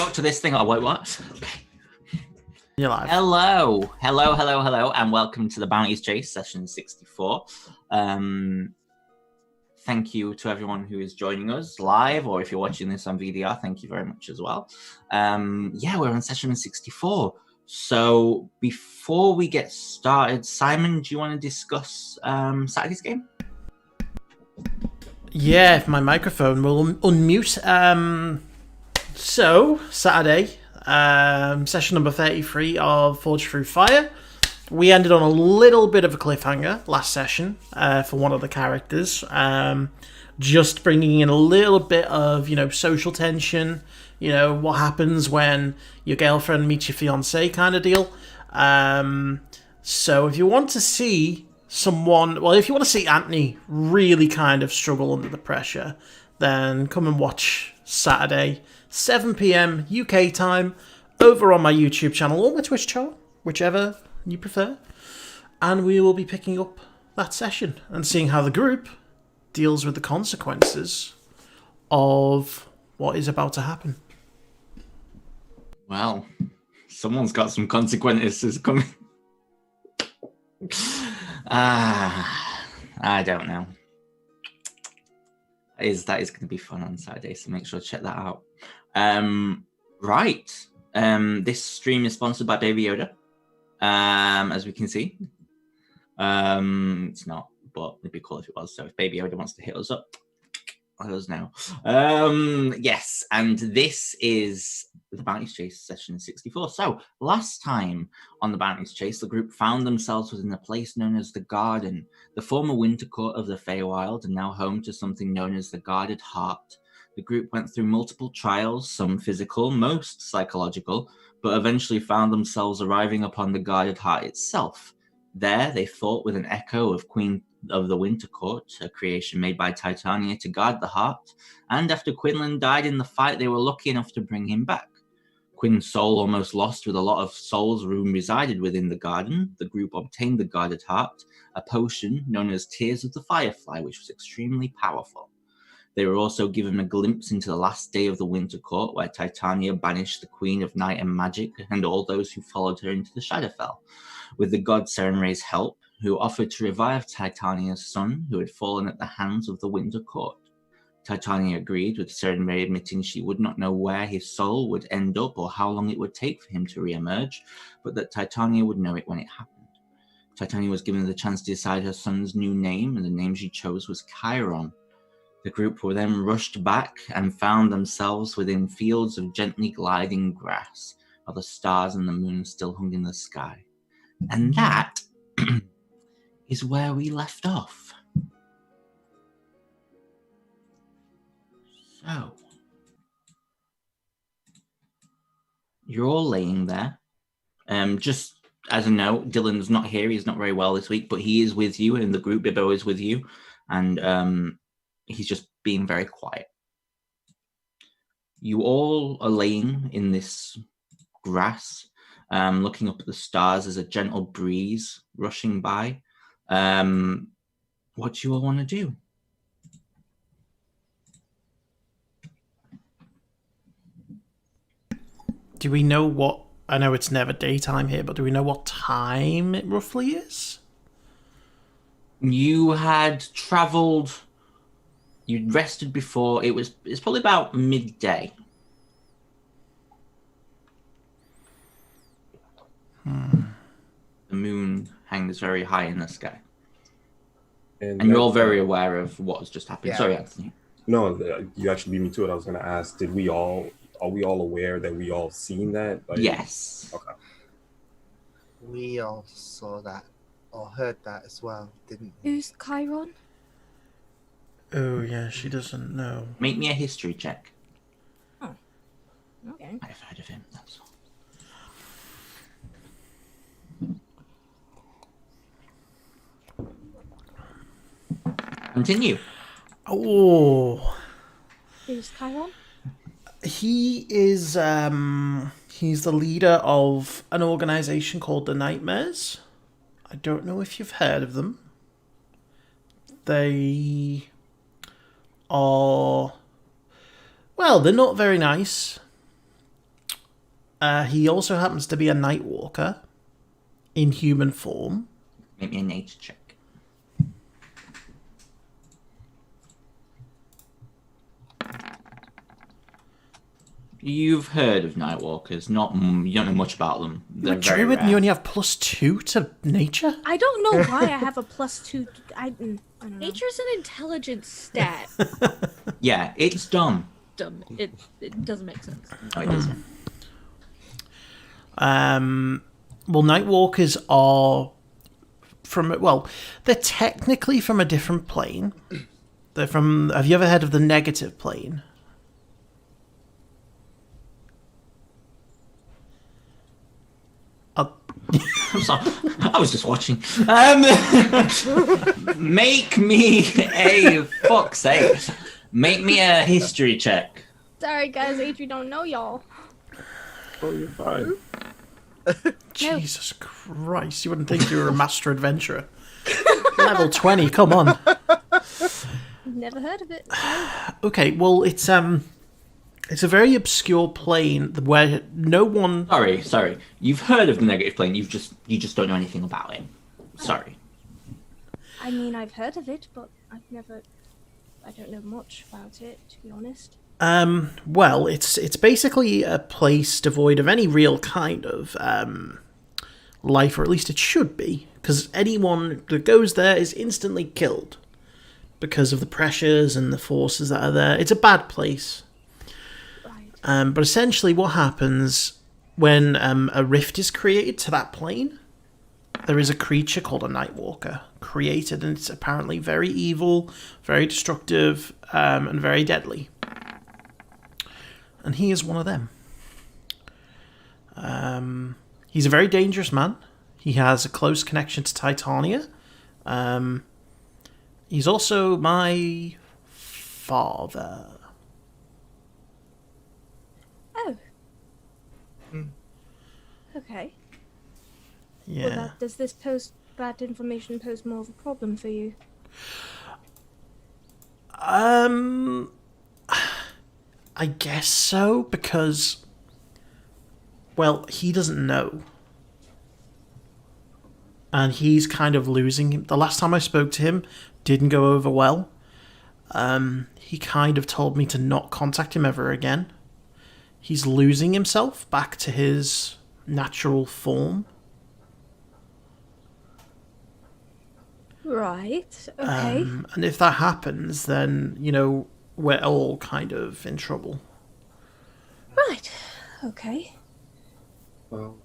talk to this thing. Oh, wait, what? Okay. You're live. Hello, and welcome to the Bounties Chase, session 64. Thank you to everyone who is joining us live, or if you're watching this on VDR, thank you very much as well. We're on session 64. So before we get started, Simon, do you want to discuss Saturday's game? Yeah, if my microphone will unmute. So, Saturday, session number 33 of Forge Through Fire. We ended on a little bit of a cliffhanger last session for one of the characters. Just bringing in a little bit of, social tension. What happens when your girlfriend meets your fiancé kind of deal. So if you want to see if you want to see Anthony really kind of struggle under the pressure, then come and watch Saturday, 7 p.m. UK time, over on my YouTube channel or my Twitch channel, whichever you prefer. And we will be picking up that session and seeing how the group deals with the consequences of what is about to happen. Well, someone's got some consequences coming. I don't know. That is going to be fun on Saturday, so make sure to check that out. Right. This stream is sponsored by Baby Yoda, as we can see. It's not, but it'd be cool if it was. So if Baby Yoda wants to hit us up, let us know. Yes, and this is the Bounties Chase session 64. So last time on the Bounties Chase, the group found themselves within a place known as the Garden, the former winter court of the Feywild, and now home to something known as the Guarded Heart. The group went through multiple trials, some physical, most psychological, but eventually found themselves arriving upon the Guarded Heart itself. There, they fought with an echo of Queen of the Winter Court, a creation made by Titania to guard the heart, and after Quinlan died in the fight, they were lucky enough to bring him back. Quinn's soul almost lost with a lot of souls who resided within the garden. The group obtained the Guarded Heart, a potion known as Tears of the Firefly, which was extremely powerful. They were also given a glimpse into the last day of the Winter Court, where Titania banished the Queen of Night and Magic and all those who followed her into the Shadowfell. With the god Serenray's help, who offered to revive Titania's son, who had fallen at the hands of the Winter Court. Titania agreed, with Serenray admitting she would not know where his soul would end up or how long it would take for him to re-emerge, but that Titania would know it when it happened. Titania was given the chance to decide her son's new name, and the name she chose was Chiron. The group were then rushed back and found themselves within fields of gently gliding grass, while the stars and the moon still hung in the sky. And that is where we left off. So, you're all laying there. Just as a note, Dylan's not here. He's not very well this week, but he is with you, and the group Bibbo is with you. And he's just being very quiet. You all are laying in this grass, looking up at the stars as a gentle breeze rushing by. What do you all want to do? Do we know what... I know it's never daytime here, but do we know what time it roughly is? You had travelled... You'd rested before. It's probably about midday. The moon hangs very high in the sky. And you're all very aware of what has just happened. Yeah. Sorry, Anthony. No, you actually beat me to it. I was going to ask, are we all aware that we all seen that? Yes. Okay. We all saw that or heard that as well, didn't we? Who's Chiron? Oh, yeah, she doesn't know. Make me a history check. Oh, okay. I've heard of him, that's all. Continue. Oh. Who's Chiron? He is, he's the leader of an organization called the Nightmares. I don't know if you've heard of them. They are... Well, they're not very nice. He also happens to be a Nightwalker in human form. Make me a nature check. You've heard of Nightwalkers, not you don't know much about them. You're They're a very druid and you rare. only have +2 to nature? I don't know why I have a +2. I don't know. Nature's an intelligence stat. Yeah, it's dumb. Dumb. It doesn't make sense. No, it doesn't. Well, Nightwalkers are they're technically from a different plane. They're from. Have you ever heard of the negative plane? I'm sorry. I was just watching. Make me a fuck's sake. Make me a history check. Sorry, guys. Adri don't know y'all. Oh, you're fine. Jesus Christ! You wouldn't think you were a master adventurer. Level 20. Come on. Never heard of it. Okay. Well, it's a very obscure plane where no one. Sorry. You've heard of the negative plane. You just don't know anything about it. Sorry. I mean, I've heard of it, but I don't know much about it, to be honest. Well, it's basically a place devoid of any real kind of life, or at least it should be, because anyone that goes there is instantly killed because of the pressures and the forces that are there. It's a bad place. Right. But essentially, what happens when a rift is created to that plane? There is a creature called a Nightwalker created, and it's apparently very evil, very destructive, and very deadly. And he is one of them. He's a very dangerous man. He has a close connection to Titania. He's also my father. Oh. Okay. Yeah. Well, does this bad information pose more of a problem for you? I guess so, because, well, he doesn't know. And he's kind of losing him. The last time I spoke to him didn't go over well. He kind of told me to not contact him ever again. He's losing himself back to his natural form. Right. Okay. And if that happens, then, we're all kind of in trouble. Right. Okay. Well,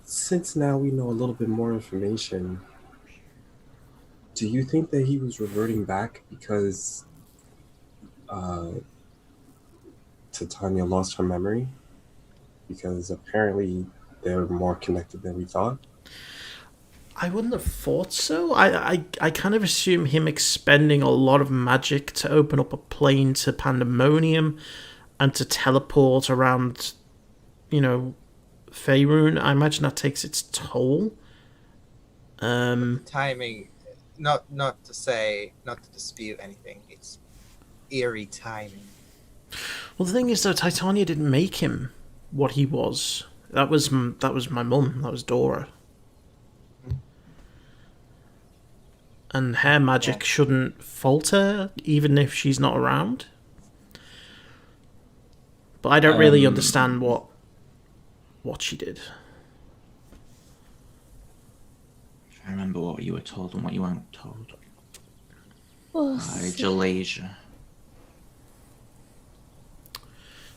since now we know a little bit more information, do you think that he was reverting back because Titania lost her memory? Because apparently they're more connected than we thought. I wouldn't have thought so. I kind of assume him expending a lot of magic to open up a plane to Pandemonium and to teleport around, Faerun. I imagine that takes its toll. Timing, not to dispute anything. It's eerie timing. Well, the thing is, though, Titania didn't make him what he was. That was my mum. That was Dora. And her magic shouldn't falter, even if she's not around. But I don't really understand what she did. I remember what you were told and what you weren't told. Well, By Jalasia.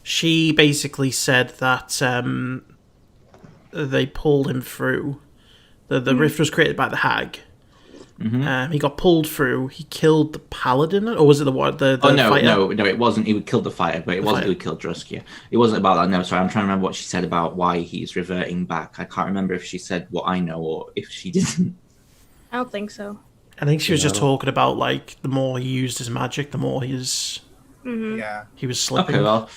She basically said that they pulled him through. The rift was created by the hag. Mm-hmm. He got pulled through. He killed the paladin, or was it the fighter? No, it wasn't. He would kill the fighter, but it wasn't who killed Druskia. It wasn't about that. No, sorry, I'm trying to remember what she said about why he's reverting back. I can't remember if she said what I know or if she didn't. I don't think so. I think she was just talking about the more he used his magic, the more he was slipping. Okay, well,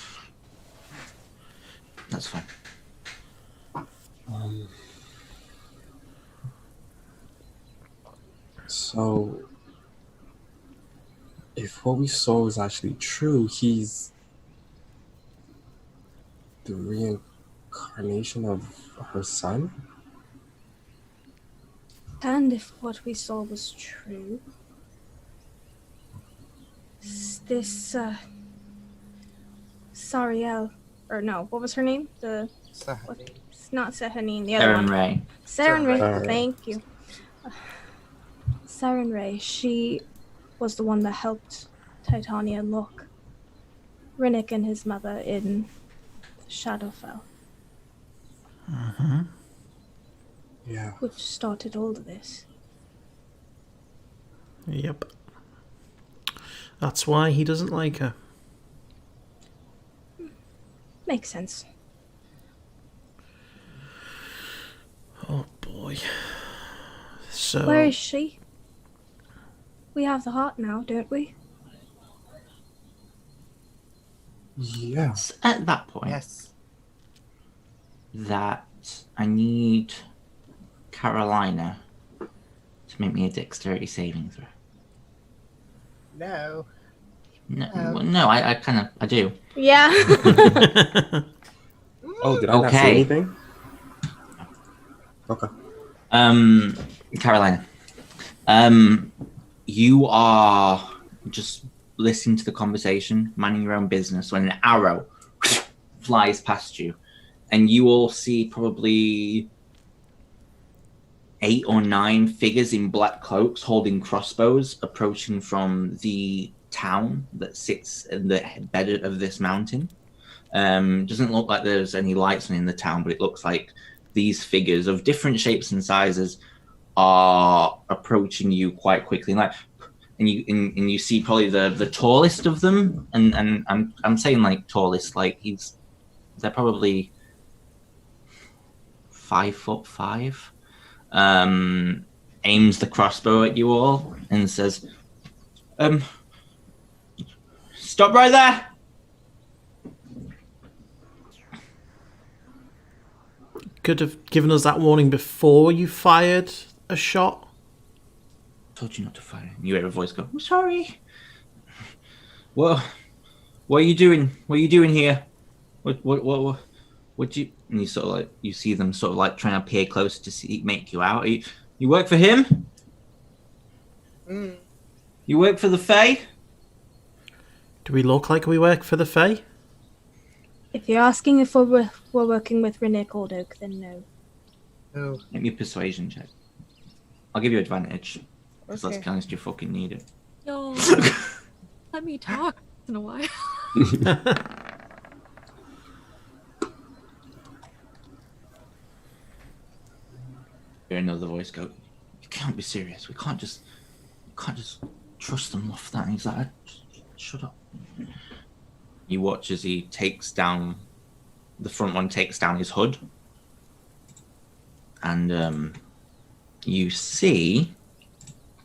that's fine. So, if what we saw was actually true, the reincarnation of her son? And if what we saw was true, this, Sariel, or no, what was her name? It's not Sehanine, the other Aaron one. Ray. Saren Ray, Saren. thank you. Saren Ray, she was the one that helped Titania look Rinnick and his mother in Shadowfell, Yeah. which started all of this. Yep. That's why he doesn't like her. Makes sense. Oh boy. So Where is she? We have the heart now, don't we? Yeah. It's at that point Yes. that I need Carolina to make me a dexterity saving throw. No. No, I do. Yeah. Oh, did I not say Okay. anything? Okay. Carolina, you are just listening to the conversation, minding your own business, when an arrow flies past you, and you all see probably 8 or 9 figures in black cloaks holding crossbows approaching from the town that sits in the bed of this mountain. Doesn't look like there's any lights in the town, but it looks like these figures of different shapes and sizes are approaching you quite quickly. And you see probably the tallest of them, and I'm saying like tallest, like they're probably 5'5". Aims the crossbow at you all and says, "Stop right there." could have given us that warning before you fired a shot. Told you not to fire. And you hear a voice go, "I'm sorry." What are you doing? What are you doing here? What do you? And you sort of like, you see them sort of like trying to peer closer to make you out. You work for him? You work for the Fae? Do we look like we work for the Fae? If you're asking if we're working with Rinnick Old Oak, then no. No. Make me a persuasion check. I'll give you advantage. Because let's Okay. be honest, you fucking need it. No. Let me talk once in a while. Hear another voice go, "You can't be serious. We can't just trust them off that." And he's like, "Shut up." You watch as he takes down, the front one takes down his hood. And you see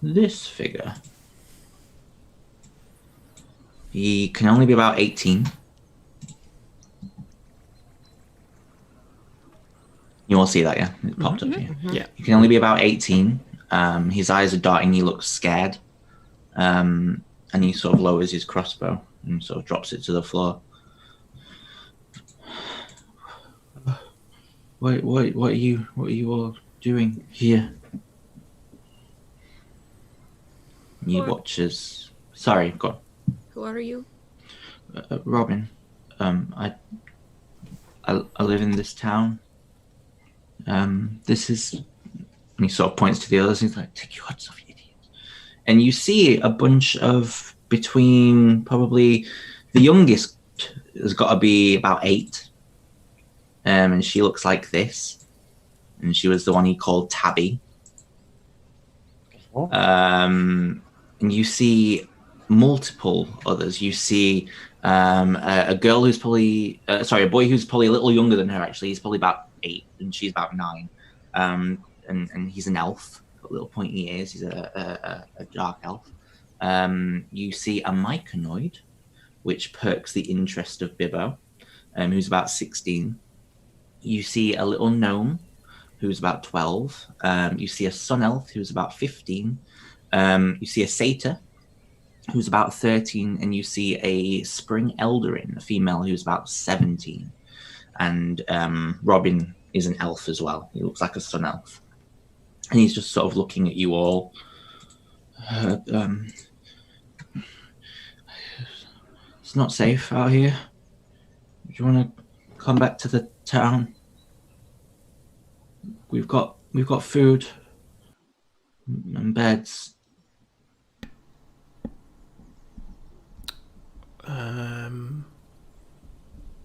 this figure. He can only be about 18. You all see that, yeah? It popped up here. Yeah. He can only be about 18. His eyes are darting. He looks scared. And he sort of lowers his crossbow and sort of drops it to the floor. What are you all doing here? You What? watch as... Sorry, go on. Who are you? Robin, I live in this town. This is... And he sort of points to the others. He's like, "Take your hoods off, you idiots." And you see a bunch of, between probably the youngest has got to be about 8. And she looks like this. And she was the one he called Tabby. Oh. And you see multiple others. You see a girl who's probably, a boy who's probably a little younger than her, actually. He's probably about 8, and she's about 9. And he's an elf, got little pointy ears. He's a dark elf. You see a myconoid, which perks the interest of Bibbo, who's about 16. You see a little gnome, who's about 12. You see a sun elf, who's about 15. You see a satyr, who's about 13. And you see a spring eldarin, a female, who's about 17. and Robin is an elf as well. He looks like a sun elf, and he's just sort of looking at you all. It's not safe out here. Do you want to come back to the town? We've got food and beds.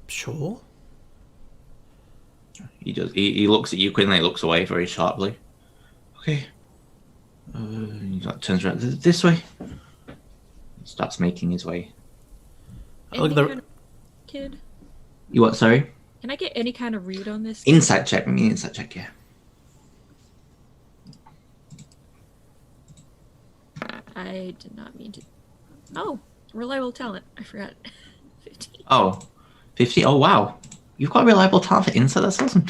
Sure. He does. He looks at you, Quinn. He looks away very sharply. Okay. He turns around. This way. Starts making his way. Look at Any the kind of kid? You what? Sorry. Can I get any kind of read on this? Insight check. Insight check. Yeah. I did not mean to. Oh, reliable talent. I forgot. 15. Oh, 50. Oh wow. You've got a reliable talent for insight. That's awesome.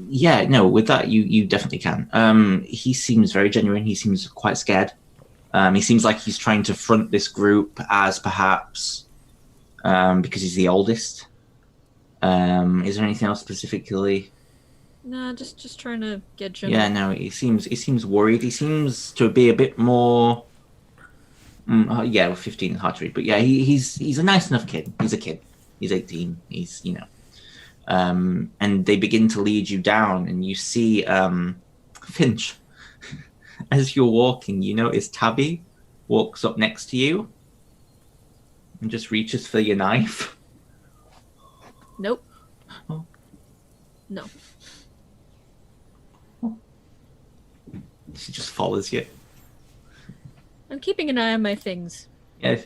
Yeah. No. With that, you definitely can. He seems very genuine. He seems quite scared. He seems like he's trying to front this group as perhaps because he's the oldest. Is there anything else specifically? Nah, just trying to get general. Yeah, no. He seems worried. He seems to be a bit more. Yeah, well, 15 is hard to read, but yeah, he's a nice enough kid. He's a kid. He's 18. He's and they begin to lead you down, and you see Finch. As you're walking, you notice Tabby walks up next to you and just reaches for your knife. Nope. Oh. No. She just follows you. I'm keeping an eye on my things. Yeah.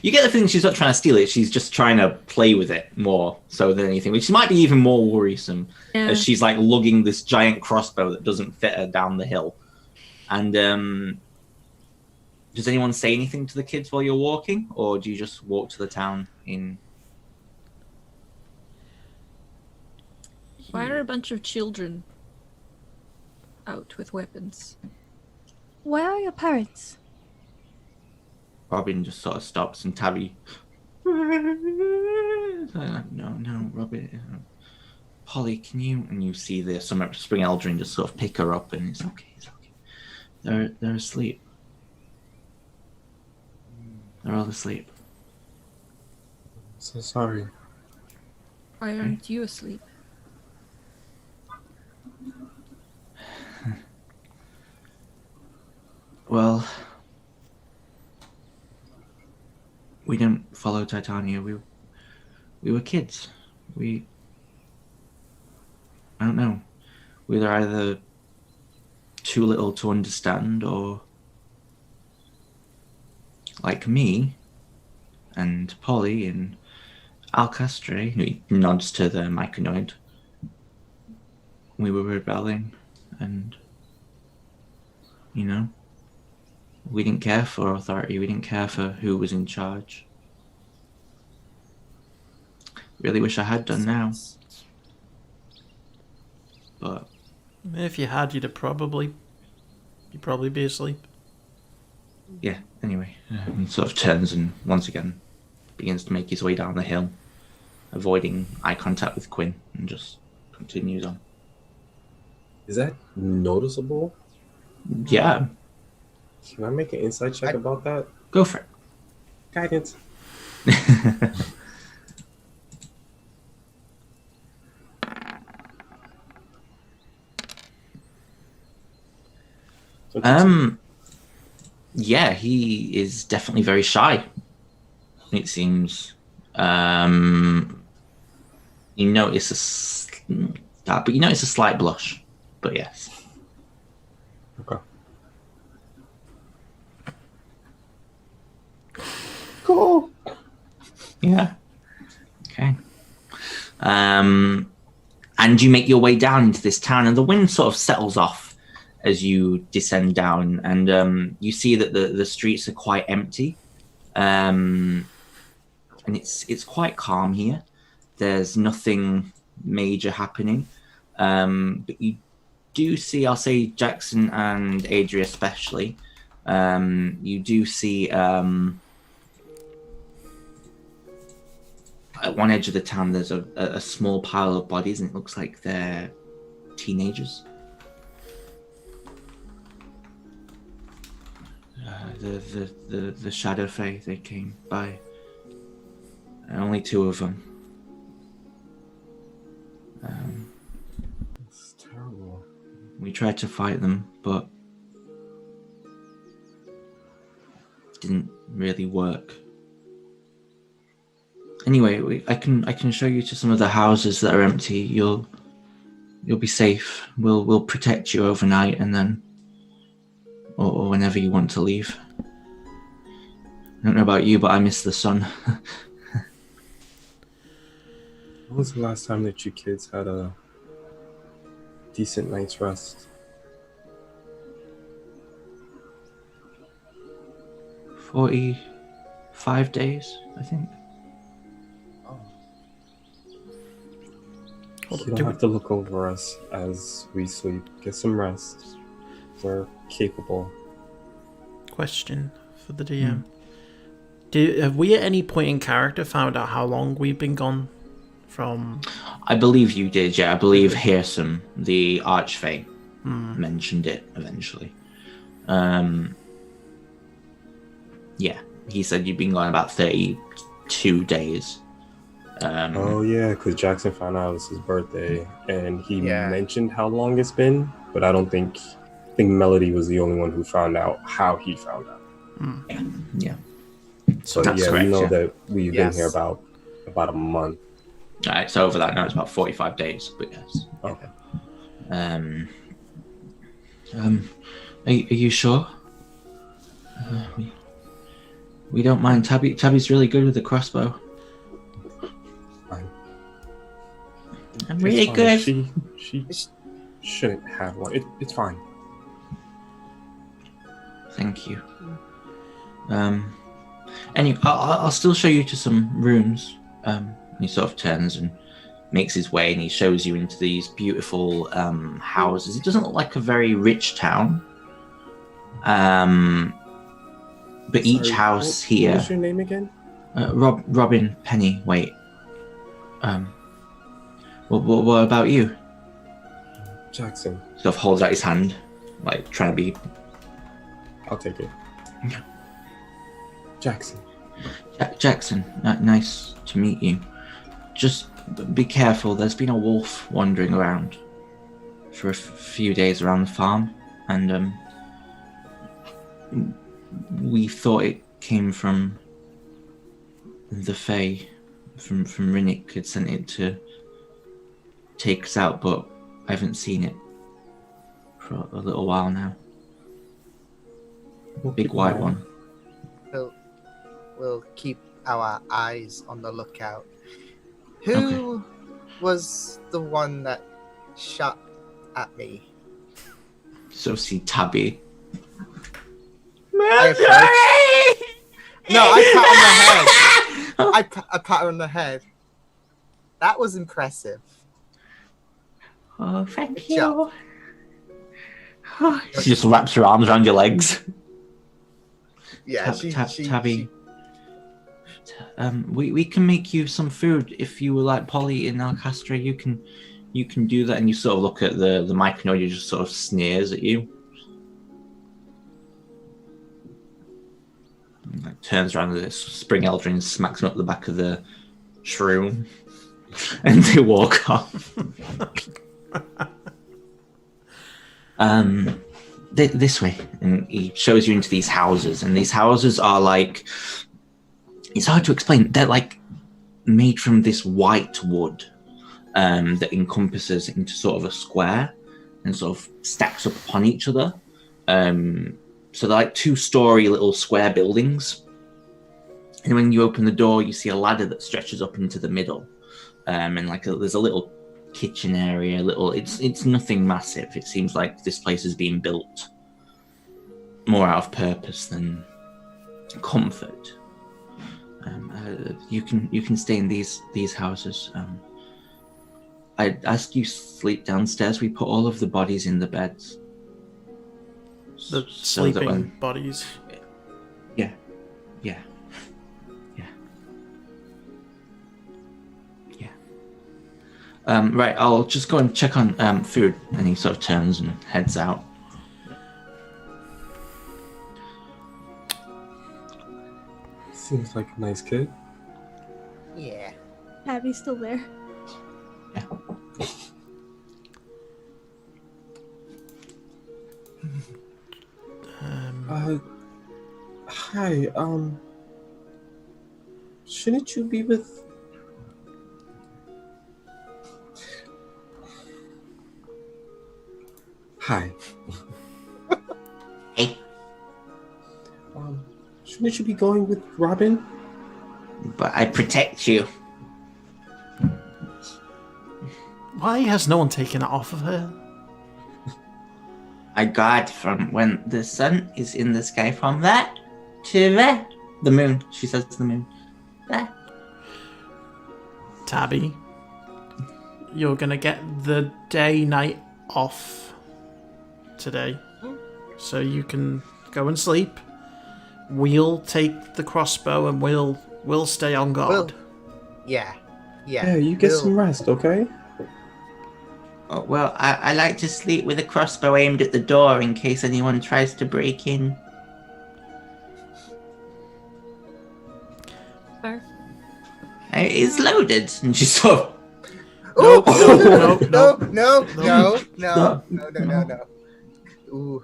You get the feeling she's not trying to steal it. She's just trying to play with it more so than anything, which might be even more worrisome as she's like lugging this giant crossbow that doesn't fit her down the hill. And does anyone say anything to the kids while you're walking, or do you just walk to the town in? Why are a bunch of children out with weapons? Where are your parents? Robin just sort of stops, and Tabby. No, Robin. Polly, can you? And you see the Summer Spring Eldrin just sort of pick her up, and it's okay. They're asleep. They're all asleep. So sorry. Why aren't you asleep? Well, we don't follow Titania. We were kids. I don't know. We were either too little to understand, or like me and Polly and Alcastre, he nods to the myconoid. We were rebelling, and we didn't care for authority. We didn't care for who was in charge. Really wish I had done now. But if you had, you'd probably be asleep. yeah, anyway. He sort of turns and once again begins to make his way down the hill, avoiding eye contact with Quinn, and just continues on. Is that noticeable? Yeah. Can I make an insight check about that? Go for it. Guidance. Yeah, he is definitely very shy. It seems. You notice a slight blush, but yes. Okay. Cool. Yeah. Okay. And you make your way down into this town, and the wind sort of settles off as you descend down, and you see that the streets are quite empty, and it's quite calm here. There's nothing major happening, but you do see, I'll say Jackson and Adria especially, you do see at one edge of the town, there's a small pile of bodies, and it looks like they're teenagers. The Shadow Fae, they came by. Only 2 of them. It's terrible. We tried to fight them, but it didn't really work. Anyway, I can show you to some of the houses that are empty. You'll be safe. We'll protect you overnight, and then or whenever you want to leave. I don't know about you, but I miss the sun. When was the last time that you kids had a decent night's rest? 45 days, I think. You don't have to look over us as we sleep. Get some rest. We're capable. Question for the DM. Have we at any point in character found out how long we've been gone from... I believe you did, yeah. I believe Hearsome, the Archfey, mentioned it eventually. Yeah, he said you've been gone about 32 days. Oh yeah, because Jackson found out it was his birthday, and he mentioned how long it's been, but I think Melody was the only one who found out how he found out. Yeah. So that's yeah, correct, we know yeah. that we've been here about a month. Alright, so over that now it's about 45 days, but yes. Okay. Are you sure? We don't mind. Tabby's really good with the crossbow. Fine. I'm really good. She shouldn't have one. It's fine. Thank you. Anyway, I'll still show you to some rooms. He sort of turns and makes his way, and he shows you into these beautiful houses. It doesn't look like a very rich town. But each house here... What's your name again? Robin Penny. Wait. What about you? Jackson. Sort of holds out his hand, like trying to be... I'll take it. Yeah. Jackson. Jackson, nice to meet you. Just be careful. There's been a wolf wandering around for a few days around the farm, and we thought it came from the Fae, from Rinnick had sent it to take us out, but I haven't seen it for a little while now. Big white one. We'll keep our eyes on the lookout. Who was the one that shot at me? So see Tabby. I pat on the head. I pat her on the head. That was impressive. Oh, thank Good you. job. Oh, she just wraps her arms around your legs. Yeah, Tabby. We can make you some food if you were like Polly in Alcastra. You can do that, and you sort of look at the Myconid, who just sort of sneers at you. And, like, turns around to this Spring Eldrin and smacks him up the back of the shroom, and they walk off. This way, and he shows you into these houses, and these houses are like, it's hard to explain. They're like made from this white wood that encompasses into sort of a square and sort of stacks up upon each other. So they're like 2-story little square buildings. And when you open the door, you see a ladder that stretches up into the middle. And like there's a little kitchen area, it's nothing massive. It seems like this place is being built more out of purpose than comfort. You can stay in these houses. I'd ask you sleep downstairs. We put all of the bodies in the beds. The So that sleeping bodies. Yeah. Right, I'll just go and check on food. And he sort of turns and heads out. Seems like a nice kid. Yeah. Abby's still there. Yeah. Hi, shouldn't you be with... Hi. Hey. Shouldn't you be going with Robin? But I protect you. Why has no one taken it off of her? I guard from when the sun is in the sky from there to there. The moon, she says to the moon. There. Tabby, you're gonna get the day-night off today. So you can go and sleep. We'll take the crossbow and we'll stay on guard. Yeah. Yeah, you get some rest, okay? Oh, well, I like to sleep with a crossbow aimed at the door in case anyone tries to break in. Fair. It's loaded. And she sort of... No. Ooh,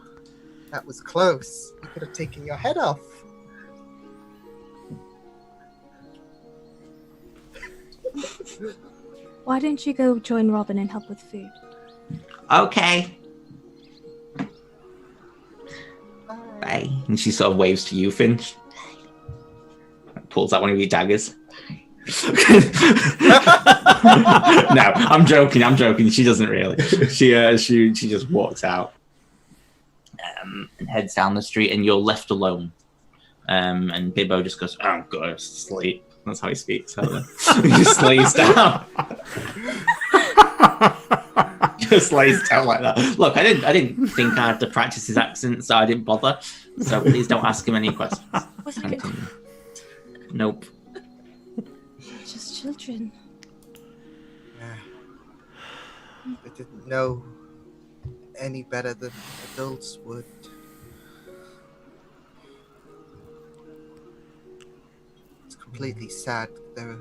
that was close. You could have taken your head off. Why don't you go join Robin and help with food? Okay. Bye. And she sort of waves to you, Finch. Pulls out one of your daggers. No, I'm joking. She doesn't really. She just walks out and heads down the street, and you're left alone. And Bibbo just goes, "Oh, go sleep." That's how he speaks. He just lays down. Just lays down like that. Look, I didn't think I had to practice his accent, so I didn't bother. So please don't ask him any questions. Nope. Just children. They didn't know any better than adults would. It's completely sad. They're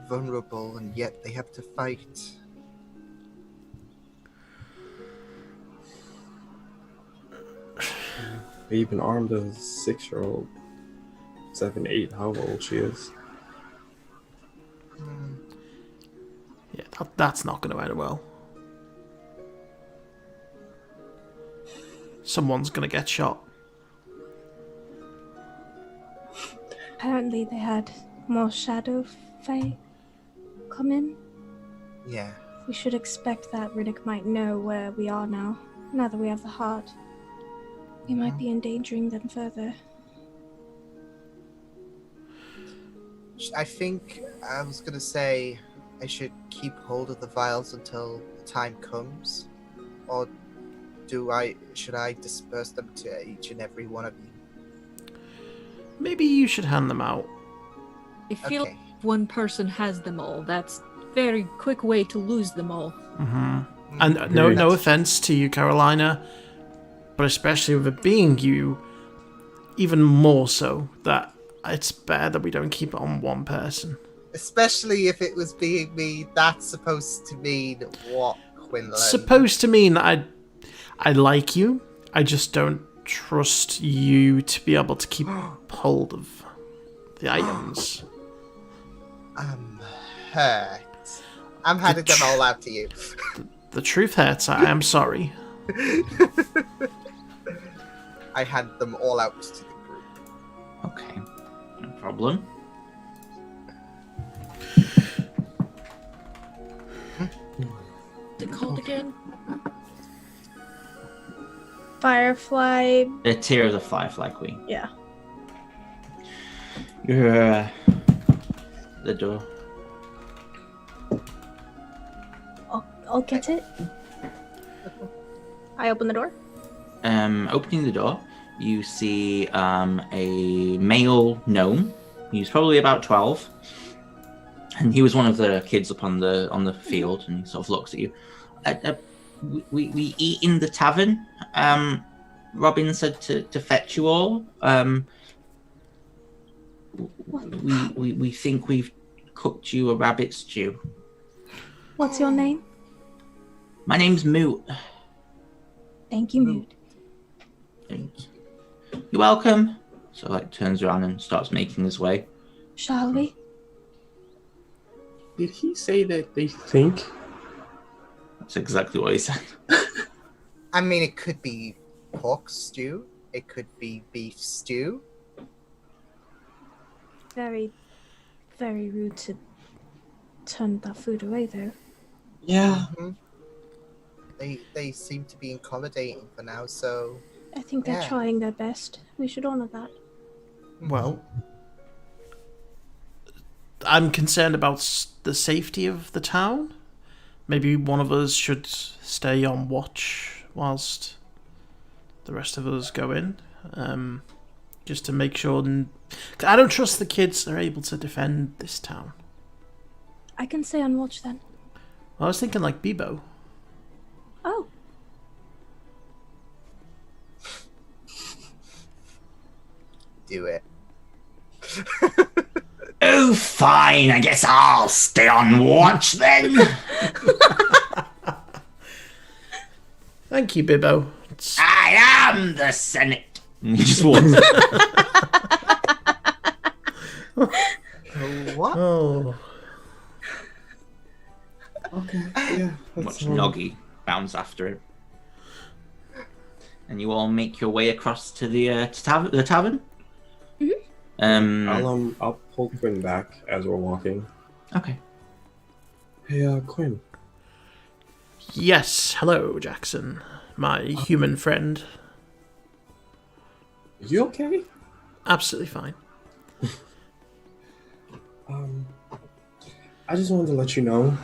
vulnerable and yet they have to fight. They even armed a 6-year-old. 7, 8, however old she is. Yeah, that's not going to end well. Someone's going to get shot. Apparently they had more shadow fae come in. Yeah. We should expect that Riddick might know where we are now that we have the heart. We might be endangering them further. I think I was going to say I should keep hold of the vials until the time comes. Or should I disperse them to each and every one of you? Maybe you should hand them out. I feel like if one person has them all, that's a very quick way to lose them all. Mm-hmm. And no offense to you, Carolina, but especially with it being you, even more so that it's better that we don't keep it on one person. Especially if it was being me, that's supposed to mean what, Quinlan? Supposed to mean that I like you, I just don't trust you to be able to keep hold of the items. I'm hurt. I'm handing them all out to you. The truth hurts, I am sorry. I hand them all out to the group. Okay. No problem. What's it called again? Firefly. The Tear of the Firefly Queen. Yeah. You're the door. I'll get it. I open the door. Opening the door, you see a male gnome. He's probably about 12. and he was one of the kids up on the field, and he sort of looks at you. We eat in the tavern. Robin said to fetch you all. We think we've cooked you a rabbit stew. What's your name? My name's Moot. Thank you, Moot. You're welcome. So turns around and starts making his way. Shall we? Did he say that they think? That's exactly what he said. I mean, it could be pork stew. It could be beef stew. Very, very rude to turn that food away, though. Yeah. Mm-hmm. They seem to be accommodating for now, so... I think they're trying their best. We should honor that. Well, I'm concerned about the safety of the town. Maybe one of us should stay on watch whilst the rest of us go in, just to make sure. I don't trust the kids are able to defend this town. I can stay on watch then. I was thinking like Bebo. Oh. Do it. Oh, fine. I guess I'll stay on watch then. Thank you, Bibbo. I am the Senate. He just walks. What? Oh. Okay. Yeah. Watch Noggy bounce after him. And you all make your way across to the tavern. Mm-hmm. I'll pull Quinn back as we're walking. Okay. Hey, Quinn. Yes, hello, Jackson, my human friend. You okay? Absolutely fine. I just wanted to let you know,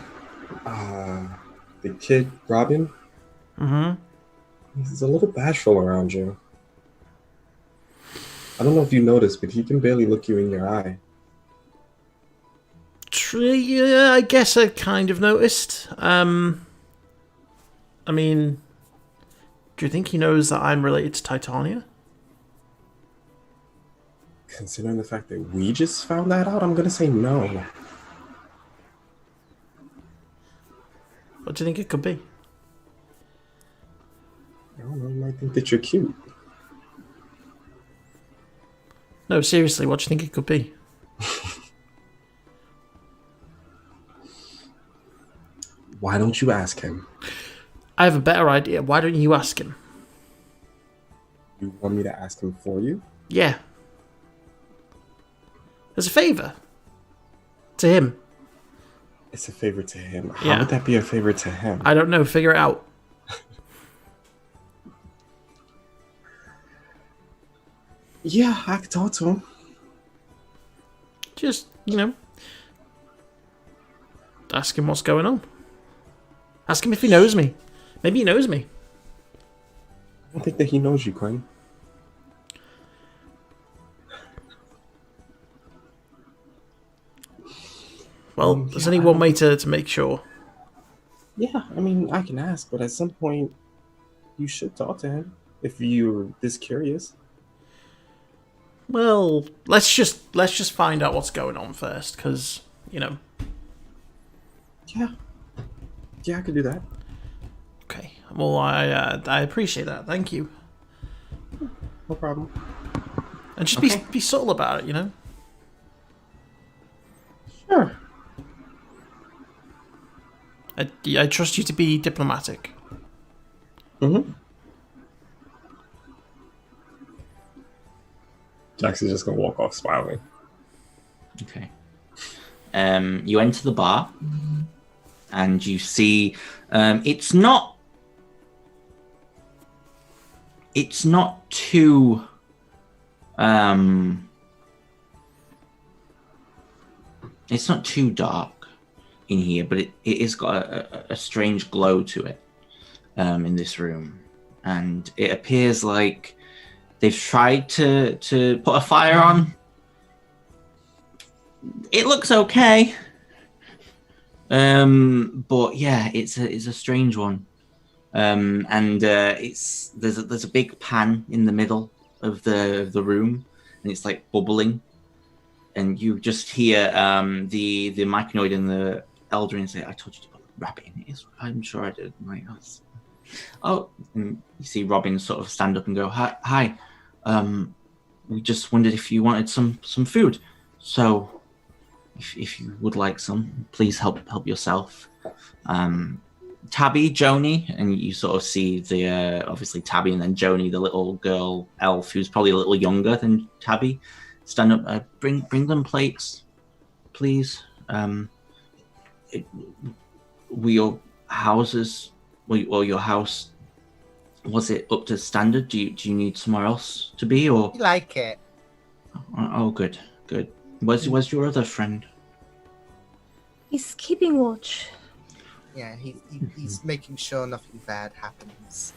the kid Robin. Mm-hmm. He's a little bashful around you. I don't know if you noticed, but he can barely look you in your eye. Yeah, I guess I kind of noticed. I mean, do you think he knows that I'm related to Titania? Considering the fact that we just found that out, I'm gonna say no. What do you think it could be? I don't know, he might think that you're cute. No, seriously, what do you think it could be? Why don't you ask him? I have a better idea. Why don't you ask him? You want me to ask him for you? Yeah. As a favour. To him. It's a favor to him. How Yeah. would that be a favor to him? I don't know. Figure it out. Yeah, I could talk to him. Just, ask him what's going on. Ask him if he knows me. Maybe he knows me. I don't think that he knows you, Quinn. Well, there's only one way to make sure. Yeah, I mean, I can ask, but at some point, you should talk to him if you're this curious. Well, let's just find out what's going on first, because Yeah, I could do that. Okay. Well, I appreciate that. Thank you. No problem. And just Okay. be subtle about it, Sure. I trust you to be diplomatic. Mm-hmm. Jackson's just gonna walk off smiling. Okay. You enter the bar, and you see it's not too it's not too dark in here, but it has got a strange glow to it in this room, and it appears like they've tried to put a fire on. It looks okay. But yeah, it's a strange one. And there's a big pan in the middle of the room, and it's like bubbling, and you just hear the Myconoid and the Eldrin say, "I told you to put the rabbit in it." I'm sure I did. I'm like, oh, and you see Robin sort of stand up and go, "Hi, we just wondered if you wanted some food. So, if you would like some, please help yourself." Tabby, Joni, and you sort of see the obviously Tabby and then Joni, the little girl elf who's probably a little younger than Tabby, stand up. Bring them plates, please. Were your houses, or your house, was it up to standard? Do you need somewhere else to be, or? You like it? Oh, good. Where's your other friend? He's keeping watch. Yeah, he's making sure nothing bad happens.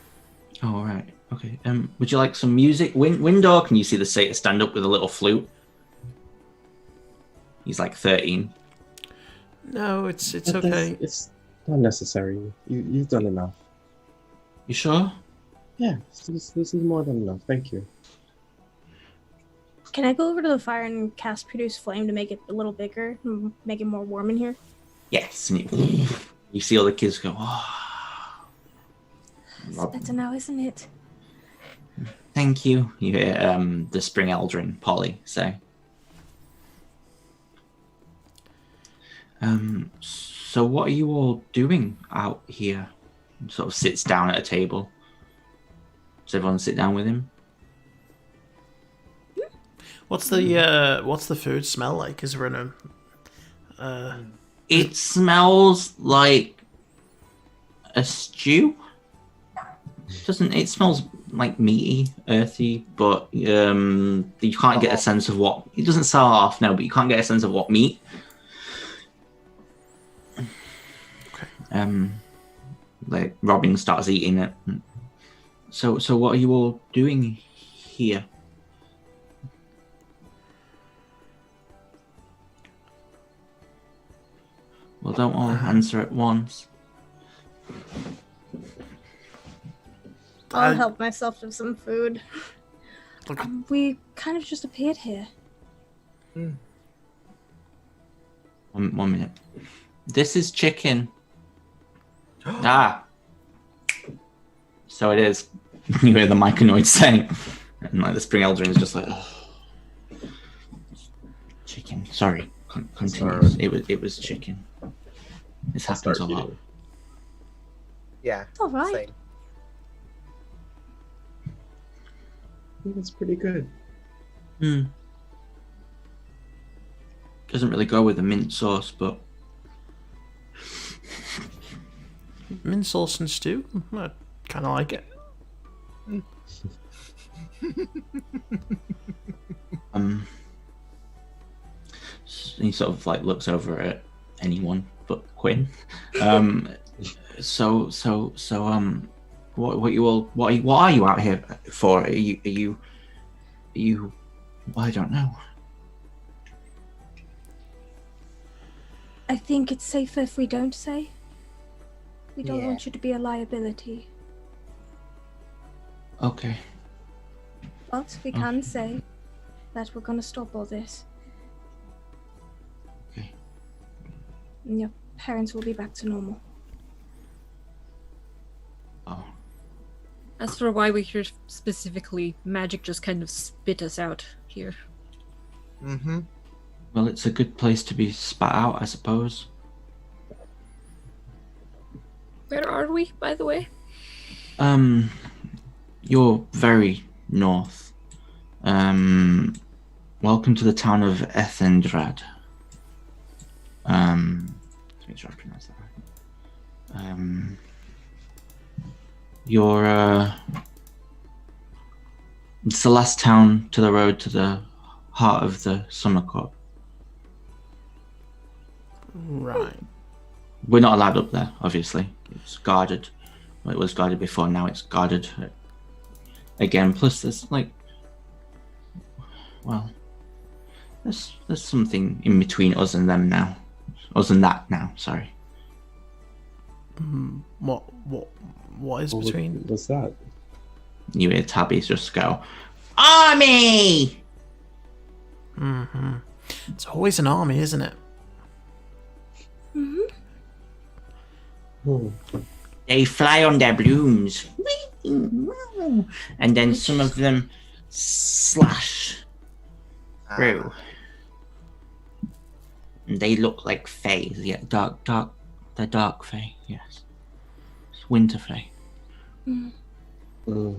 Oh, all right. Okay. Would you like some music? Windor, can you see the satyr stand up with a little flute? He's like 13. No, it's okay. It's not necessary. You've done enough. You sure? Yeah, this is more than enough. Thank you. Can I go over to the fire and cast Produce Flame to make it a little bigger, and make it more warm in here? Yes. And you see all the kids go, oh. It's better now, isn't it? Thank you. You hear the Spring Eldrin, Polly, say. So what are you all doing out here? Sort of sits down at a table. Does everyone sit down with him? What's the food smell like? Is there It smells like a stew. It smells like meaty, earthy, but you can't get a sense of what. It doesn't sell off, no, but you can't get a sense of what meat. Okay. Like Robin starts eating it. So what are you all doing here? Well, don't all answer at once. I'll help myself to some food. Okay. We kind of just appeared here. One minute. This is chicken. So it is. You hear the Myconoid saying, and like the Spring Eldrin is just like, oh. Chicken. Sorry. Continue. Sorry. It was chicken. This happens a lot. Yeah. It's all right. Same. I think it's pretty good. Doesn't really go with the mint sauce, but mint sauce and stew? I kind of like it. He sort of like looks over at anyone but Quinn. So what are you out here for? Are you I don't know. I think it's safer if we don't say. We don't Yeah. want you to be a liability. Okay. But we can say that we're gonna stop all this. Okay. And your parents will be back to normal. Oh. As for why we're here specifically, magic just kind of spit us out here. Mm-hmm. Well, it's a good place to be spat out, I suppose. Where are we, by the way? You're very north. Welcome to the town of Ethendrad. Let's make sure I pronounce that right. It's the last town to the road to the heart of the Summer Court. Right. We're not allowed up there, obviously. It's guarded. Well, it was guarded before, now it's guarded again. Plus, there's there's something in between us and them now. Us and that now, sorry. What is between? What's that? You hear Tabby just go, "Army!" Mm-hmm. It's always an army, isn't it? They fly on their blooms. And then some of them slash through. And they look like fae. Yeah, they're dark fae, yes. It's winter fae. We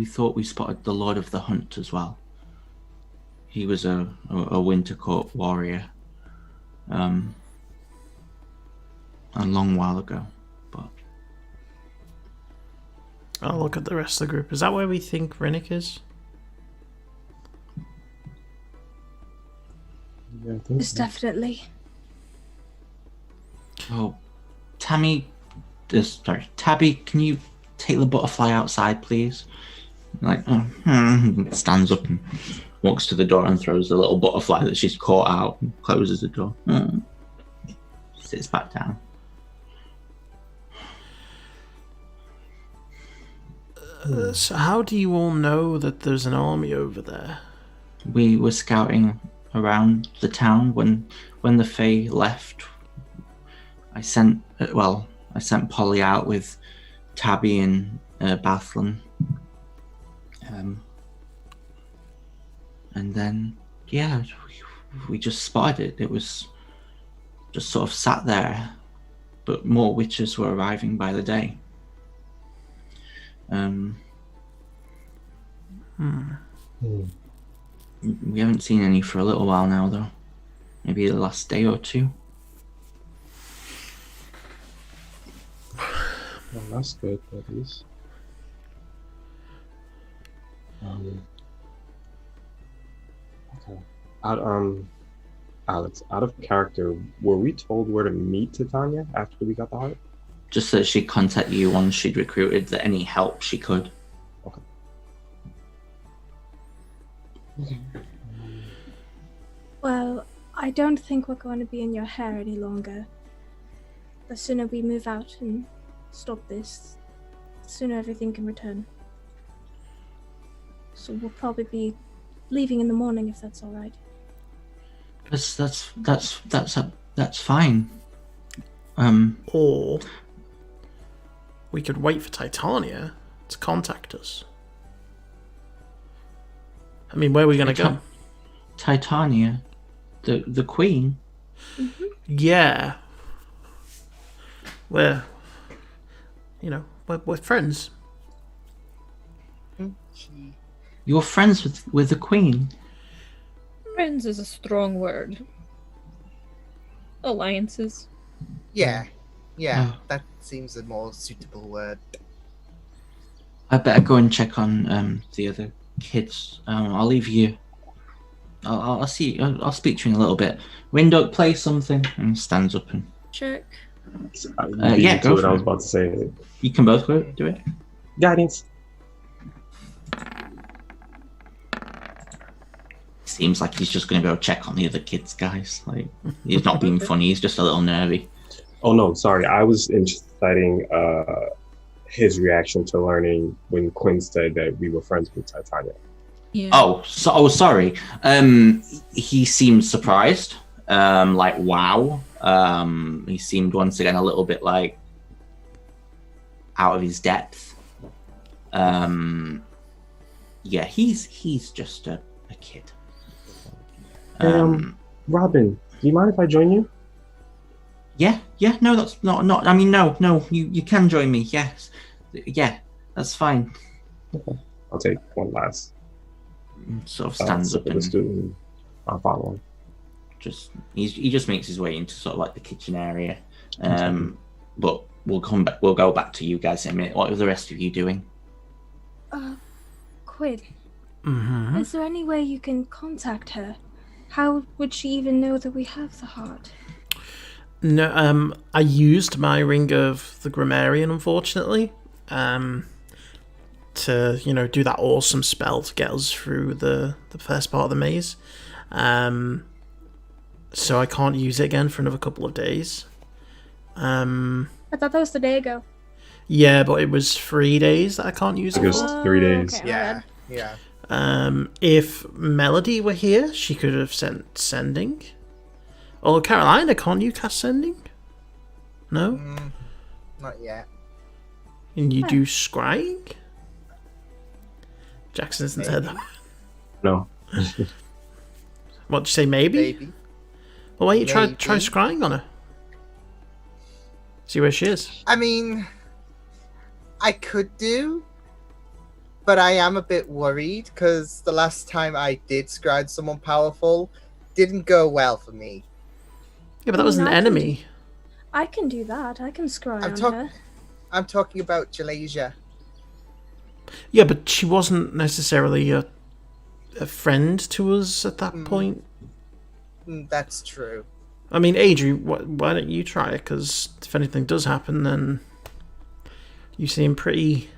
thought we spotted the Lord of the Hunt as well. He was a Winter Court warrior. A long while ago, but I'll look at the rest of the group. Is that where we think Rinnick is? Yeah, I think It's so. definitely. oh, Tabby, can you take the butterfly outside, please? Like, stands up and walks to the door and throws the little butterfly that she's caught out and closes the door. Sits back down. So how do you all know that there's an army over there? We were scouting around the town when the Fae left. I sent Polly out with Tabby and Bathlin. And then, yeah, we just spotted it. It was just sort of sat there, but more witches were arriving by the day. We haven't seen any for a little while now, though. Maybe the last day or two. Well, that's good, at least. Okay. Alex, out of character, were we told where to meet Titania after we got the heart? Just that she'd contact you once she'd recruited that any help she could. Okay. Well, I don't think we're going to be in your hair any longer. The sooner we move out and stop this, the sooner everything can return. So we'll probably be leaving in the morning if that's all right. That's fine. Or we could wait for Titania to contact us. I mean, where are we going to go? Titania, the queen. Mm-hmm. Yeah. We're friends. You're friends with the queen. Friends is a strong word. Alliances. Yeah, Oh. that seems a more suitable word. I better go and check on the other kids. I'll leave you. I'll see. I'll speak to you in a little bit. Windhoek, play something, and stands up and. Check. Yeah, go for I it. was about to say You can both do it. guidance. Seems like he's just going to go check on the other kids, guys. Like he's not being funny. He's just a little nervy. Oh no, sorry. I was citing his reaction to learning when Quinn said that we were friends with Titania. Yeah. Sorry. He seemed surprised. Like wow. He seemed once again a little bit like out of his depth. Yeah, he's just a kid. Robin, do you mind if I join you? Yeah, no, that's not. I mean, no, you can join me. Yes, yeah, that's fine. Okay. I'll take one last. Sort of stands up the and student. I'll follow him. he just makes his way into sort of like the kitchen area. But we'll come back. We'll go back to you guys in a minute. What are the rest of you doing? Quid, Mm-hmm. is there any way you can contact her? How would she even know that we have the heart? No, I used my Ring of the Grammarian, unfortunately, to do that awesome spell to get us through the first part of the maze. So I can't use it again for another couple of days. I thought that was the day ago. Yeah, but it was 3 days that I can't use I it think it for. was 3 days. Okay, my Yeah, bad. yeah. If Melody were here, she could have sent sending. Or Carolina, can't you cast sending? No? Not yet. And you do scrying? Jackson hasn't said that. No. What, did you say, maybe? Maybe. Well, why don't you try Maybe. scrying on her? See where she is. I mean, I could do, but I am a bit worried because the last time I did scry someone powerful didn't go well for me. Yeah, but that was an enemy. I can do that. I can scry I'm on her. I'm talking about Jalasia. Yeah, but she wasn't necessarily a friend to us at that point. That's true. I mean, Adri, why don't you try it? Because if anything does happen, then you seem pretty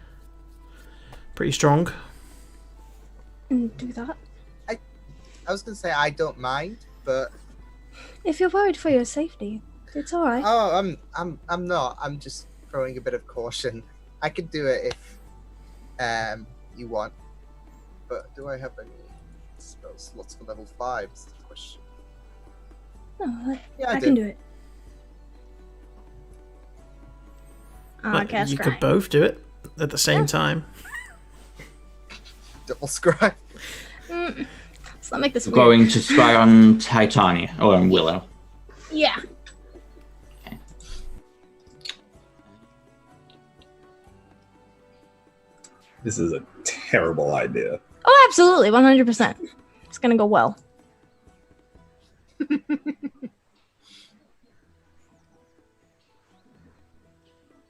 strong. Do that. I was gonna say I don't mind, but If you're worried for your safety, it's all right. oh, I'm not. I'm just throwing a bit of caution. I could do it if you want, but do I have any spell slots for level 5? Is the question. No, Yeah, I can do it. Well, cast you could scrying. both do it at the same time. Double scry. Let's not make this weird. Going to scry on Titania or on Willow. Yeah. This is a terrible idea. Oh, absolutely, 100%. It's gonna go well.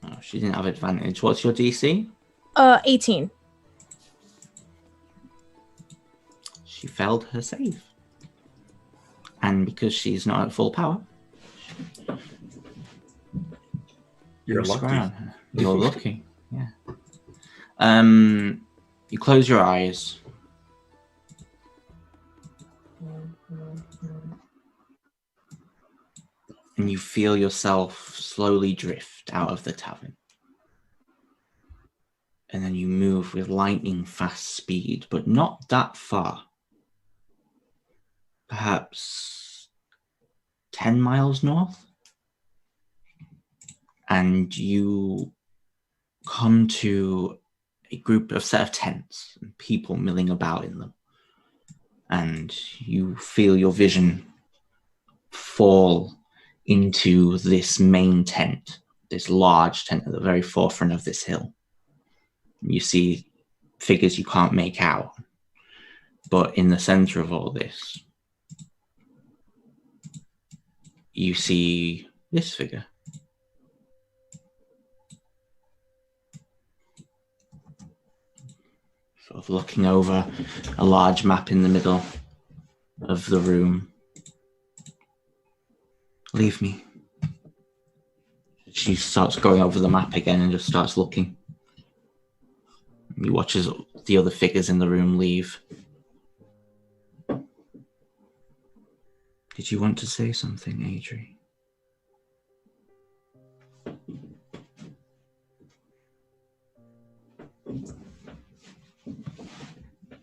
Oh, she didn't have advantage. What's your DC? 18. She failed her save. And because she's not at full power, You're you scry lucky. on her. You're lucky. Yeah. You close your eyes. And you feel yourself slowly drift out of the tavern. And then you move with lightning fast speed, but not that far. Perhaps 10 miles north. And you come to a set of tents and people milling about in them. And you feel your vision fall into this main tent, this large tent at the very forefront of this hill. You see figures you can't make out. But in the center of all this, you see this figure. Sort of looking over a large map in the middle of the room. Leave me. She starts going over the map again and just starts looking. You watch as the other figures in the room leave. Did you want to say something, Adri?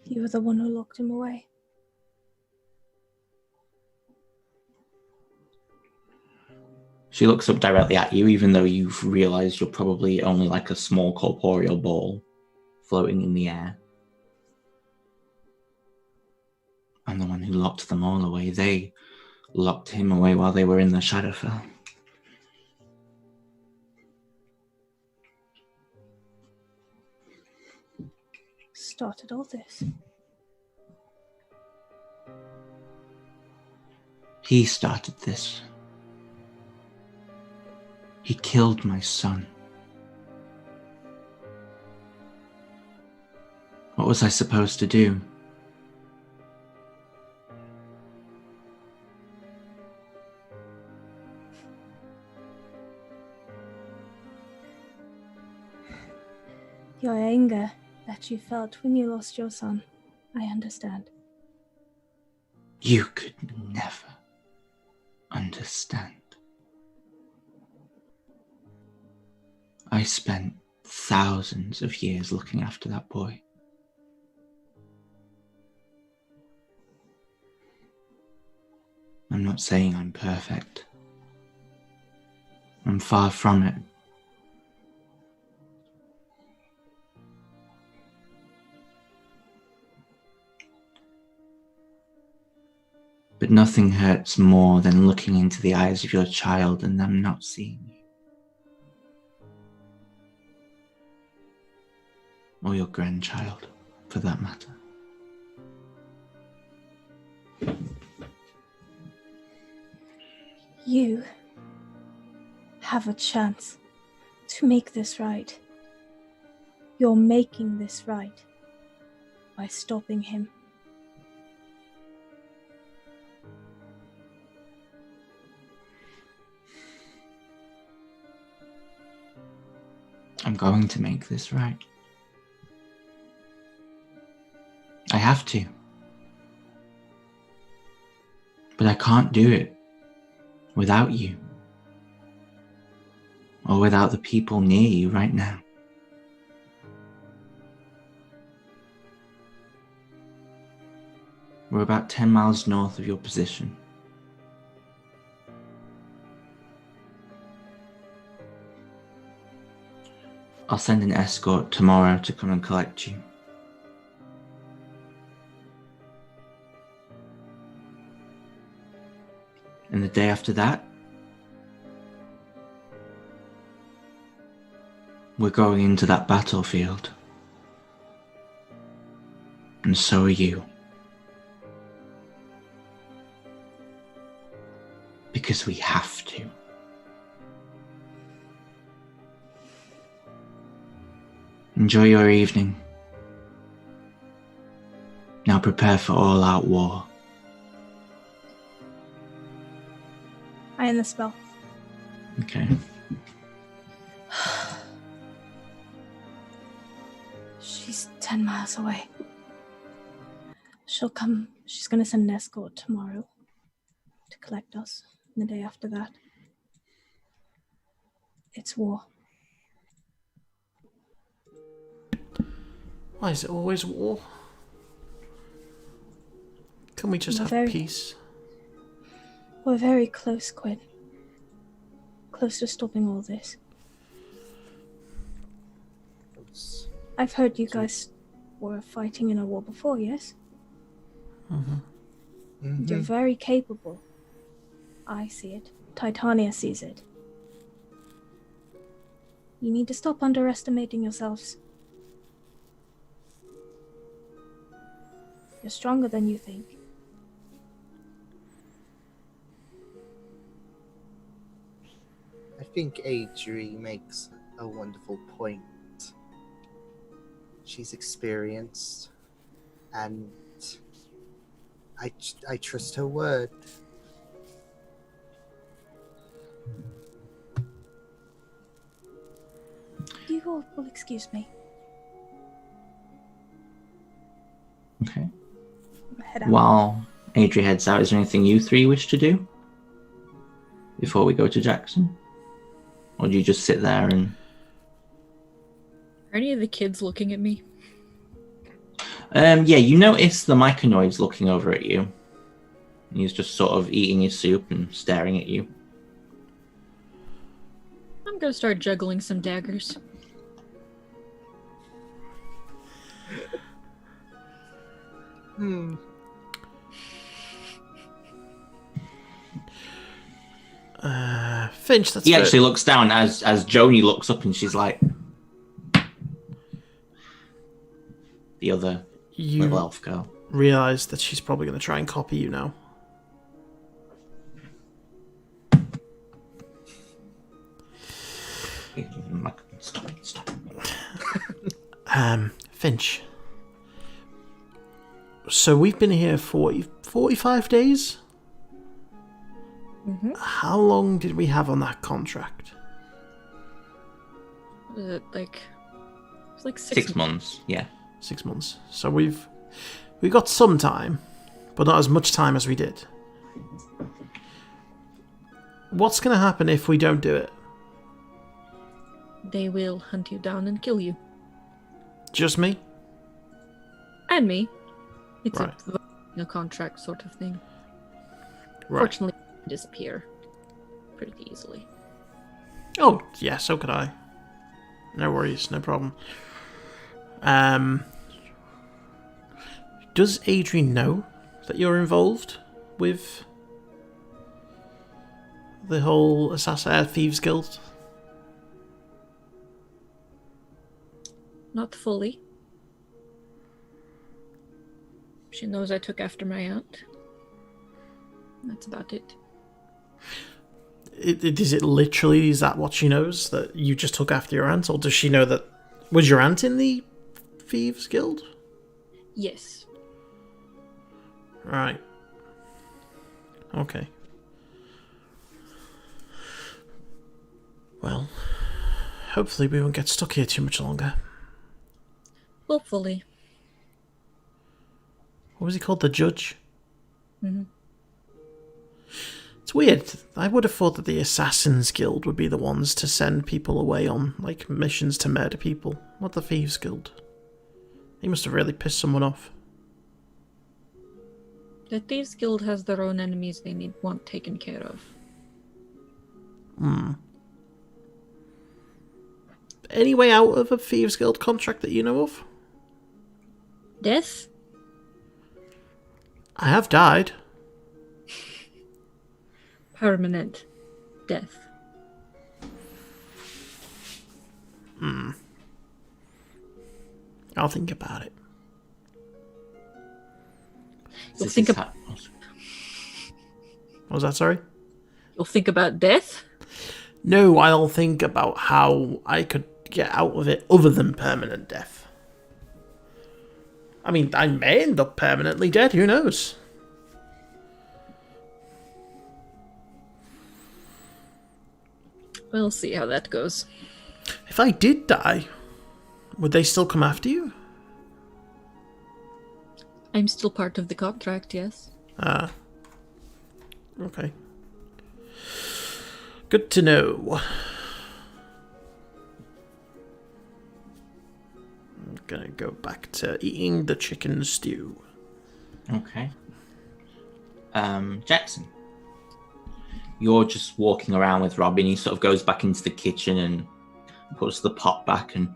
You were the one who locked him away. She looks up directly at you, even though you've realized you're probably only like a small corporeal ball floating in the air. I'm the one who locked them all away. They locked him away while they were in the Shadowfell. Started all this. He started this. He killed my son. What was I supposed to do? Your anger that you felt when you lost your son. I understand. You could never understand. I spent thousands of years looking after that boy. I'm not saying I'm perfect. I'm far from it. But nothing hurts more than looking into the eyes of your child and them not seeing you. Or your grandchild, for that matter. You have a chance to make this right. You're making this right by stopping him. I'm going to make this right. I have to. But I can't do it without you. Or without the people near you right now. We're about 10 miles north of your position. I'll send an escort tomorrow to come and collect you. And the day after that, we're going into that battlefield. And so are you. Because we have to. Enjoy your evening. Now prepare for all-out war. I end the spell. Okay. She's 10 miles away. She'll come. She's going to send an escort tomorrow to collect us. And the day after that, it's war. Why is it always war? Can we just have peace? We're very close, Quinn. Close to stopping all this. I've heard you guys were fighting in a war before, yes? Mm-hmm. Mm-hmm. You're very capable. I see it. Titania sees it. You need to stop underestimating yourselves. You're stronger than you think. I think Adri makes a wonderful point. She's experienced, and I trust her word. You all will excuse me. Okay. Head out. While Adri heads out, is there anything you three wish to do before we go to Jackson? Or do you just sit there and... Are any of the kids looking at me? Yeah, you notice the myconoid's looking over at you. He's just sort of eating his soup and staring at you. I'm gonna start juggling some daggers. Finch, that's He good. actually looks down as Joni looks up and she's like... The other little elf girl. Realise that she's probably going to try and copy you now. Stop. Finch. So we've been here for 45 days? Mm-hmm. How long did we have on that contract? It was like 6 months, yeah. 6 months. So we got some time, but not as much time as we did. What's going to happen if we don't do it? they will hunt you down and kill you. Just me? And me. It's Right. a contract sort of thing. Right. Fortunately, you disappear pretty easily. Oh, yeah, so could I. No worries, no problem. Does Adrian know that you're involved with the whole Thieves Guild? Not fully. She knows I took after my aunt. That's about it. Is it literally, is that what she knows? That you just took after your aunt? Or does she know that... Was your aunt in the Thieves Guild? Yes. Right. Okay. Well, hopefully we won't get stuck here too much longer. Hopefully. What was he called? The judge? Mm-hmm. It's weird. I would have thought that the Assassin's Guild would be the ones to send people away on, like, missions to murder people. Not the Thieves Guild. He must have really pissed someone off. The Thieves Guild has their own enemies they want taken care of. Any way out of a Thieves Guild contract that you know of? Death? I have died. Permanent death. I'll think about it. You'll think about... What was that, sorry? You'll think about death? No, I'll think about how I could get out of it other than permanent death. I mean, I may end up permanently dead, who knows? We'll see how that goes. If I did die, would they still come after you? I'm still part of the contract, yes. Ah. Okay. Good to know. I'm gonna go back to eating the chicken stew. Okay. Jackson. You're just walking around with Robin. He sort of goes back into the kitchen and puts the pot back, and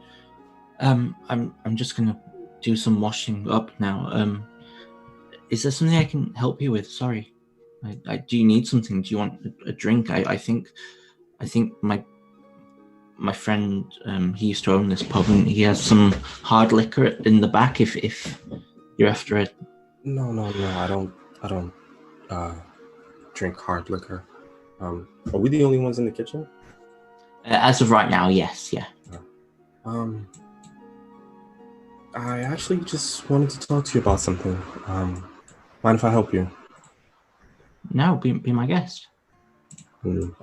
I'm just gonna do some washing up now. Is there something I can help you with? Sorry. Do you need something? Do you want a drink? I think my friend, he used to own this pub, and he has some hard liquor in the back. If you're after it. No, I don't drink hard liquor. Are we the only ones in the kitchen? As of right now, yes, yeah. I actually just wanted to talk to you about something. Mind if I help you? No, be my guest.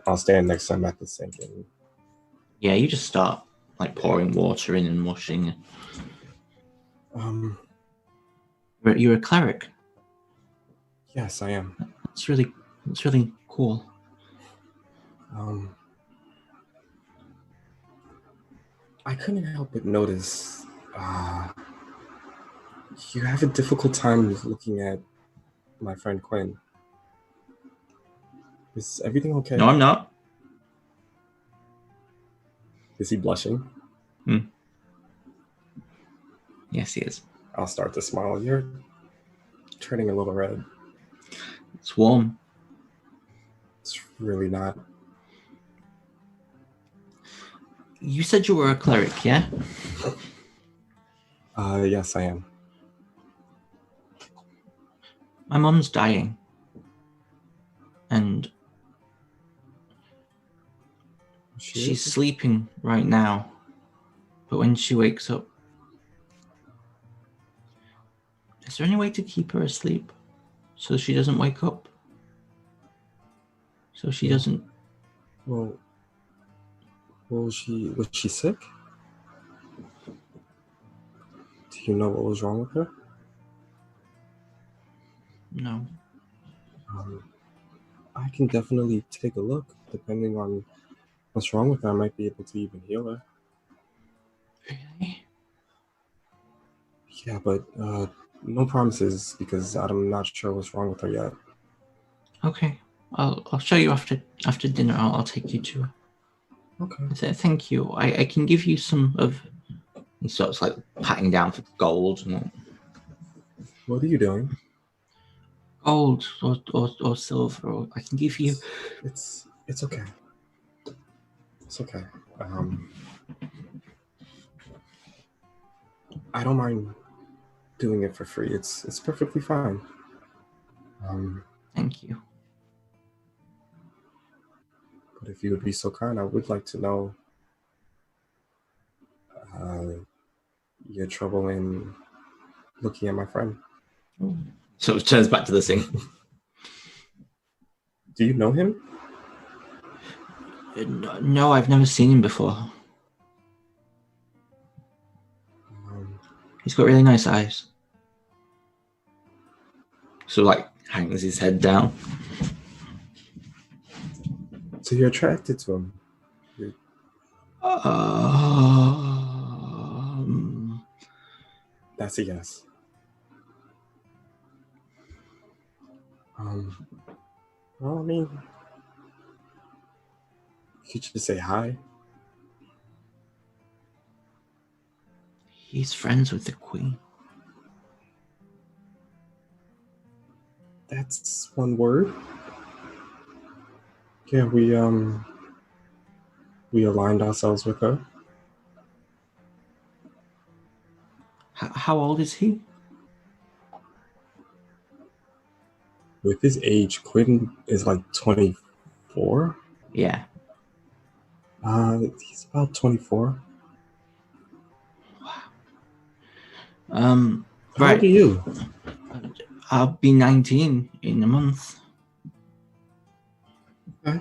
I'll stand next time at the sink. And... Yeah, you just start like pouring water in and washing. You're a cleric. Yes, I am. That's really cool. I couldn't help but notice you have a difficult time looking at my friend Quinn. Is everything okay? No, I'm not. Is he blushing? Yes, he is. I'll start to smile. You're turning a little red. It's warm. It's really not. You said you were a cleric, yeah? Yes, I am. My mum's dying. And she's sleeping right now. But when she wakes up, is there any way to keep her asleep so she doesn't wake up? So she doesn't... Well, was she sick? Do you know what was wrong with her? No. I can definitely take a look. Depending on what's wrong with her, I might be able to even heal her. Really? Yeah, but no promises because I'm not sure what's wrong with her yet. Okay. I'll show you after dinner. I'll take you to her. Okay. Thank you. I can give you some of. He starts like patting down for gold and What are you doing? gold or silver. Or I can give you. It's okay. It's okay. I don't mind doing it for free. It's perfectly fine. Thank you. But if you would be so kind, I would like to know your trouble in looking at my friend. Sort of turns back to the scene. Do you know him? No, I've never seen him before. He's got really nice eyes. So, like, hangs his head down. So you're attracted to him? That's a yes. Well, I mean, you could just say hi. He's friends with the Queen. That's one word. Yeah, we aligned ourselves with her. How old is he? With his age, Quinn is like 24. Yeah. He's about 24. Wow. How old are you? I'll be 19 in a month. Okay.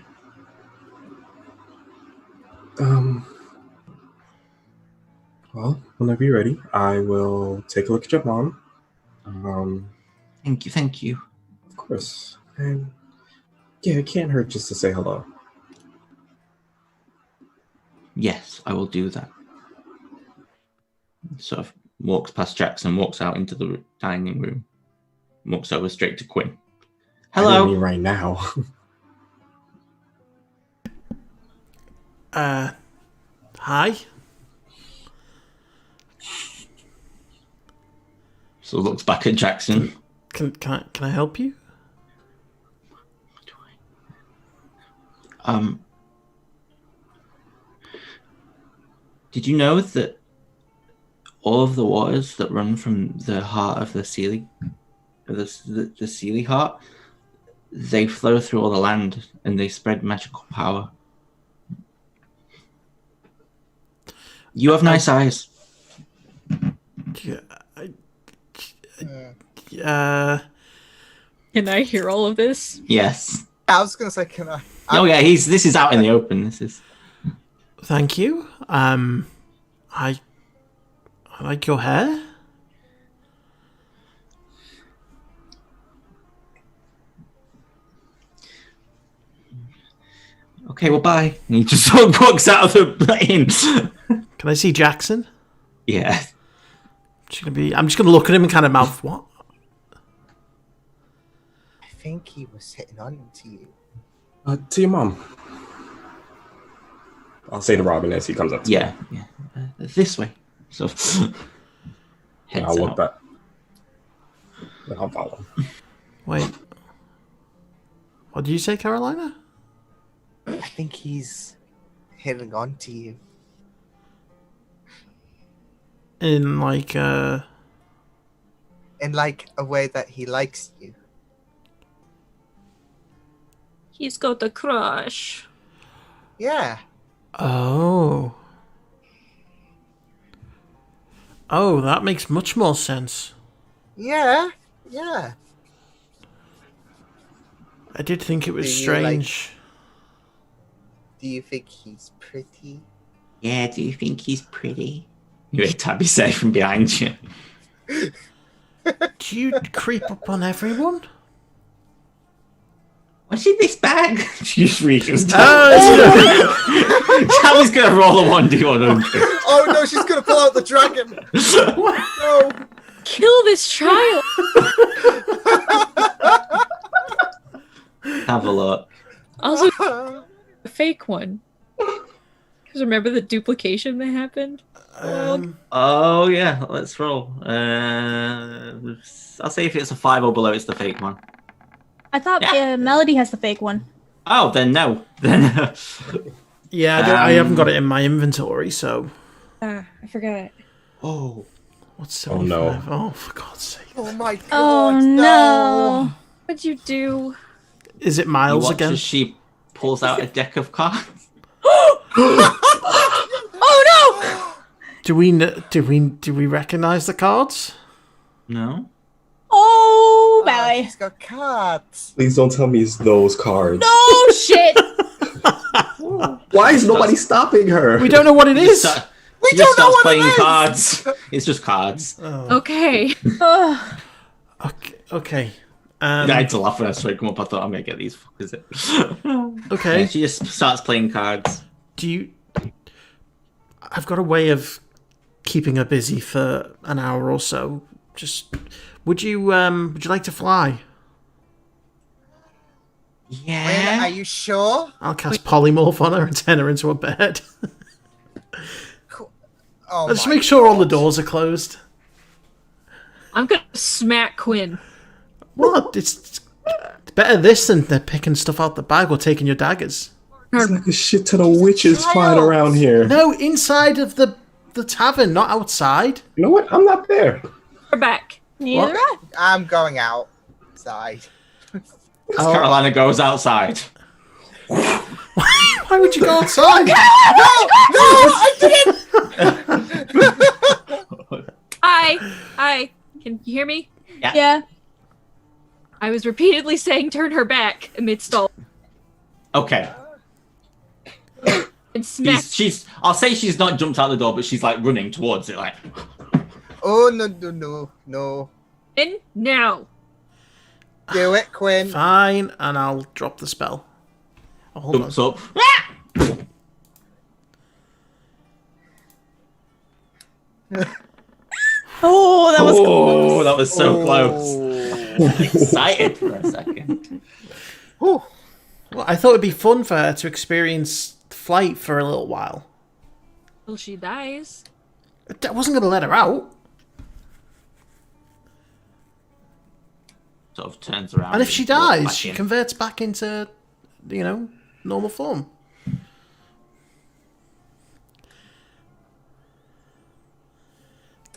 Well, whenever you're ready, I will take a look at your mom. Thank you. Of course. And yeah, it can't hurt just to say hello. Yes, I will do that. Sort of walks past Jackson, walks out into the dining room, walks over straight to Quinn. Hello. I didn't mean right now. Hi. So looks back at Jackson. Can I help you? Did you know that all of the waters that run from the heart of the Sealy, the Sealy heart, they flow through all the land and they spread magical power? You have nice eyes. Can I hear all of this? Yes. I was gonna say, can I? Oh yeah, this is out in the open. This is. Thank you. I like your hair. Okay, well, bye. And he just sort of walks out of the inn. Can I see Jackson? Yeah. I'm just gonna look at him and kind of mouth what? I think he was hitting on to you. To your mom. I'll say to Robin as he comes up to me. This way. So I'll look back. And I'll follow. Wait. What did you say, Carolina? I think he's hitting on to you. In like a way that he likes you. He's got a crush. Yeah. Oh, that makes much more sense. Yeah. I did think it was strange. Do you think he's pretty? Yeah, do you think he's pretty? You hear Tabby say from behind you. Do you creep up on everyone? What's in this bag? She just reaches down. Tabby always gonna roll a 1d1. Oh no, she's gonna pull out the dragon. No. Kill this child. Have a look. Also, a fake one. Because remember the duplication that happened? Oh yeah, let's roll. I'll say if it's a 5 or below, it's the fake one. I thought Melody has the fake one. Oh, then no. Then Yeah, I haven't got it in my inventory, so. I forgot. oh, What's 75? Oh, no. Oh, for God's sake. Oh my god. Oh no. What'd you do? Is it you Miles watch again? as she pulls out a deck of cards. Oh Do we recognize the cards? No. no! Oh, Oh, Belly. she's got cards. Please don't tell me it's those cards. No shit! Why is nobody stopping her? We don't know what it is. She just starts playing cards. It's just cards. Oh, Okay. Ugh. okay. I had to laugh when I saw it come up. I thought I'm gonna get these fuckers. Okay. Yeah, she just starts playing cards. I've got a way of keeping her busy for an hour or so. Just would you like to fly? Yeah. Are you sure? I'll cast polymorph on her and turn her into a bird. Oh, Just my make sure all the God. doors are closed. I'm gonna smack Quinn. What? It's better this than they're picking stuff out the bag or taking your daggers. There's like a shit ton of witches flying around here. No, inside of the tavern, not outside. You know what? I'm not there. We're back. Neither I. I'm going outside. Oh, Carolina goes outside. why would you go outside? No, I didn't. Hi. Can you hear me? Yeah. I was repeatedly saying turn her back amidst all Okay. and smack. I'll say she's not jumped out the door, but she's like running towards it, like. Oh no. In now. Do it, Quinn. Fine, and I'll drop the spell. Oh, hold on. Jumps up. Oh, that was close. Oh, that was so close. Excited for a second. Well, I thought it'd be fun for her to experience flight for a little while. Till she dies. I wasn't going to let her out. Sort of turns around. And if she walks dies, back she in. converts back into, normal form.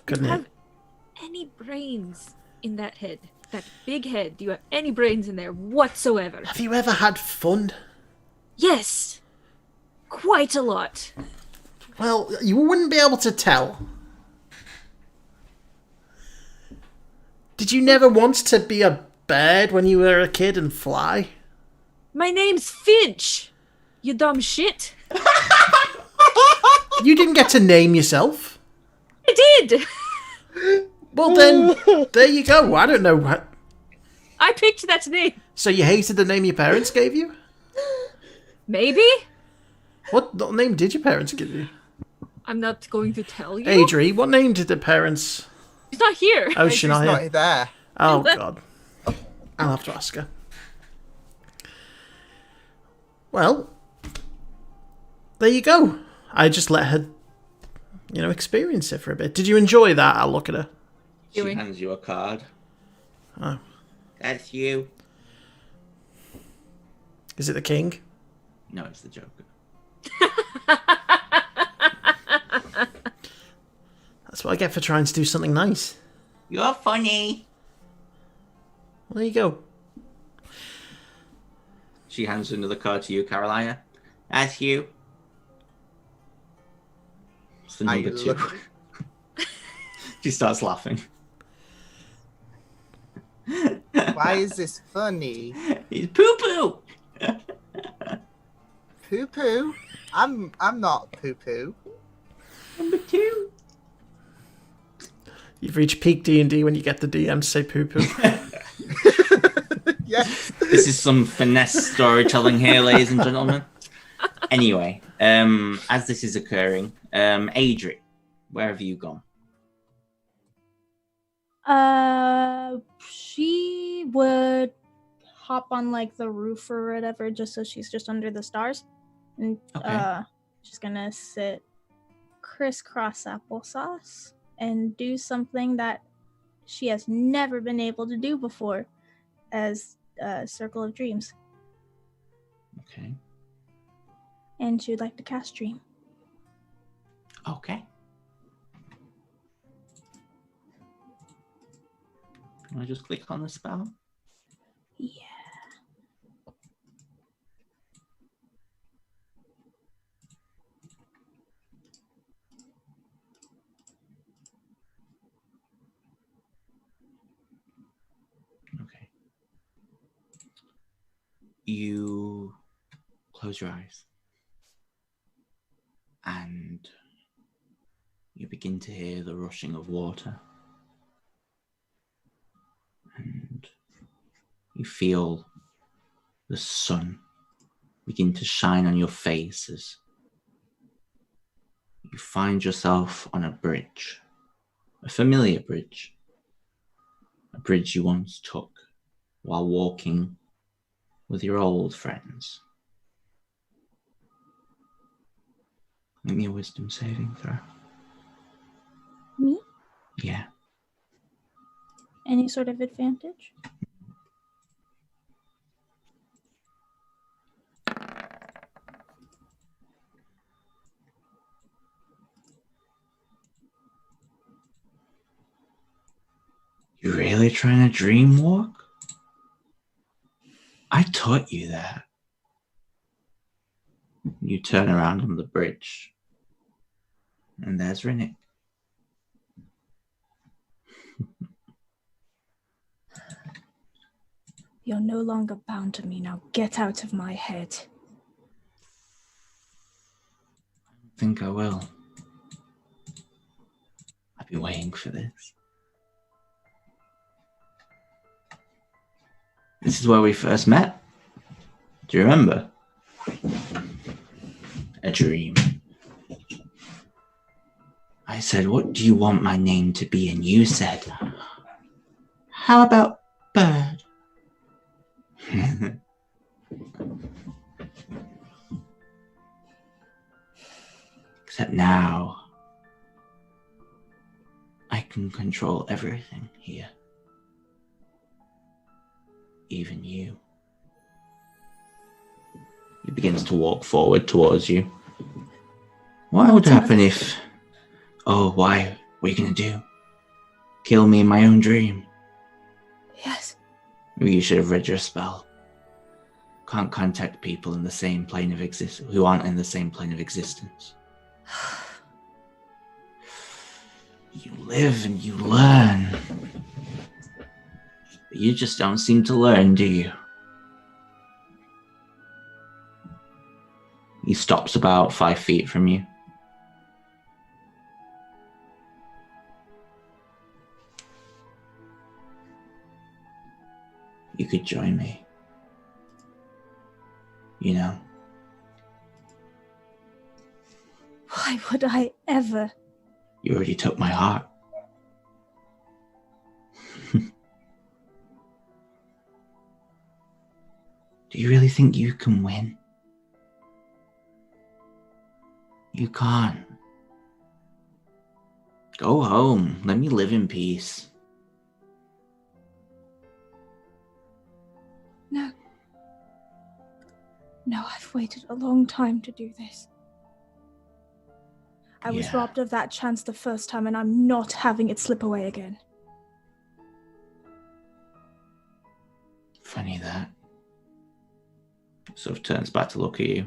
Couldn't have it? any brains in that head? That big head. Do you have any brains in there whatsoever? Have you ever had fun? Yes. Quite a lot. Well, you wouldn't be able to tell. Did you never want to be a bird when you were a kid and fly? My name's Finch. You dumb shit. You didn't get to name yourself. I did. Well then, there you go. I don't know. I picked that name. So you hated the name your parents gave you? Maybe? What name did your parents give you? I'm not going to tell you. Adri, what name did the parents... She's not here. Oh, She's Shania. not there. Oh, God. I'll have to ask her. Well, there you go. I just let her, experience it for a bit. Did you enjoy that? I'll look at her. She Doing. hands you a card. Oh. That's you. Is it the king? No, it's the Joker. That's what I get for trying to do something nice. You're funny. Well, there you go. She hands another card to you, Carolina. That's you. It's the Are number you 2. looking- She starts laughing. Why is this funny? He's poo poo. Poo poo? I'm not poo poo. Number 2. You've reached peak D&D when you get the DM to say poo-poo. Yeah. This is some finesse storytelling here, ladies and gentlemen. Anyway, As this is occurring, Adri, where have you gone? She would hop on like the roof or whatever, just so she's just under the stars, and she's gonna sit crisscross applesauce and do something that she has never been able to do before, as Circle of Dreams. Okay. And she would like to cast Dream. Okay. Can I just click on the spell? Yeah. Okay. You close your eyes and you begin to hear the rushing of water. And you feel the sun begin to shine on your face as you find yourself on a bridge, a familiar bridge, a bridge you once took while walking with your old friends. Make me a wisdom saving throw. Me? Yeah. Any sort of advantage? You really trying to dream walk? I taught you that. You turn around on the bridge, and there's Rinnick. You're no longer bound to me. Now get out of my head. I think I will. I've been waiting for this. This is where we first met. Do you remember? A dream. I said, what do you want my name to be? And you said, how about bird? Except now, I can control everything here. Even you. He begins to walk forward towards you. What would happen if... Oh, why? What are you going to do? Kill me in my own dream? Yes. Maybe you should have read your spell. Can't contact people in the same plane of existence who aren't in the same plane of existence. You live and you learn. But you just don't seem to learn, do you? He stops about 5 feet from you. You could join me. You know. Why would I ever? You already took my heart. Do you really think you can win? You can't. Go home. Let me live in peace. No. No, I've waited a long time to do this. I was robbed of that chance the first time, and I'm not having it slip away again. Funny that. Sort of turns back to look at you.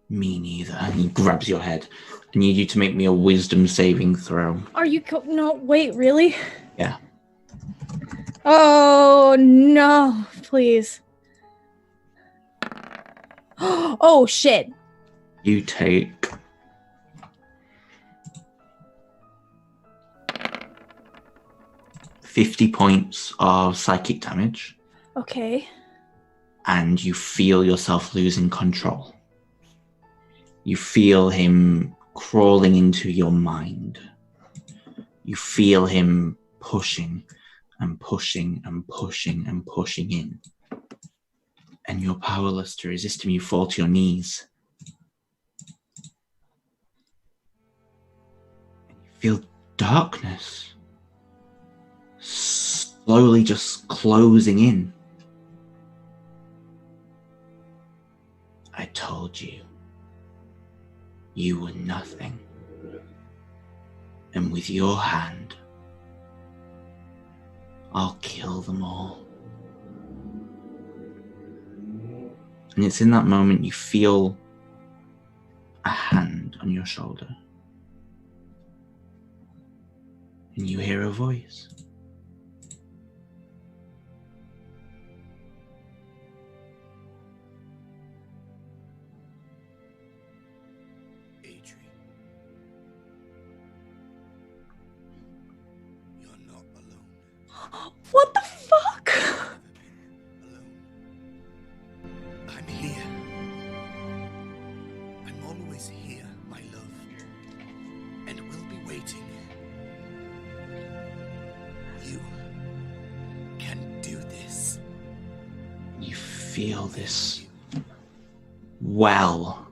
Me neither. And he grabs your head. I need you to make me a wisdom saving throw. Are you no, wait, really? Yeah. Oh, no, please. Oh, shit. You take 50 points of psychic damage. Okay. And you feel yourself losing control. You feel him crawling into your mind. You feel him pushing and pushing and pushing and pushing in. And you're powerless to resist him. You fall to your knees. And you feel darkness slowly just closing in. I told you, you were nothing. And with your hand, I'll kill them all. And it's in that moment you feel a hand on your shoulder. And you hear a voice. What the fuck? I'm here. I'm always here, my love. And we'll be waiting. You can do this. You feel this well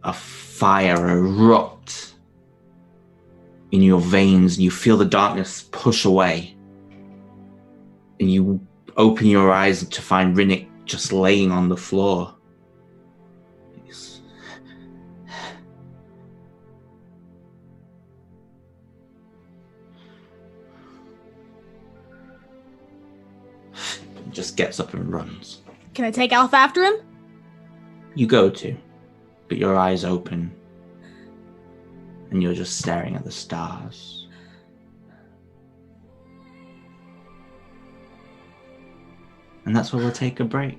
of fire erupt in your veins, and you feel the darkness push away. And you open your eyes to find Rinnick just laying on the floor. Just gets up and runs. Can I take Alf after him? You go to, but your eyes open and you're just staring at the stars. And that's where we'll take a break.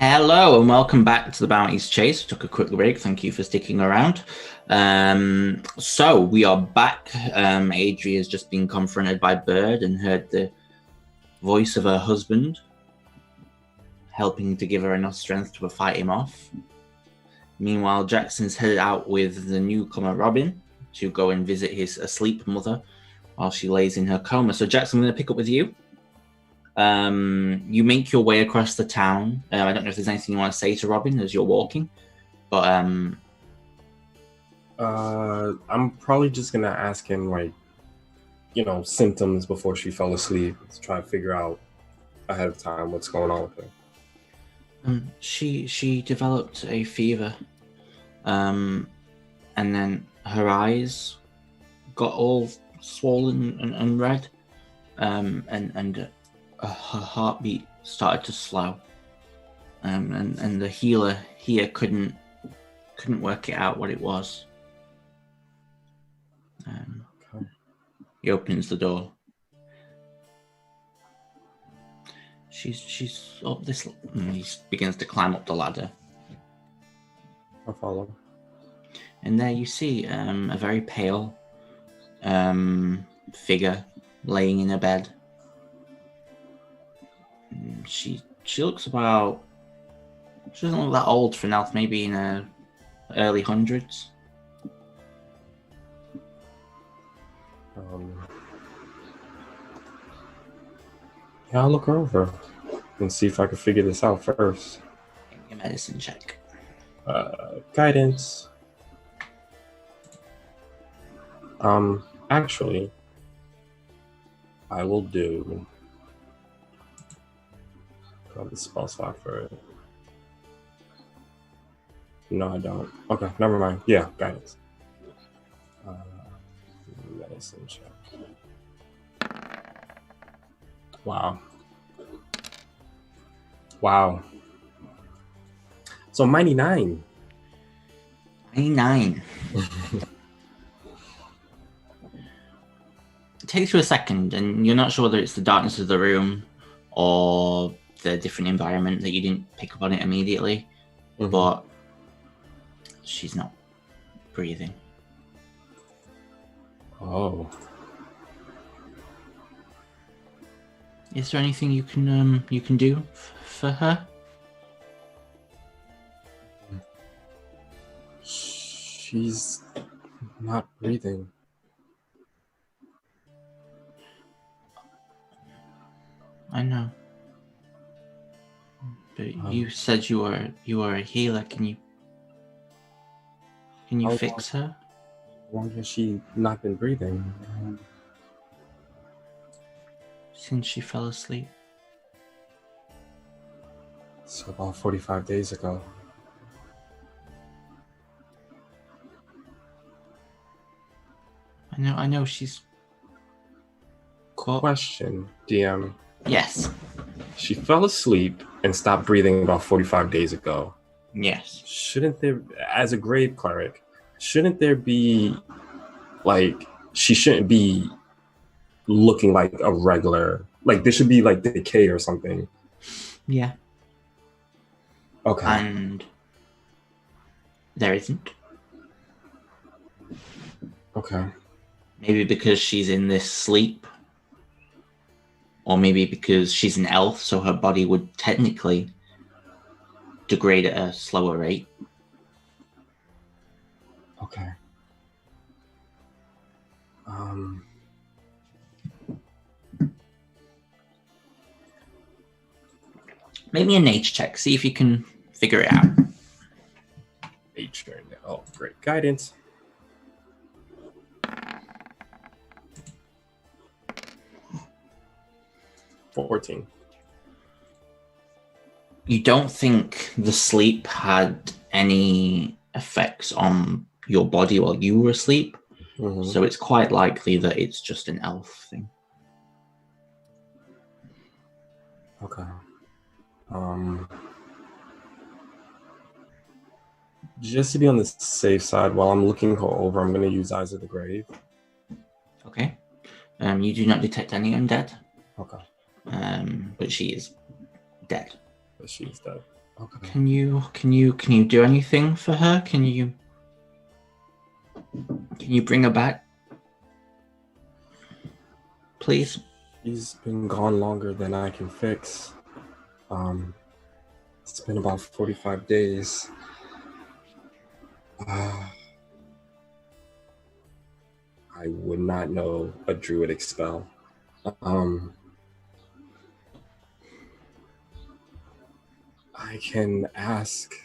Hello and welcome back to the Bounties Chase. Took a quick break. Thank you for sticking around. So we are back. Adria has just been confronted by Bird and heard the voice of her husband, helping to give her enough strength to fight him off. Meanwhile, Jackson's headed out with the newcomer Robin to go and visit his asleep mother while she lays in her coma. So Jackson, I'm going to pick up with you. You make your way across the town. I don't know if there's anything you want to say to Robin as you're walking, but I'm probably just gonna ask him, like, symptoms before she fell asleep to try to figure out ahead of time what's going on with her. She developed a fever, and then her eyes got all swollen and red, and her heartbeat started to slow, and the healer here couldn't work it out what it was. Okay. He opens the door. She's up this. He begins to climb up the ladder, I'll follow. and there you see a very pale figure laying in a bed. She looks about. She doesn't look that old for now. Maybe in her early hundreds. Yeah, I'll look her over and see if I can figure this out first. Give me a medicine check. Guidance. Actually, I will do. Got the spell slot for it. No, I don't. Okay, never mind. Yeah, guidance. Medicine check. Wow. So 99. 99. It takes you a second, and you're not sure whether it's the darkness of the room or the different environment that you didn't pick up on it immediately, but she's not breathing. Oh. Is there anything you can do for her? She's not breathing. I know. But you said you were a healer. Can you fix her? Why has she not been breathing? Since she fell asleep. So about 45 days ago. I know she's caught. Question, DM. Yes. She fell asleep and stopped breathing about 45 days ago. Yes. Shouldn't there, as a grave cleric, shouldn't there be, like, she shouldn't be looking like a regular, like, there should be, like, decay or something. Yeah. Okay. And there isn't. Okay. Maybe because she's in this sleep. Or maybe because she's an elf, so her body would technically degrade at a slower rate. Okay. Make me a nature check. See if you can figure it out. Nature. Oh, great. Guidance. $14. You don't think the sleep had any effects on your body while you were asleep, so it's quite likely that it's just an elf thing. Okay. Just to be on the safe side, while I'm looking her over, I'm going to use Eyes of the Grave. Okay. You do not detect any undead. Okay. But she is dead. But she's dead. Okay. Can you do anything for her? Can you bring her back? Please? She's been gone longer than I can fix. It's been about 45 days. I would not know a druidic spell. I can ask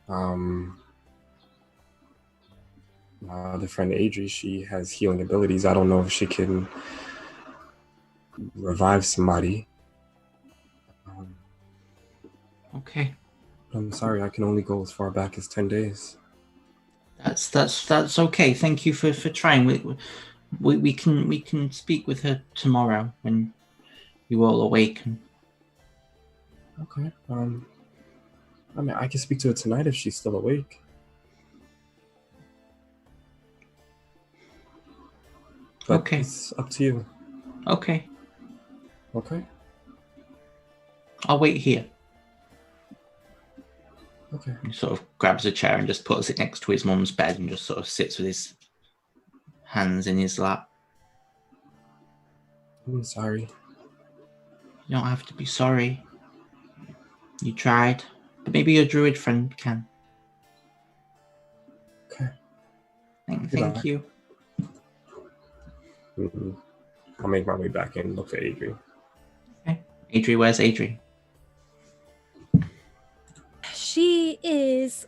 my other friend Adri. She has healing abilities. I don't know if she can revive somebody. Okay. I'm sorry, I can only go as far back as 10 days. That's okay. Thank you for trying. We can speak with her tomorrow when you all awaken. Okay. I mean, I can speak to her tonight if she's still awake. But Okay. it's up to you. Okay. Okay? I'll wait here. Okay. He sort of grabs a chair and just puts it next to his mum's bed and just sort of sits with his hands in his lap. I'm sorry. You don't have to be sorry. You tried, but maybe your druid friend can. Okay. Thank you. Mm-hmm. I'll make my way back in and look for Adri. Okay. Adri, where's Adri? She is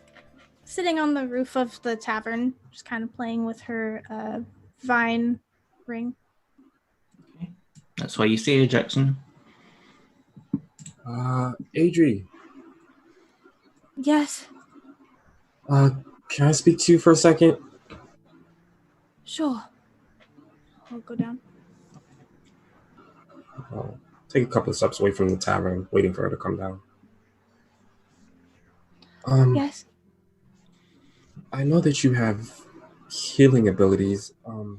sitting on the roof of the tavern, just kind of playing with her vine ring. Okay. That's why you see her, Jackson. Adri. Yes. Can I speak to you for a second? Sure. I'll go down. I'll take a couple of steps away from the tavern, waiting for her to come down. Yes. I know that you have healing abilities. Do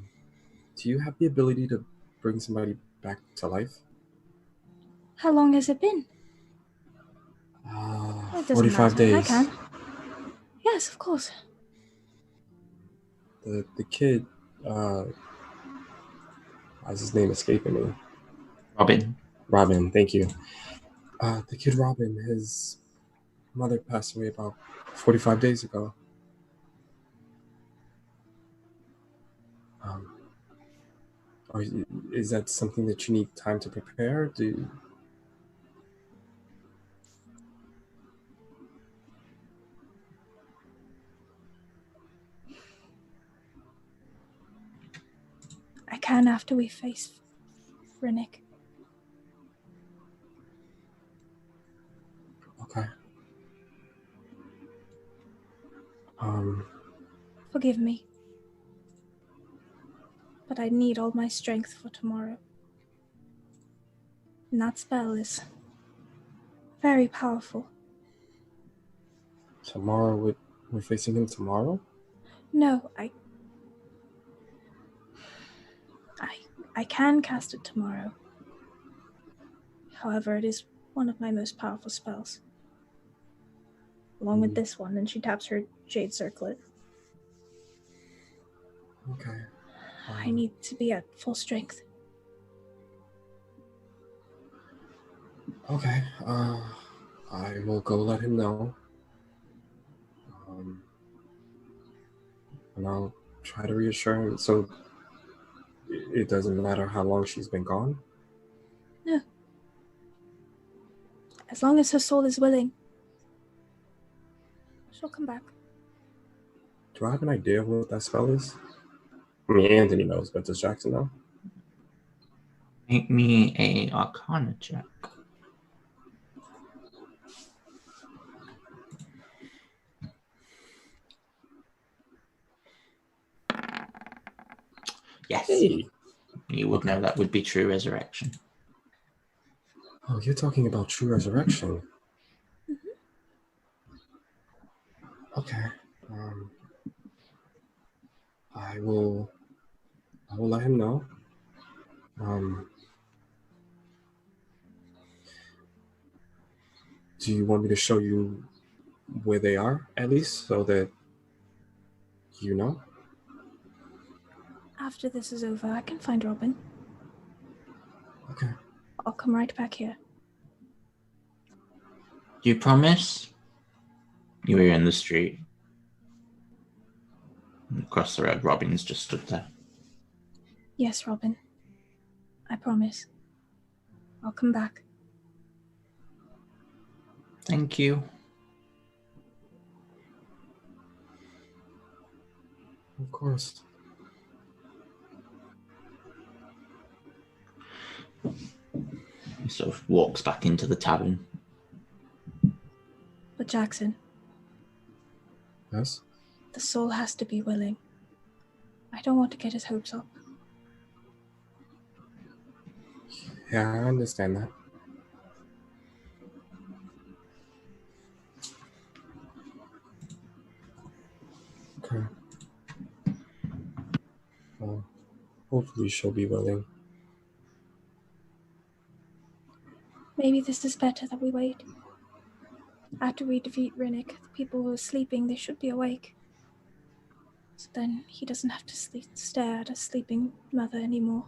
you have the ability to bring somebody back to life? How long has it been? It doesn't 45 matter. days. I can. Yes, of course. The kid, why is his name escaping me? Robin, thank you. The kid Robin, his mother passed away about 45 days ago. Is that something that you need time to prepare? I can after we face Rinnick. Okay. Forgive me. But I need all my strength for tomorrow. And that spell is very powerful. Tomorrow, we're facing him tomorrow? No, I can cast it tomorrow. However, it is one of my most powerful spells. Along with this one, and she taps her jade circlet. Okay. I need to be at full strength. Okay. I will go let him know. And I'll try to reassure him. So it doesn't matter how long she's been gone? No. As long as her soul is willing, she'll come back. Do I have an idea of what that spell is? I mean, Anthony knows, but does Jackson know? Make me a Arcana check. Yes. Hey. You would know that would be true resurrection. Oh, you're talking about true resurrection. Okay. I will let him know. Do you want me to show you where they are, at least, so that you know? After this is over, I can find Robin. Okay. I'll come right back here. Do you promise? You were in the street. Across the road, Robin's just stood there. Yes, Robin. I promise. I'll come back. Thank you. Of course. He sort of walks back into the tavern. But Jackson, Yes? the soul has to be willing. I don't want to get his hopes up. Yeah, I understand that. Okay. Well, hopefully she'll be willing. Maybe this is better that we wait. After we defeat Rinnick, the people who are sleeping, they should be awake. So then he doesn't have to stare at a sleeping mother anymore.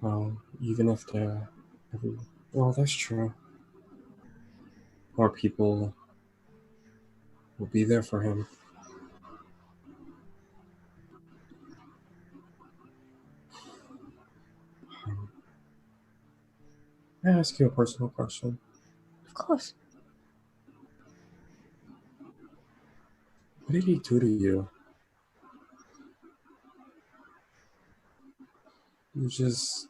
Well, even if they're... Well, that's true. More people will be there for him. May I ask you a personal question? Of course. What did he do to you? You just...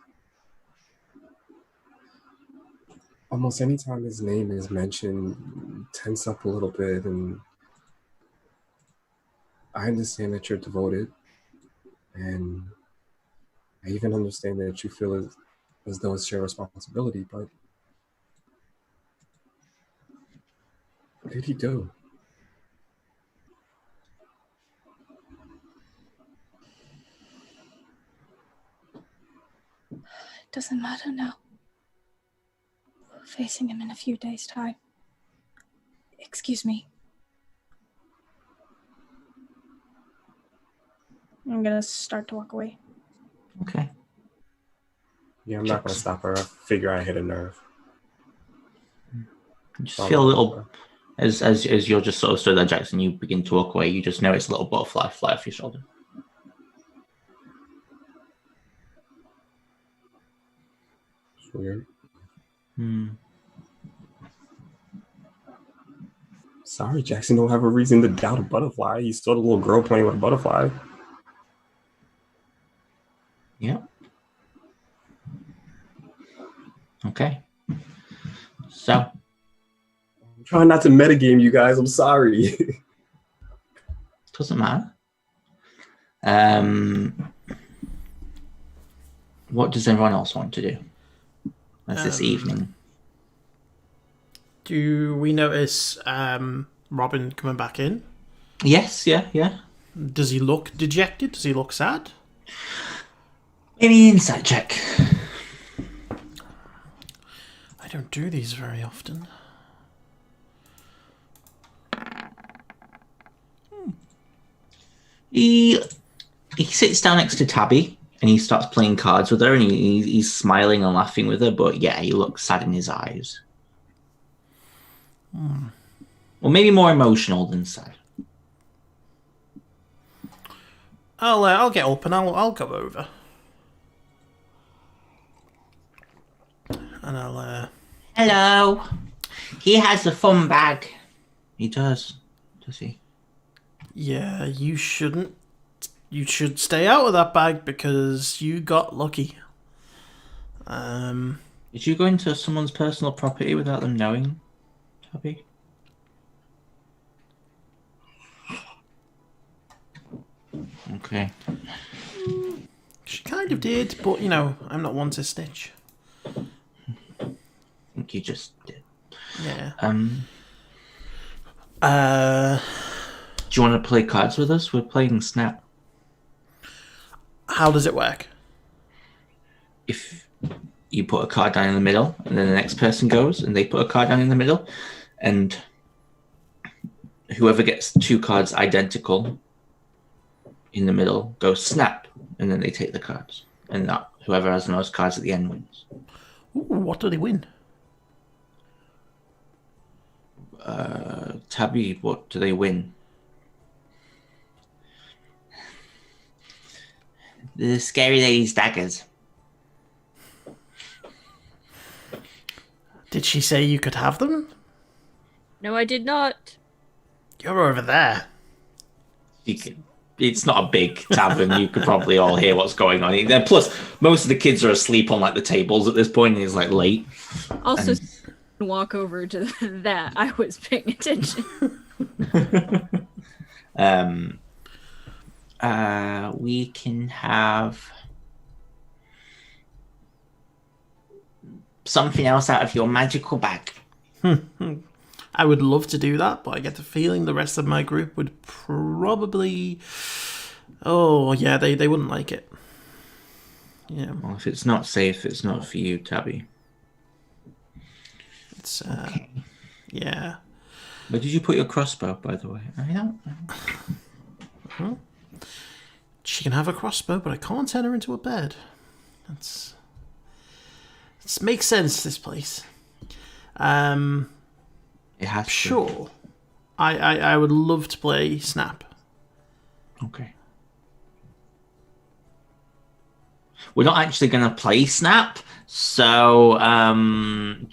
Almost any time his name is mentioned, tense up a little bit, and I understand that you're devoted, and I even understand that you feel as though it's your responsibility, but what did he do? It doesn't matter now. We're facing him in a few days' time. Excuse me. I'm gonna start to walk away. Okay. Yeah, I'm not going to stop her. I figure I hit a nerve. You just feel a little, as you're just sort of stood there, Jackson, you begin to walk away, you just notice a little butterfly fly off your shoulder. It's weird. Sorry, Jackson don't have a reason to doubt a butterfly. He's still a little girl playing with a butterfly. Yeah. Okay. So. I'm trying not to metagame you guys. I'm sorry. Doesn't matter. What does everyone else want to do? As this evening. Do we notice Robin coming back in? Yes, yeah. Does he look dejected? Does he look sad? Any insight check? I don't do these very often. He sits down next to Tabby and he starts playing cards with her and he's smiling and laughing with her, but yeah, he looks sad in his eyes. Or maybe more emotional than sad. I'll get up and I'll go over. And I'll Hello. He has a fun bag. He does. Does he? Yeah, you shouldn't. You should stay out of that bag because you got lucky. Did you go into someone's personal property without them knowing, Tabby? Okay. She kind of did, but you know, I'm not one to snitch. I think you just did. Yeah. Do you want to play cards with us? We're playing Snap. How does it work? If you put a card down in the middle, and then the next person goes, and they put a card down in the middle, and whoever gets 2 cards identical in the middle goes snap, and then they take the cards, and that whoever has the most cards at the end wins. Ooh, what do they win? Tabby, what do they win? The scary lady's daggers. Did she say you could have them? No, I did not. You're over there. You could, it's not a big tavern. You could probably all hear what's going on. And plus, most of the kids are asleep on like the tables at this point, and it's like late. Also, walk over to that. I was paying attention. We can have something else out of your magical bag. I would love to do that, but I get the feeling the rest of my group would probably... Oh, yeah, they wouldn't like it. Yeah. Well, if it's not safe, it's not for you, Tabby. It's, okay. Yeah. Where did you put your crossbow, by the way? I don't know. She can have a crossbow, but I can't turn her into a bed. It makes sense, this place. It has to. Sure. I would love to play Snap. Okay. We're not actually going to play Snap, so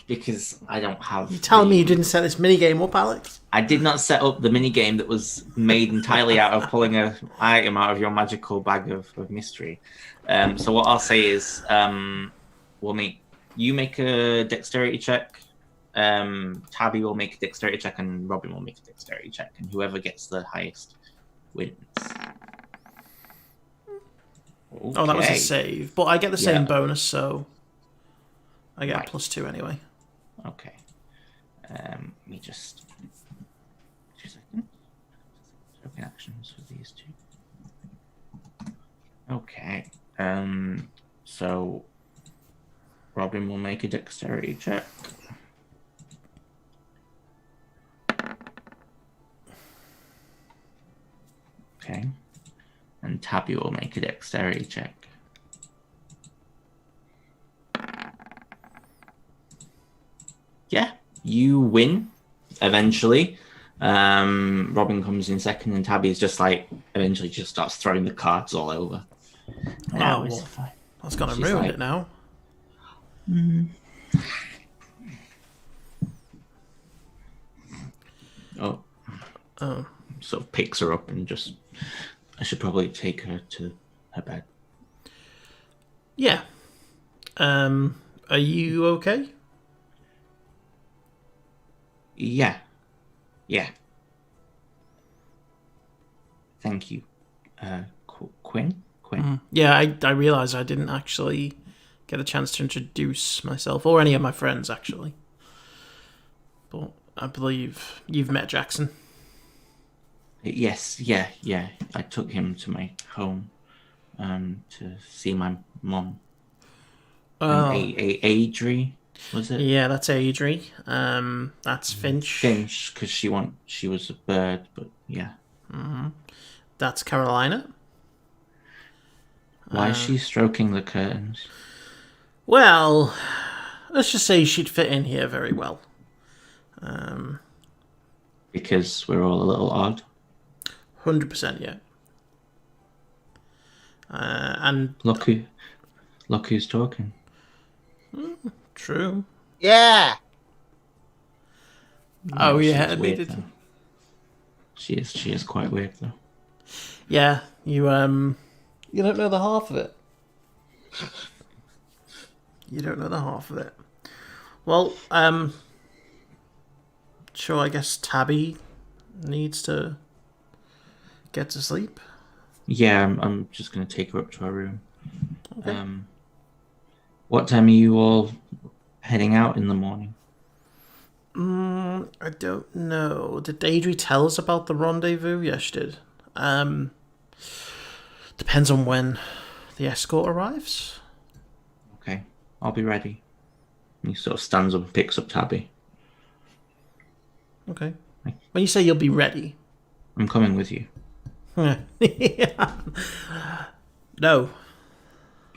because I don't have. You're telling me you didn't set this minigame up, Alex? I did not set up the minigame that was made entirely out of pulling an item out of your magical bag of mystery. So what I'll say is, you make a dexterity check. Tabby will make a dexterity check, and Robin will make a dexterity check, and whoever gets the highest wins. Okay. Oh, that was a save. But I get the same bonus, so I get a +2 anyway. Okay. Let me just 2 seconds. Open actions for these 2. Okay. So Robin will make a dexterity check. Okay. And Tabby will make a dexterity check. Yeah, you win eventually. Robin comes in second, and Tabby's just like eventually just starts throwing the cards all over. Oh, well, that's gonna ruin it now. Oh. Sort of picks her up and just. I should probably take her to her bed. Yeah. Are you okay? Yeah. Thank you. Quinn? Yeah, I realised I didn't actually get a chance to introduce myself, or any of my friends, actually. But I believe you've met Jackson. Yes, yeah. I took him to my home to see my mom. Adri, was it? Yeah, that's Adri. That's Finch. Finch, because she was a bird, but yeah. That's Carolina. Why is she stroking the curtains? Well, let's just say she'd fit in here very well. Because we're all a little odd. 100%, yeah. And look who's talking. True. Yeah. Oh yeah, weird, she is quite weird though. Yeah, you don't know the half of it. You don't know the half of it. Well, sure, I guess Tabby needs to get to sleep. Yeah, I'm just going to take her up to her room. Okay. What time are you all heading out in the morning? I don't know. Did Adri tell us about the rendezvous? Yes, she did. Depends on when the escort arrives. Okay. I'll be ready. And he sort of stands up and picks up Tabby. Okay. When you say you'll be ready... I'm coming with you. No.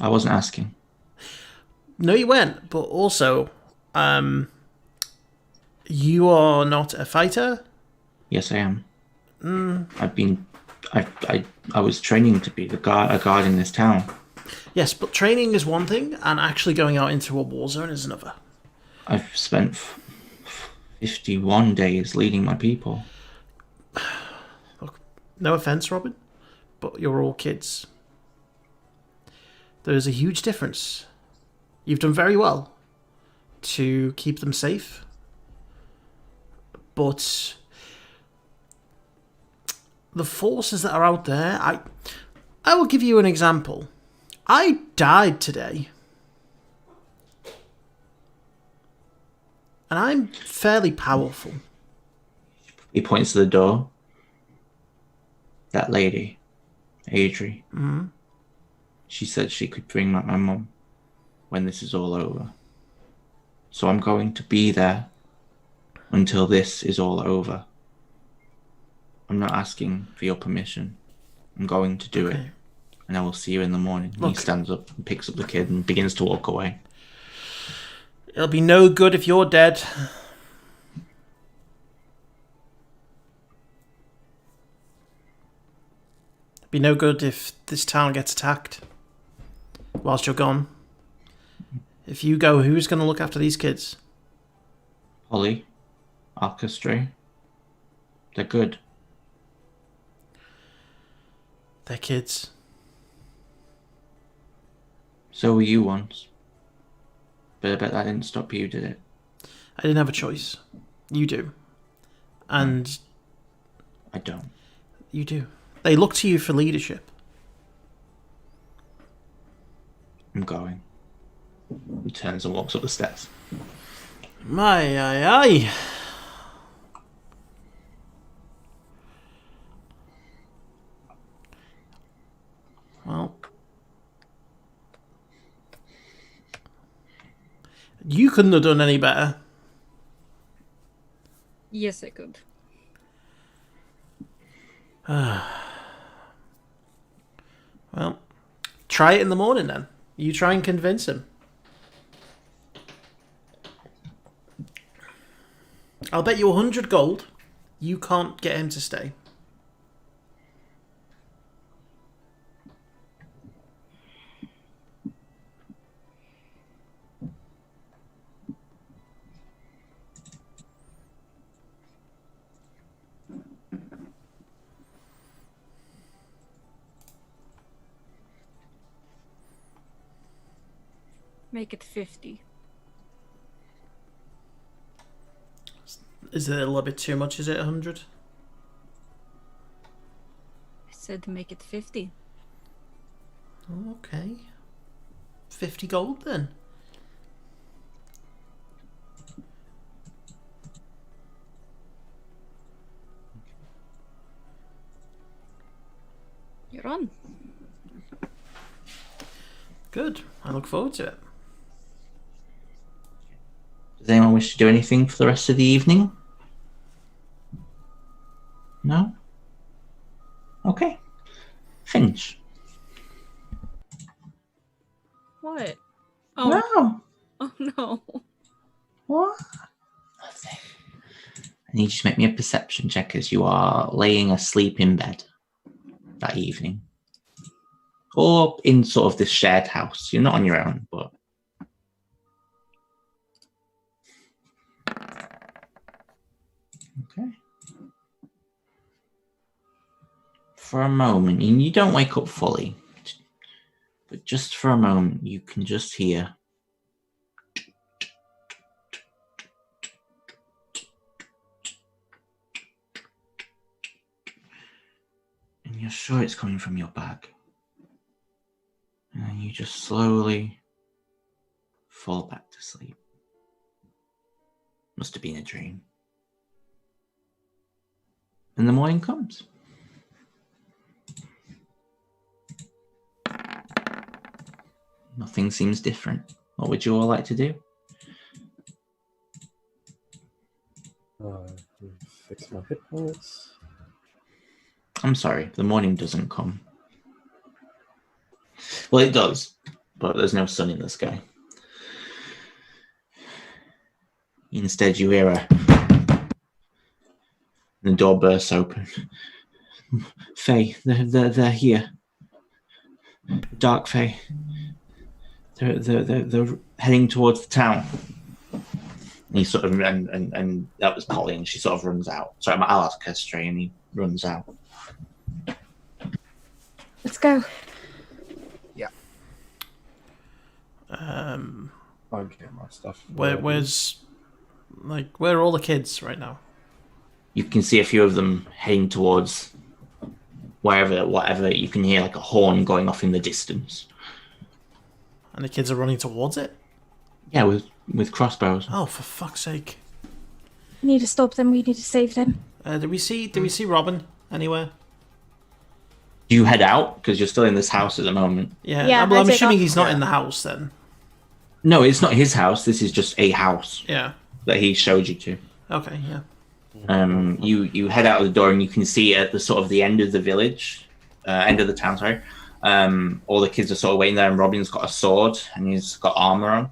I wasn't asking. No, you weren't. But also, you are not a fighter? Yes, I am. I was training to be a guard in this town. Yes, but training is one thing, and actually going out into a war zone is another. I've spent 51 days leading my people. Look, no offense, Robin, but you're all kids. There is a huge difference. You've done very well to keep them safe, but the forces that are out there, I will give you an example. I died today. And I'm fairly powerful. He points to the door. That lady, Adri. Mm-hmm. She said she could bring back my mum when this is all over. So I'm going to be there until this is all over. I'm not asking for your permission. I'm going to do it. And I will see you in the morning. Look. He stands up and picks up the kid and begins to walk away. It'll be no good if you're dead. It'll be no good if this town gets attacked whilst you're gone. If you go, who's going to look after these kids? Polly, Orchestra. They're good. They're kids. So were you once. But I bet that didn't stop you, did it? I didn't have a choice. You do. And... I don't. You do. They look to you for leadership. I'm going. He turns and walks up the steps. My. Well... You couldn't have done any better. Yes, I could. Well, try it in the morning then. You try and convince him. I'll bet you 100 gold you can't get him to stay. Make it 50. Is it a little bit too much? Is it 100? I said to make it 50. Okay. 50 gold then. You're on. Good. I look forward to it. Does anyone wish to do anything for the rest of the evening? No? Okay. Finch. What? Oh. No. Oh no. What? I need you to make me a perception check as you are laying asleep in bed that evening. Or in sort of this shared house. You're not on your own, but... Okay. For a moment, and you don't wake up fully, but just for a moment, you can just hear... And you're sure it's coming from your bag. And then you just slowly fall back to sleep. Must have been a dream. And the morning comes. Nothing seems different What would you all like to do? Fix my hit points. I'm sorry, the morning doesn't come. Well, it does, but there's no sun in the sky. Instead, you hear the door bursts open. Faye, they're here. Dark Faye. They're heading towards the town. And he sort of and that was Polly, and she sort of runs out. Sorry, I'll ask her straight, and he runs out. Let's go. Yeah. I'll get my stuff. Where are all the kids right now? You can see a few of them heading towards whatever. You can hear like a horn going off in the distance. And the kids are running towards it? Yeah, with crossbows. Oh, for fuck's sake. We need to stop them. We need to save them. Did we see Robin anywhere? Do you head out? Because you're still in this house at the moment. Yeah, Yeah, well, I'm I take assuming off. he's not in the house then. No, it's not his house. This is just a house Yeah. that he showed you to. Okay, yeah. You head out of the door and you can see at the sort of the end of the village, end of the town, sorry. All the kids are sort of waiting there, and Robin's got a sword and he's got armor on.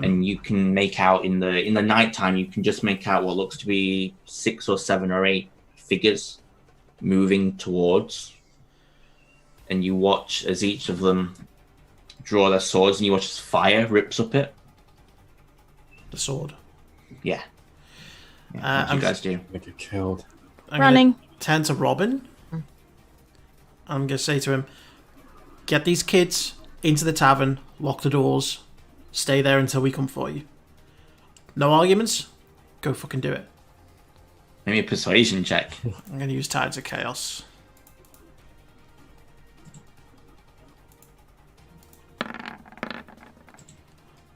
And you can make out in the nighttime, you can just make out what looks to be 6 or 7 or 8 figures moving towards. And you watch as each of them draw their swords, and you watch as fire rips up it. The sword. Yeah. What do you guys do? I get killed. I'm Running. Gonna turn to Robin. I'm going to say to him, get these kids into the tavern, lock the doors, stay there until we come for you. No arguments, go fucking do it. Give me a persuasion check. I'm going to use Tides of Chaos.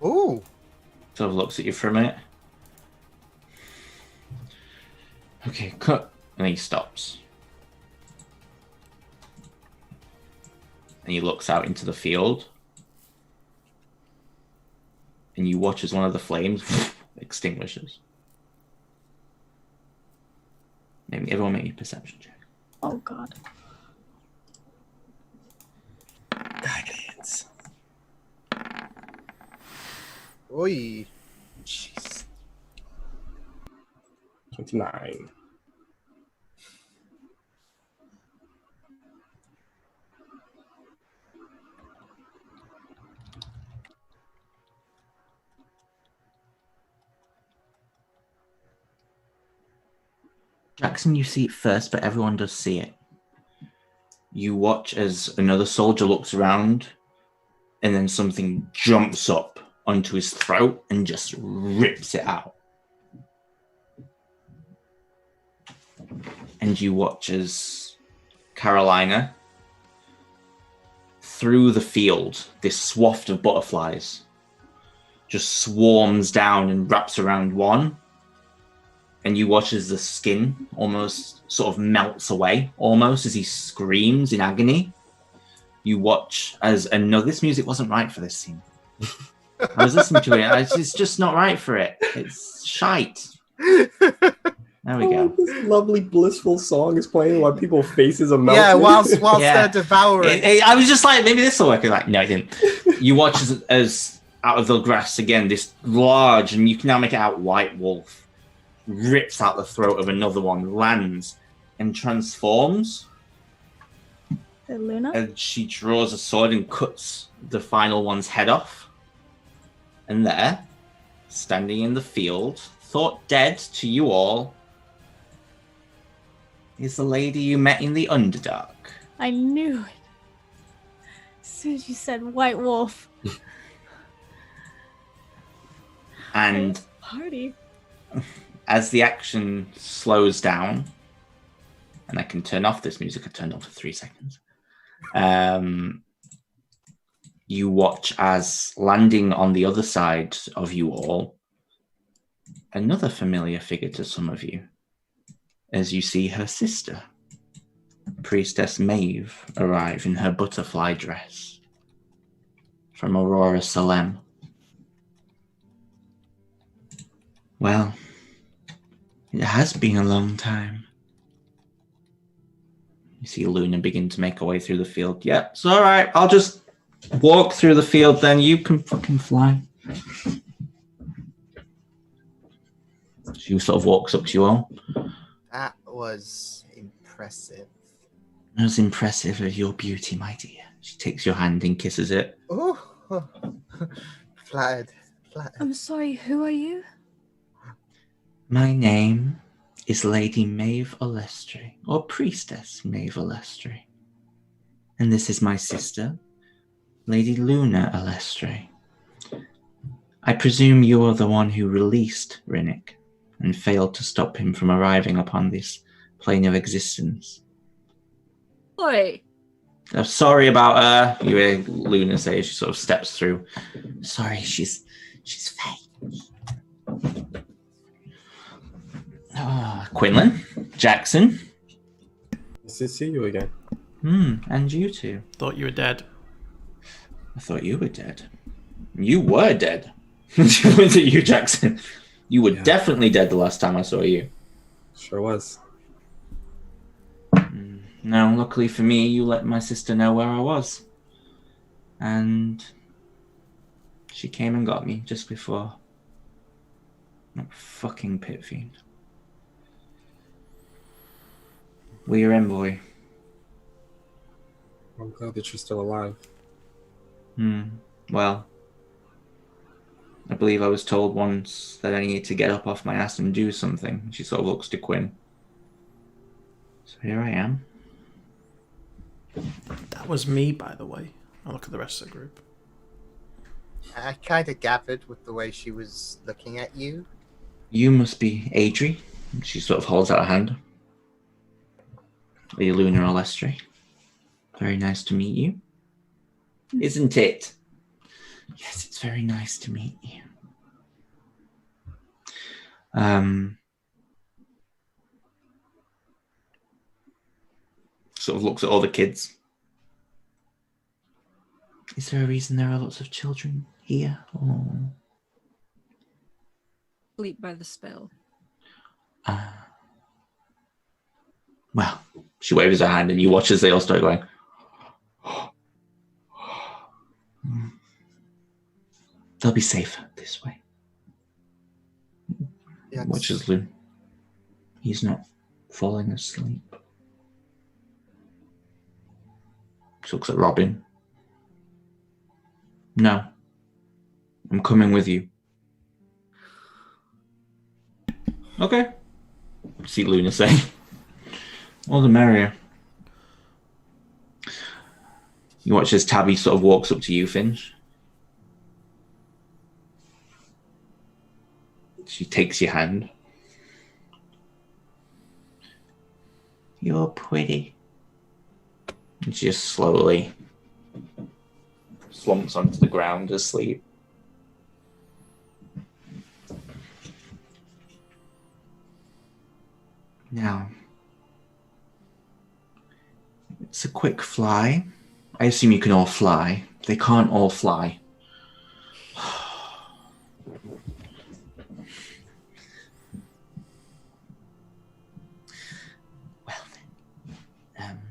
Ooh. Sort of looks at you for a minute. Okay, cut. And he stops. And he looks out into the field. And you watch as one of the flames extinguishes. Maybe everyone make a perception check. Oh god. Guidance. Oi. Jeez. 29. Jackson, you see it first, but everyone does see it. You watch as another soldier looks around, and then something jumps up onto his throat and just rips it out. And you watch as Carolina, through the field, this swath of butterflies just swarms down and wraps around one. And you watch as the skin almost sort of melts away, almost as he screams in agony. You watch as another... This music wasn't right for this scene. I was listening to it. It's just not right for it. It's shite. There we go. This lovely, blissful song is playing while people's faces are melting. Yeah, whilst Yeah. they're devouring. I was just like, maybe this will work. Like, no, it didn't. You watch as out of the grass again, this large, and you can now make it out, white wolf rips out the throat of another one, lands, and transforms. The Luna? And she draws a sword and cuts the final one's head off. And there, standing in the field, thought dead to you all, is the lady you met in the Underdark. I knew it. As soon as you said White Wolf. And Party. as the action slows down, and I can turn off this music, I turned on for 3 seconds. You watch as landing on the other side of you all, another familiar figure to some of you, as you see her sister, Priestess Maeve, arrive in her butterfly dress from Aurora Salem. Well, it has been a long time. You see Luna begin to make her way through the field. Yep, it's all right. I'll just walk through the field, then you can fucking fly. She sort of walks up to you all. That was impressive. It was impressive of your beauty, my dear. She takes your hand and kisses it. Oh, flattered. I'm sorry, who are you? My name is Lady Maeve Olestri, or Priestess Maeve Olestri. And this is my sister, Lady Luna Olestri. I presume you are the one who released Rinnick and failed to stop him from arriving upon this plane of existence. Oi. I'm sorry about her. You hear Luna say as she sort of steps through. Sorry, she's fake. Quinlan, Jackson. Nice to see you again. And you too. Thought you were dead. I thought you were dead. You were dead. Was it you, Jackson? You were definitely dead the last time I saw you. Sure was. No, luckily for me, you let my sister know where I was. And she came and got me just before. That fucking pit fiend. We're your envoy. I'm glad that you're still alive. Well, I believe I was told once that I needed to get up off my ass and do something. She sort of looks to Quinn. So here I am. That was me, by the way. I'll look at the rest of the group. I kind of gathered with the way she was looking at you. You must be Adri. She sort of holds out her hand. Lady Luna Olestri. Very nice to meet you. Isn't it? Yes, it's very nice to meet you. Sort of looks at all the kids. Is there a reason there are lots of children here? Or... Sleep by the spell. Well, she waves her hand and you watch as they all start going. They'll be safer this way. Yes. Watches Lou. He's not falling asleep. She looks at Robin. No. I'm coming with you. Okay. See Luna say. All the merrier. You watch as Tabby sort of walks up to you, Finch. She takes your hand. You're pretty. And she just slowly slumps onto the ground asleep. Now, it's a quick fly. I assume you can all fly. They can't all fly. Well then,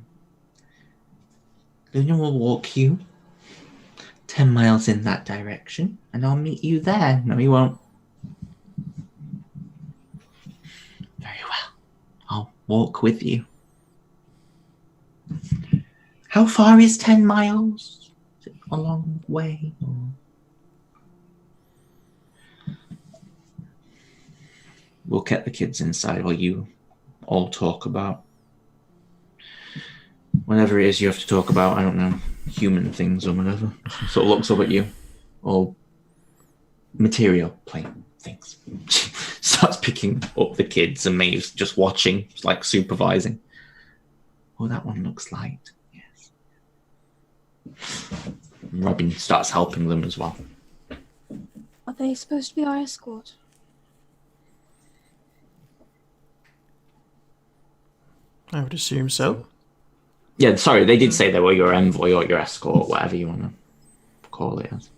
Luna will walk you 10 miles in that direction, and I'll meet you there. No, he won't. Very well. I'll walk with you. How far is 10 miles? Is it a long way? Or... We'll get the kids inside while you all talk about whatever it is you have to talk about. I don't know, human things or whatever. Sort of looks up at you. Or material plane things. Starts picking up the kids and Maeve's just watching, like supervising. Oh, that one looks light. Robin starts helping them as well. Are they supposed to be our escort? I would assume so. Yeah, sorry, they did say they were your envoy or your escort, whatever you want to call it as.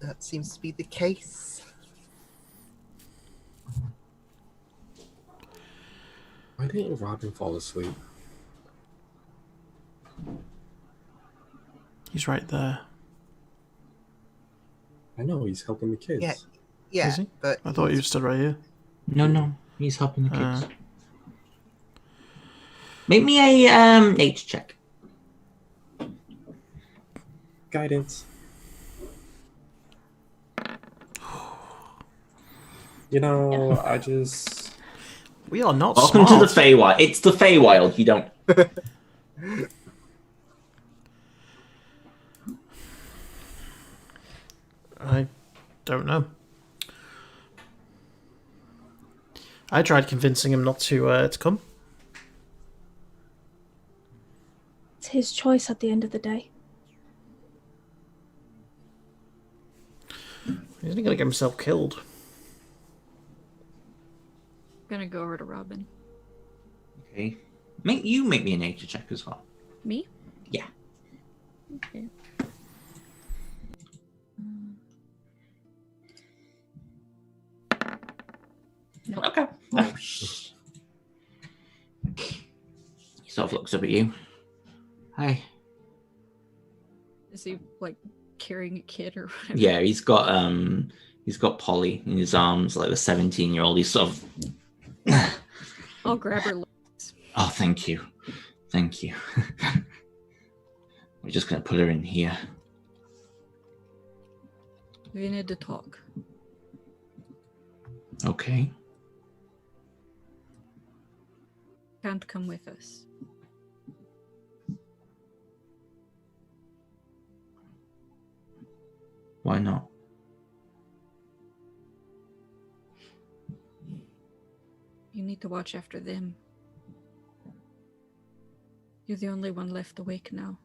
That seems to be the case. Why didn't Robin fall asleep? He's right there. I know, he's helping the kids. Yeah, Is he? but I thought he was stood right here. No, he's helping the kids. Make me a nature check. Guidance. You know, I just... We are not Welcome smart. to the Feywild. It's the Feywild. You don't... I don't know. I tried convincing him not to come. It's his choice at the end of the day. He's not gonna get himself killed. I'm gonna go over to Robin. Okay. Make me a nature check as well. Me? Yeah. Okay. No. Okay. He sort of looks up at you. Hi. Is he like carrying a kid or whatever? Yeah, he's got Polly in his arms, like the 17-year-old. He's sort of. I'll grab her. Oh, thank you. We're just gonna put her in here. We need to talk. Okay. Can't come with us. Why not? You need to watch after them. You're the only one left awake now.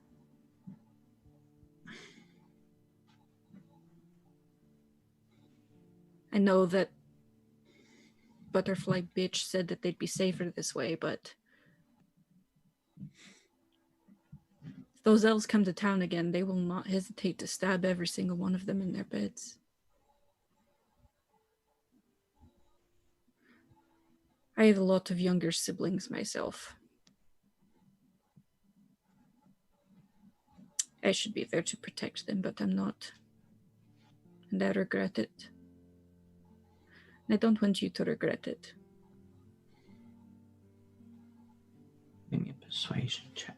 I know that Butterfly Bitch said that they'd be safer this way, but if those elves come to town again, they will not hesitate to stab every single one of them in their beds. I have a lot of younger siblings myself. I should be there to protect them, but I'm not. And I regret it. And I don't want you to regret it. Give me a persuasion check.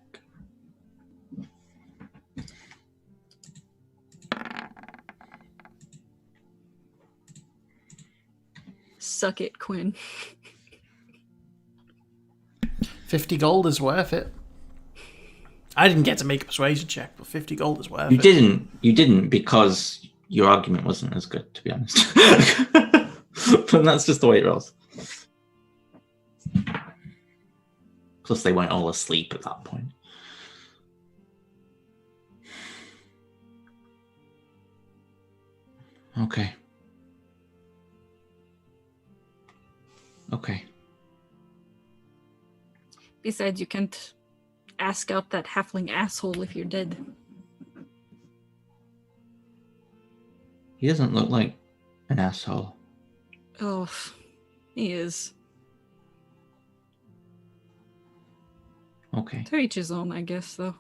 Suck it, Quinn. 50 gold is worth it. I didn't get to make a persuasion check, but 50 gold is worth You it. You didn't because your argument wasn't as good, to be honest. But that's just the way it rolls. Plus, they weren't all asleep at that point. Okay. Besides, you can't ask out that halfling asshole if you're dead. He doesn't look like an asshole. Oh, he is. Okay. To each his own, I guess, though.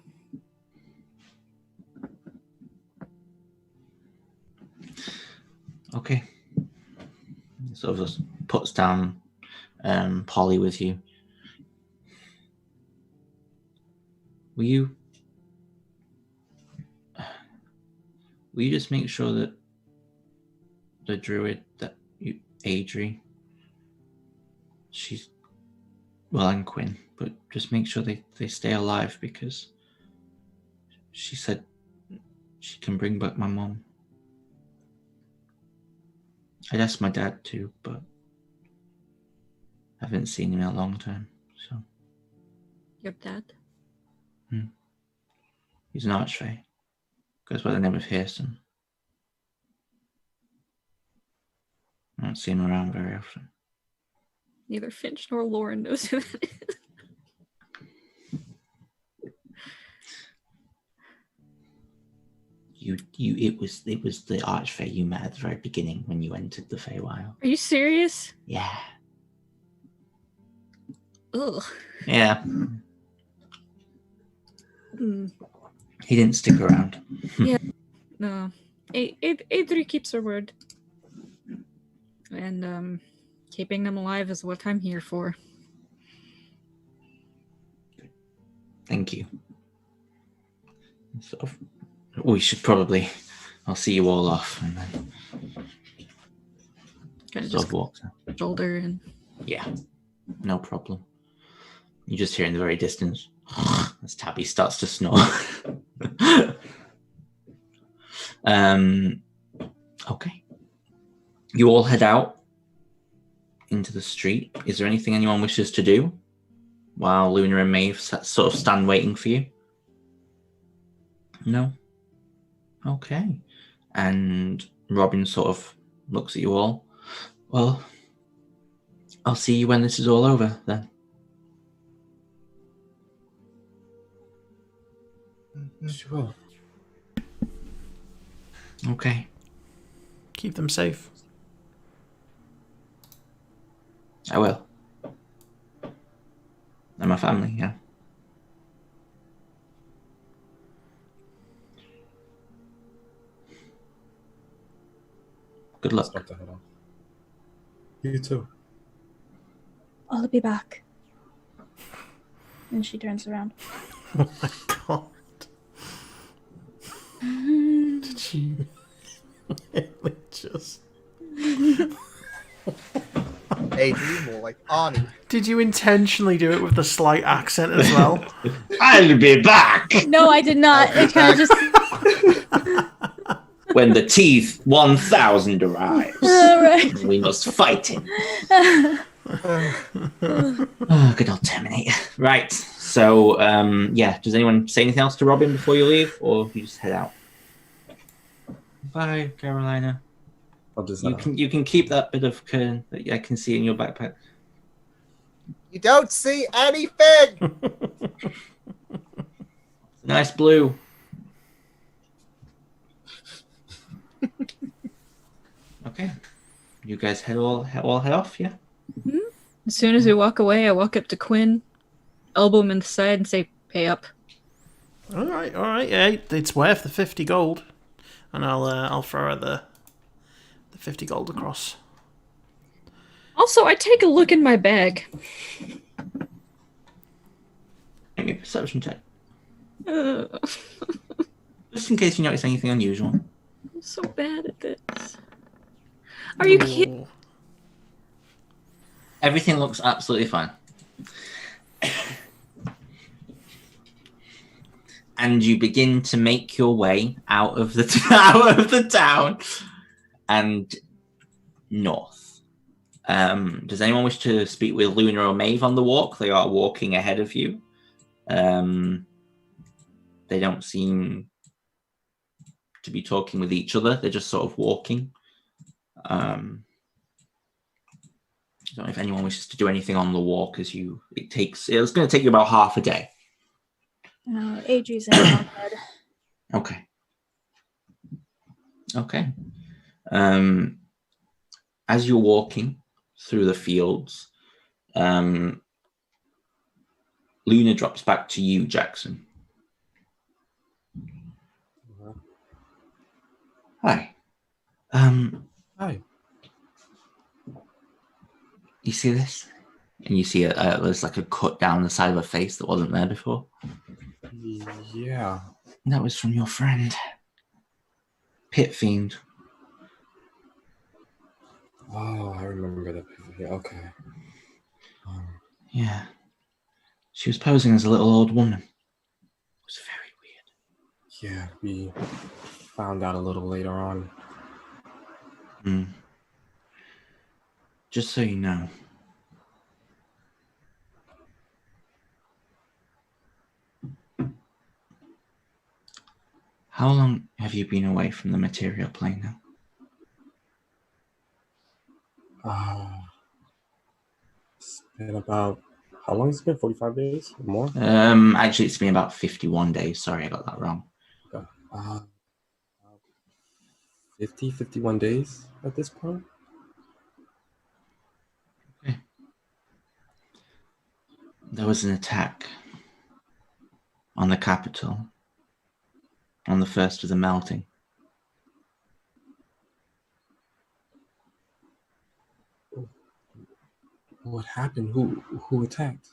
Okay. Sort of just puts down Polly with you. Will you just make sure that the druid that you, Adri, she's, well, and Quinn, but just make sure they stay alive because she said she can bring back my mom. I'd asked my dad too, but I haven't seen him in a long time, so. Your dad? He's an archfey. Goes by the name of Hearson. I don't see him around very often. Neither Finch nor Lauren knows who that is. It was the Archfey you met at the very beginning when you entered the Feywild. Are you serious? Yeah. Ugh. Yeah. Hmm. He didn't stick around. Yeah. No. Adri keeps her word. And keeping them alive is what I'm here for. Thank you. We should probably. I'll see you all off, and then Kind of sort just of walks out. shoulder and Yeah, no problem. You just hear in the very distance as Tabby starts to snore. Okay. You all head out into the street. Is there anything anyone wishes to do while Luna and Maeve sort of stand waiting for you? No? Okay. And Robin sort of looks at you all. Well, I'll see you when this is all over, then. Sure. Okay. Keep them safe. I will. And my family, yeah. Good luck. Start to head off. You too. I'll be back. And she turns around. Oh my god. Did you really just... Adrian, more like Arnie. Did you intentionally do it with the slight accent as well? I'll be back No, I did not. It kind of just. when the Teeth 1000 arrives. Right. We must fight him. Oh, good old Terminator. Right. So, yeah. Does anyone say anything else to Robin before you leave, or you just head out? Bye, Carolina. I'll just You can keep that bit of curtain that I can see in your backpack. You don't see anything. Nice blue. Okay. You guys all head off, yeah? Mm-hmm. As soon as we walk away, I walk up to Quinn, elbow him in the side, and say, "Pay up." All right. Yeah, it's worth the 50 gold, and I'll throw her the 50 gold across. Also, I take a look in my bag. Make me a perception check. I'm Just in case you notice anything unusual. so bad at this. Are you kidding? Everything looks absolutely fine. And you begin to make your way out of the town and north. Does anyone wish to speak with Luna or Maeve on the walk? They are walking ahead of you. They don't seem to be talking with each other. They're just sort of walking. I don't know if anyone wishes to do anything on the walk it's going to take you about half a day. No, Adri's in my head. Okay. As you're walking through the fields, Luna drops back to you, Jackson. Hi. Hi. You see this? And you see there's like a cut down the side of her face that wasn't there before. Yeah. That was from your friend, Pit Fiend. Oh, I remember that. Yeah, okay. Yeah. She was posing as a little old woman. It was very weird. Yeah, we found out a little later on. Just so you know, how long have you been away from the material plane now? It's been about, how long has it been? 45 days or more? Actually, it's been about 51 days. Sorry, I got that wrong. Okay. 51 days at this point. Okay. There was an attack on the capital on the first of the melting. What happened? Who attacked?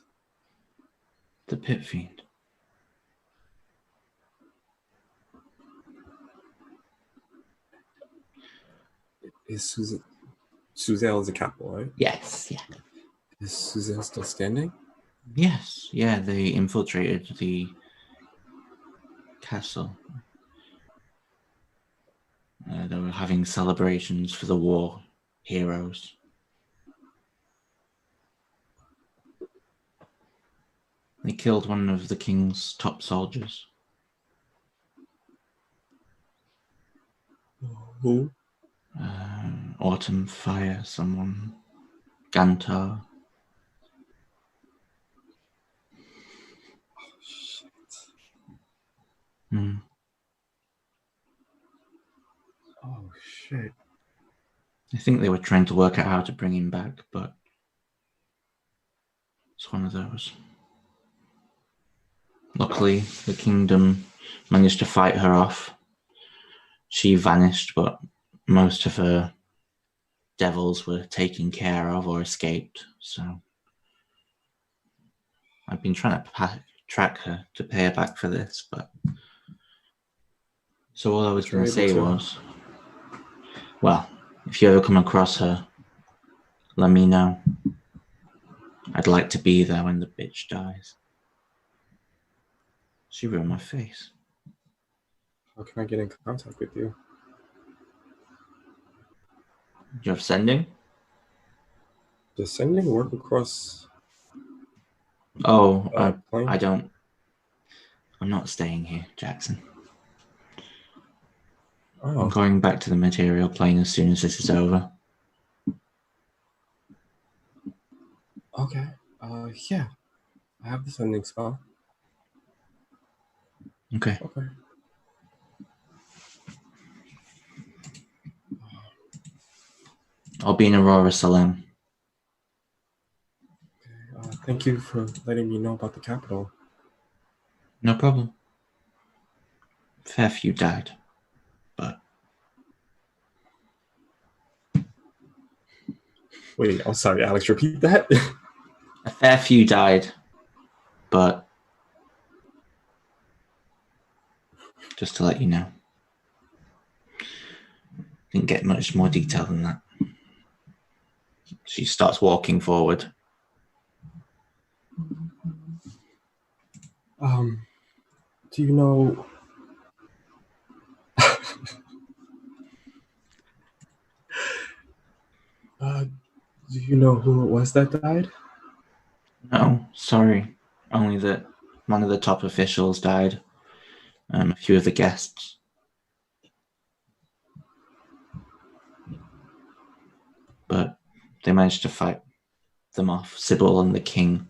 The pit fiend. Is Suzelle is the capital, right? Yes, yeah. Is Suzelle still standing? Yes, yeah, they infiltrated the castle. They were having celebrations for the war heroes. They killed one of the king's top soldiers. Who? Autumn Fire, someone. Gantar. Oh, shit. Oh, shit. I think they were trying to work out how to bring him back, but it's one of those. Luckily, the kingdom managed to fight her off. She vanished, but most of her devils were taken care of or escaped, so I've been trying to track her to pay her back for this, but... So all I was going to say was, well, if you ever come across her, let me know. I'd like to be there when the bitch dies. She ruined my face. How can I get in contact with you? You have sending? Does sending work across? Oh, plane? I don't. I'm not staying here, Jackson. Oh. I'm going back to the material plane as soon as this is over. Okay. Yeah. I have the sending spell. Okay. Okay. I'll be in Aurora Salem. Thank you for letting me know about the capital. No problem. Fair few died, but... Wait, I'm sorry, Alex, repeat that? A fair few died, but... Just to let you know. Didn't get much more detail than that. She starts walking forward. Do you know... do you know who it was that died? No, sorry. Only that one of the top officials died. A few of the guests. But they managed to fight them off, Sybil and the king.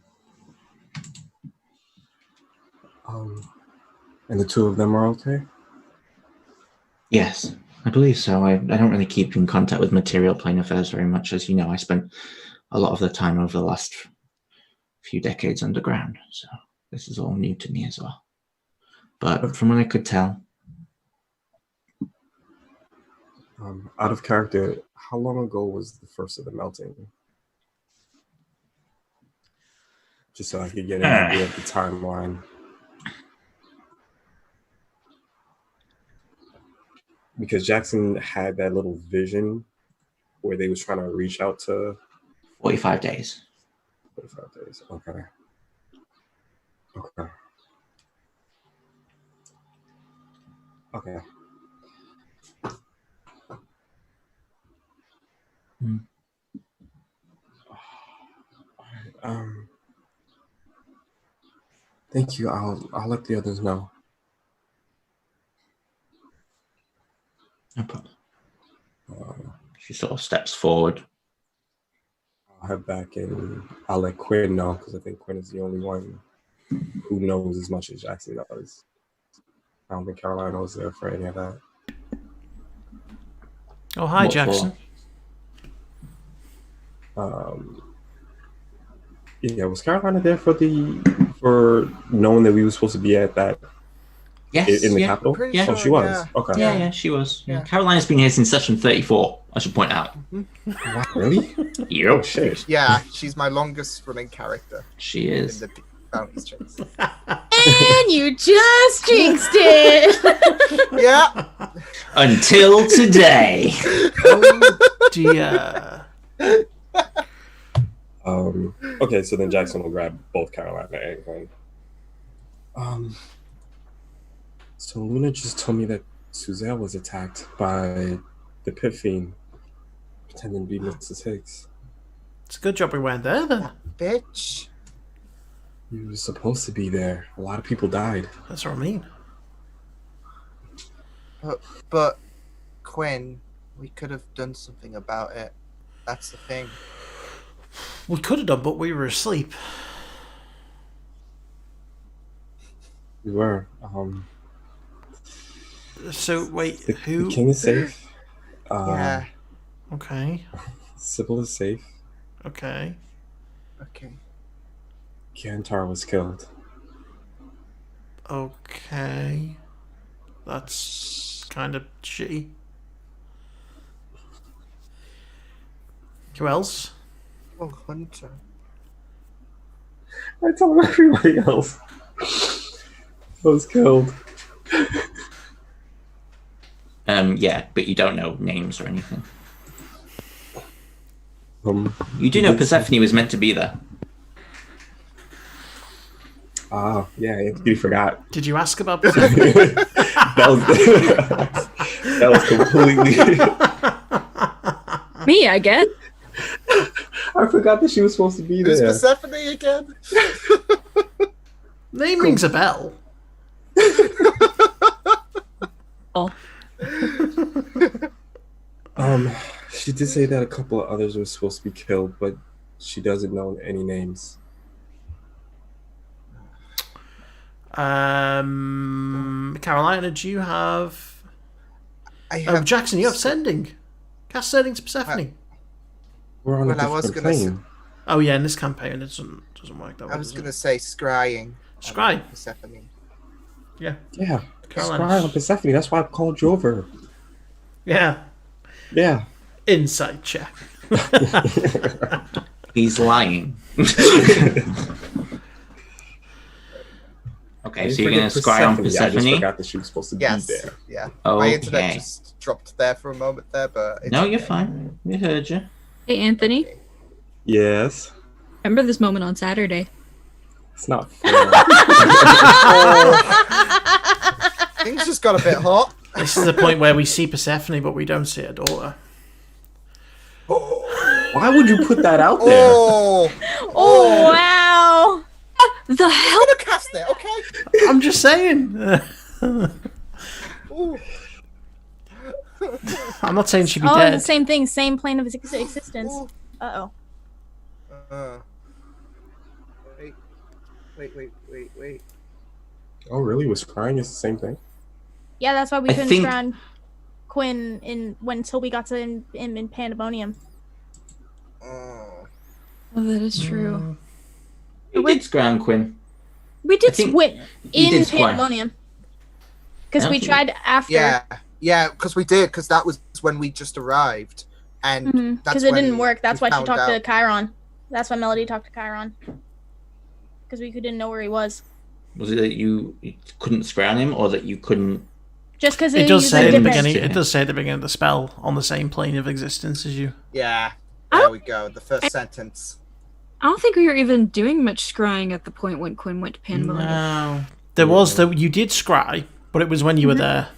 And the two of them are okay? Yes, I believe so. I don't really keep in contact with material plane affairs very much. As you know, I spent a lot of the time over the last few decades underground, so this is all new to me as well. But from what I could tell... out of character, how long ago was the first of the melting? Just so I could get an idea of the timeline. Because Jackson had that little vision where they was trying to reach out to... 45 days. 45 days, okay. Okay. Okay. Thank you. I'll let the others know. No problem. She sort of steps forward. I'll head back and I'll let Quinn know, because I think Quinn is the only one who knows as much as Jackson does. I don't think Caroline was there for any of that. Oh, hi, What Jackson. Yeah, was Carolina there for knowing that we were supposed to be at that Yes, in the yeah. capital? Pretty Oh, sure, she was. yeah. Okay. Yeah, she was. Yeah. Yeah. Carolina's been here since session 34, I should point out. Wow, really? Yep. Oh shit. Yeah, she's my longest running character She in is. the Bounties chase. And you just jinxed it. Yeah. Until today. Oh, dear. Okay, so then Jackson will grab both Carolina and Glenn. So Luna just told me that Suzelle was attacked by the pit fiend, pretending to be Mrs. Higgs. It's a good job we weren't there, then. Bitch. You were supposed to be there. A lot of people died. That's what I mean. But Quinn, we could have done something about it. That's the thing. We could have done, but we were asleep. We were. So, wait, The who? king is safe. Yeah. Okay. Sybil is safe. Okay. Okay. Kantar was killed. Okay. That's kind of shitty. Who else? Oh, Hunter. I told everybody else was killed. Yeah, but you don't know names or anything. You do he know did- Persephone was meant to be there. Yeah, Anthony forgot. Did you ask about Persephone? that was completely. Me, I guess. I forgot that she was supposed to be Who's there. Persephone again? Name rings a bell. Oh. She did say that a couple of others were supposed to be killed, but she doesn't know any names. Carolina, do you have? I have Jackson, you have sending. Cast sending to Persephone. We're on Well, a I was different gonna plane. Oh yeah, in this campaign it doesn't work that way. I was does gonna it? say scrying. Scry. Persephone. Yeah. Yeah, Carolina. Scry on Persephone. That's why I called you over. Yeah. Yeah. Inside check. He's lying. Okay, so you're going to scry on I just Persephone? forgot that she was supposed to Yes. be there. Yeah. My internet Okay. just dropped there for a moment there, but it's No, you're okay. fine. We heard you. Hey, Anthony. Yes. Remember this moment on Saturday. It's not fair. Things just got a bit hot. This is the point where we see Persephone, but we don't see her daughter. Why would you put that out there? Oh, Oh, wow. The hell? I'm gonna cast it, okay? I'm just saying. Ooh. I'm not saying she'd be Oh, dead. the same thing, same plane of existence. Ooh. Uh-oh. Wait. Oh, really? Was crying is the same thing? Yeah, that's why we I couldn't think- surround Quinn until we got to him in Pandemonium. Oh. Oh, that is true. You did scry on Quinn. We I did. think Wait, you in did scry. Pandemonium. Because I we don't tried after. Yeah, because we did, because that was when we just arrived. And Because it didn't work. That's we why she found talked to out- Chiron. That's why Melody talked to Chiron. Because we didn't know where he was. Was it that you couldn't scry on him, or that you couldn't? Just because It does say at the different- beginning. Yeah. It does say at the beginning of the spell on the same plane of existence as you. Yeah, there we go. The first sentence. I don't think we were even doing much scrying at the point when Quinn went to Pandemonium. No. There was you did scry, but it was when you were there.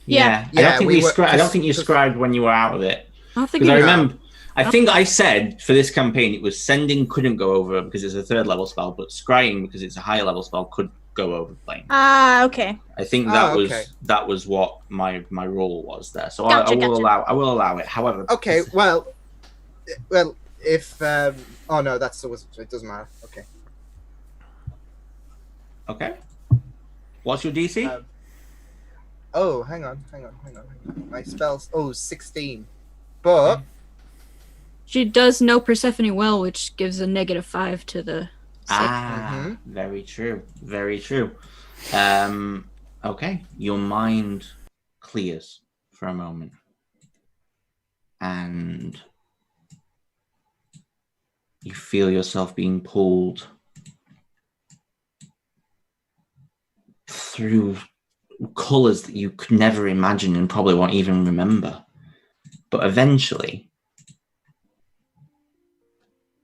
Yeah. I Yeah, don't think we we were- scribed. I don't think you just- scribed when you were out of it. I don't think Because I we were. remember, I think I said for this campaign it was sending couldn't go over because it's a third level spell, but scrying because it's a higher level spell could go over the plane. Ah, okay. I think okay. that was what my rule was there. So Gotcha, I will gotcha. allow it. However, Okay, well, if oh no, that's the wizard. It doesn't matter. Okay. Okay. What's your DC? Oh, hang on. My spells. Oh, 16. But She does know Persephone well, which gives a -5 to the save. Very true. Very true. Okay, your mind clears for a moment. And you feel yourself being pulled through colours that you could never imagine and probably won't even remember. But eventually,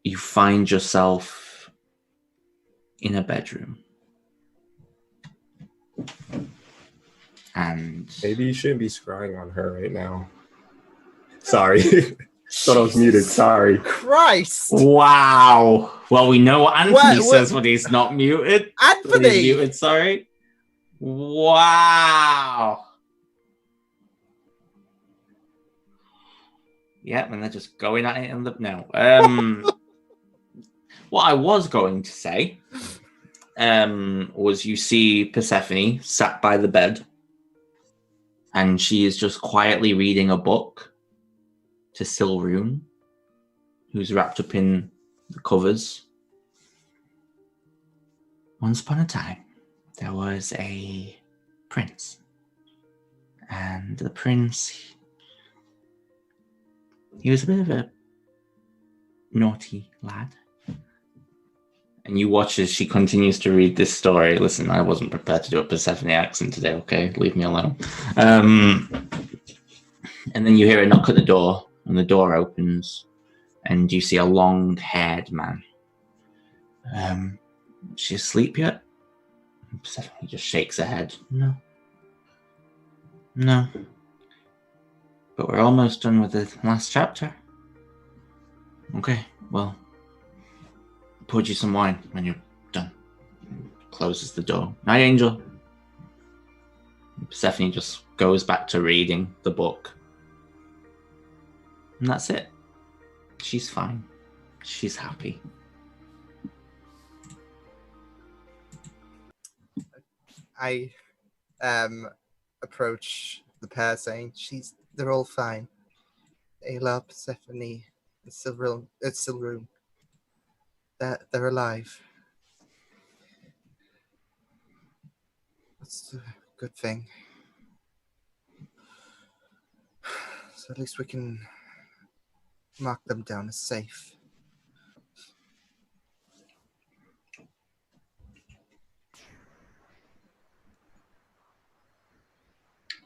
you find yourself in a bedroom. And maybe you shouldn't be scrying on her right now. Sorry. Thought I was muted. Sorry. Christ! Wow. Well, we know what Anthony says when he's not muted. Anthony! When he's muted, sorry. Wow. Yeah, and they're just going at it in the no. What I was going to say was you see Persephone sat by the bed, and she is just quietly reading a book to Silroon, who's wrapped up in the covers. Once upon a time, there was a prince. And the prince, he was a bit of a naughty lad. And you watch as she continues to read this story. Listen, I wasn't prepared to do a Persephone accent today, okay? Leave me alone. And then you hear a knock at the door, and the door opens, and you see a long-haired man. She asleep yet? Persephone just shakes her head. No. But we're almost done with the last chapter. Okay, well, poured you some wine when you're done. Closes the door. Night, Angel. Persephone just goes back to reading the book. And that's it. She's fine. She's happy. I approach the pair saying, they're all fine. Ayla, Persephone, Silroon. They're alive. That's a good thing. So at least we can mark them down as safe.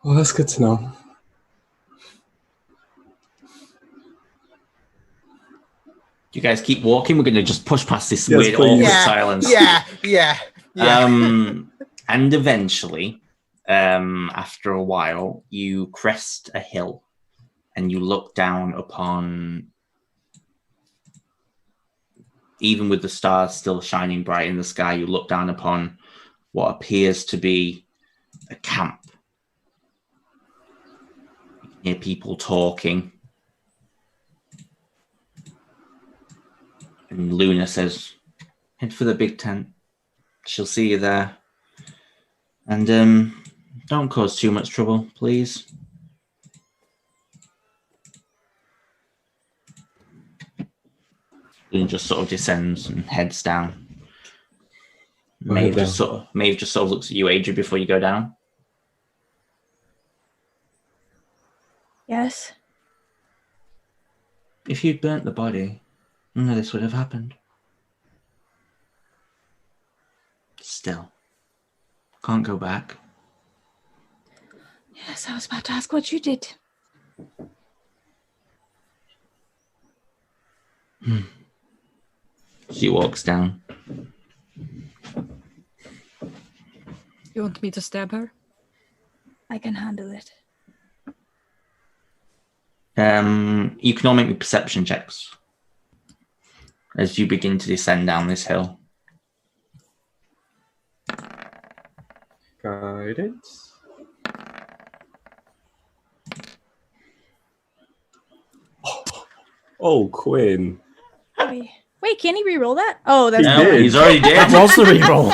Well, that's good to know. You guys keep walking. We're going to just push past this weird awkward silence. Yeah. And eventually, after a while, you crest a hill and you look down upon, even with the stars still shining bright in the sky, you look down upon what appears to be a camp. You can hear people talking. And Luna says, head for the big tent. She'll see you there. And don't cause too much trouble, please. Luna just sort of descends and heads down. Maeve just sort of looks at you, Adria, before you go down. Yes. If you'd burnt the body, none of this would have happened. Still, can't go back. Yes, I was about to ask what you did. She walks down. You want me to stab her? I can handle it. You can all make me perception checks as you begin to descend down this hill. Guidance. Oh, Quinn. Wait, can he re-roll that? Oh, that's He's already dead. That was the reroll.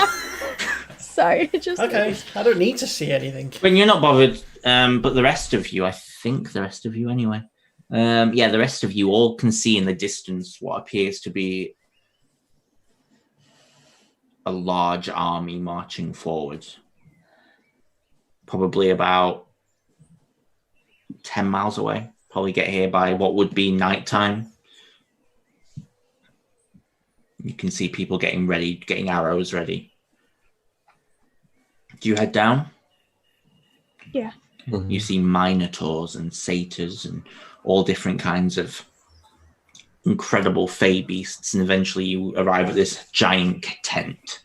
Sorry, it just Okay, I don't need to see anything. When you're not bothered, but the rest of you, I think the rest of you anyway, Yeah, the rest of you all can see in the distance what appears to be a large army marching forward. Probably about 10 miles away. Probably get here by what would be nighttime. You can see people getting ready, getting arrows ready. Do you head down? Yeah. Mhm. You see minotaurs and satyrs and all different kinds of incredible fey beasts, and eventually you arrive at this giant tent.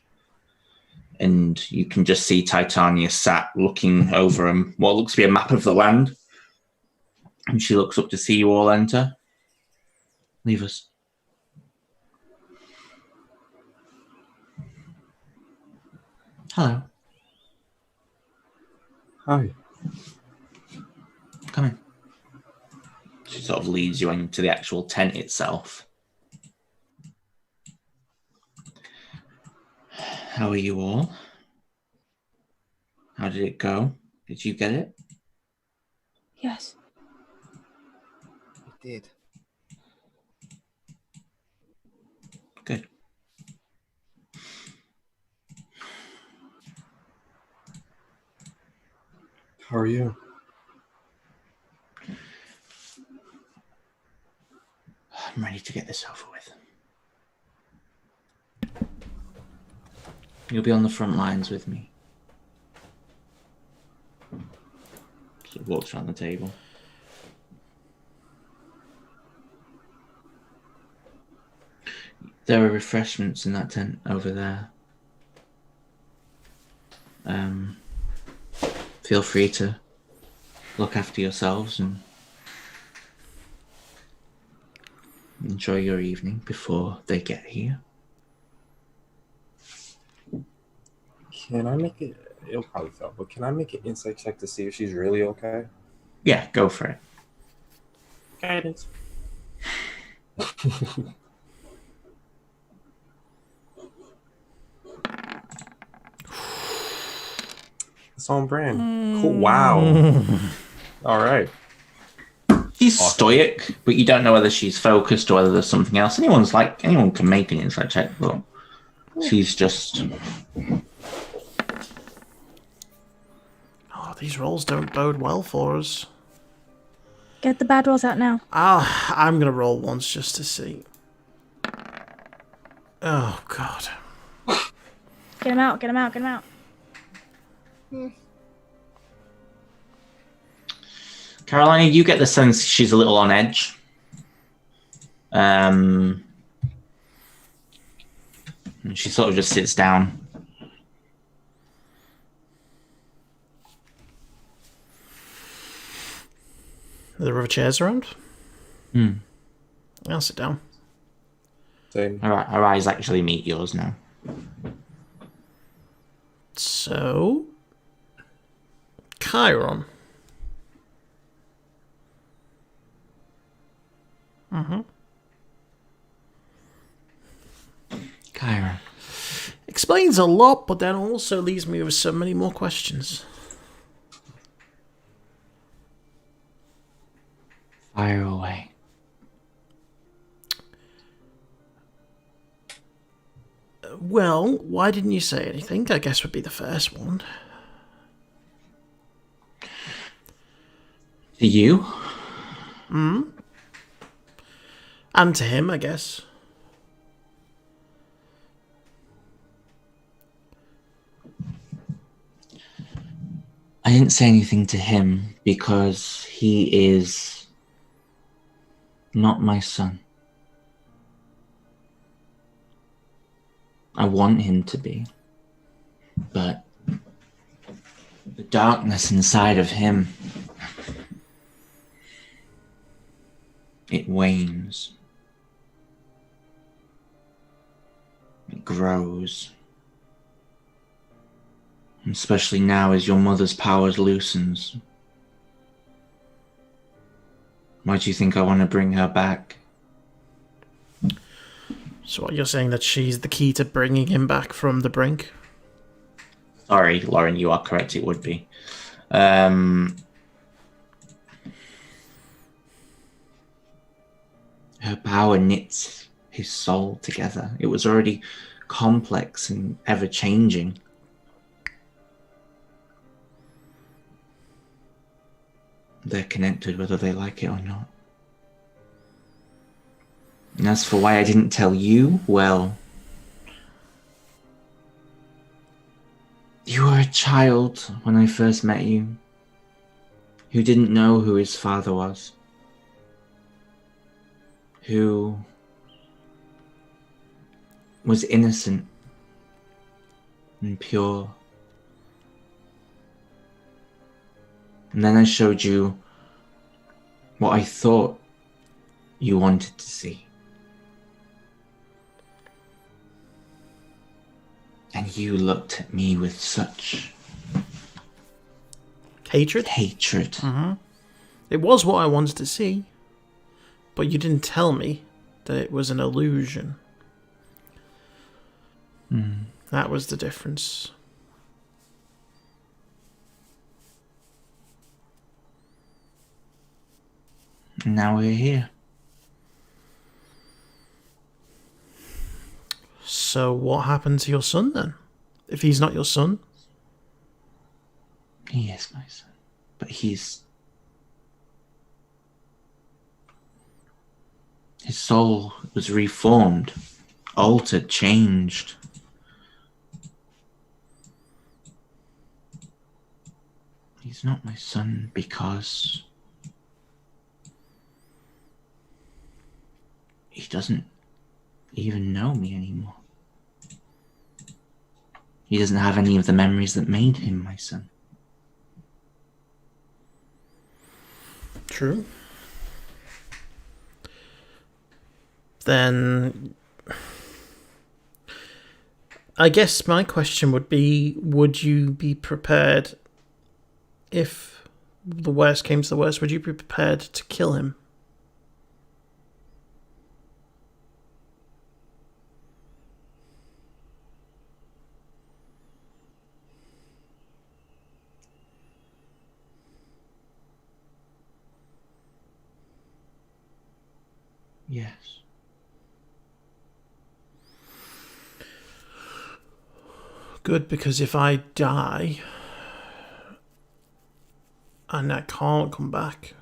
And you can just see Titania sat looking over what looks to be a map of the land. And she looks up to see you all enter. Leave us. Hello. Hi. Come in. She sort of leads you into the actual tent itself. How are you all? How did it go? Did you get it? Yes. It did. Good. How are you? I'm ready to get this over with. You'll be on the front lines with me. So it walks around the table. There are refreshments in that tent over there. Feel free to look after yourselves and enjoy your evening before they get here. Can I make it? It'll probably fail, but can I make an insight check to see if she's really okay? Yeah, go for it. Guidance. It's on brand. Cool. Wow. All right. She's stoic, but you don't know whether she's focused or whether there's something else. Anyone can make an insight check, but she's just... Oh, these rolls don't bode well for us. Get the bad rolls out now. I'm going to roll once just to see. Oh, God. Get him out, get him out, get him out. Carolina, you get the sense she's a little on edge. And she sort of just sits down. Are there other chairs around? I'll sit down. Same. Her eyes actually meet yours now. So, Chiron. Chiron. Explains a lot, but then also leaves me with so many more questions. Fire away. Well, why didn't you say anything? I guess would be the first one. To you? And to him, I guess. I didn't say anything to him because he is not my son. I want him to be. But the darkness inside of him, it wanes. It grows. Especially now as your mother's powers loosens. Why do you think I want to bring her back? So what, you're saying that she's the key to bringing him back from the brink? Sorry, Lauren, you are correct, it would be. Her power knits his soul together. It was already complex and ever-changing. They're connected whether they like it or not. And as for why I didn't tell you, well, you were a child when I first met you, who didn't know who his father was, who was innocent and pure. And then I showed you what I thought you wanted to see. And you looked at me with such hatred. Mm-hmm. It was what I wanted to see, but you didn't tell me that it was an illusion. That was the difference. Now we're here. So what happened to your son then? If he's not your son? He is my son. But his soul was reformed, altered, changed. He's not my son because he doesn't even know me anymore. He doesn't have any of the memories that made him my son. True. Then I guess my question would be, would you be prepared, if the worst came to the worst, would you be prepared to kill him? Yes. Good, because if I die and I can't come back,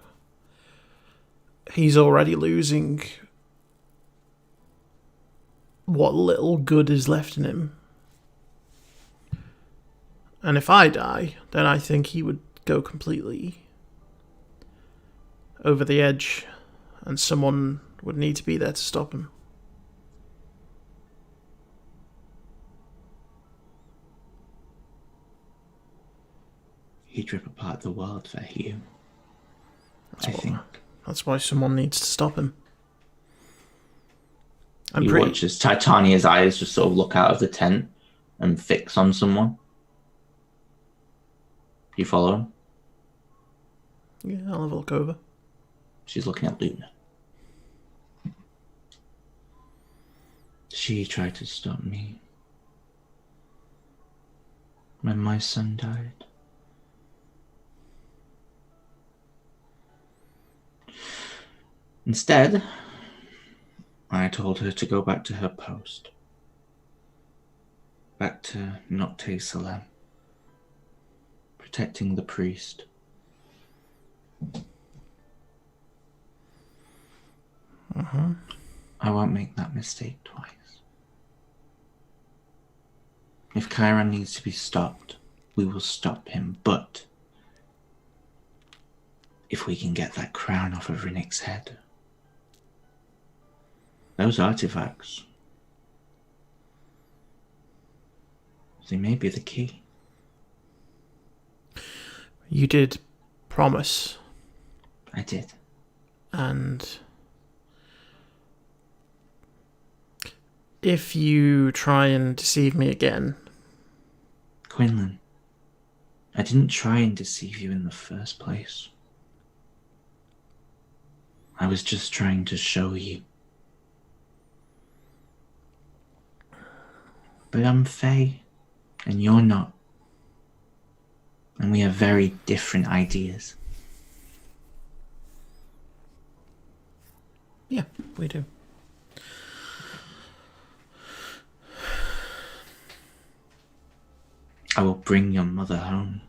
he's already losing what little good is left in him. And if I die, then I think he would go completely over the edge, and someone would need to be there to stop him. He'd rip apart the world for you. I think. That's why someone needs to stop him. He watches Titania's eyes just sort of look out of the tent and fix on someone. You follow him? Yeah, I'll have a look over. She's looking at Luna. She tried to stop me when my son died. Instead, I told her to go back to her post. Back to Nocte Salem. Protecting the priest. I won't make that mistake twice. If Chiron needs to be stopped, we will stop him, but if we can get that crown off of Rinnick's head, those artifacts, they may be the key. You did promise. I did. And if you try and deceive me again... Quinlan, I didn't try and deceive you in the first place. I was just trying to show you. But I'm Faye, and you're not. And we have very different ideas. Yeah, we do. I will bring your mother home.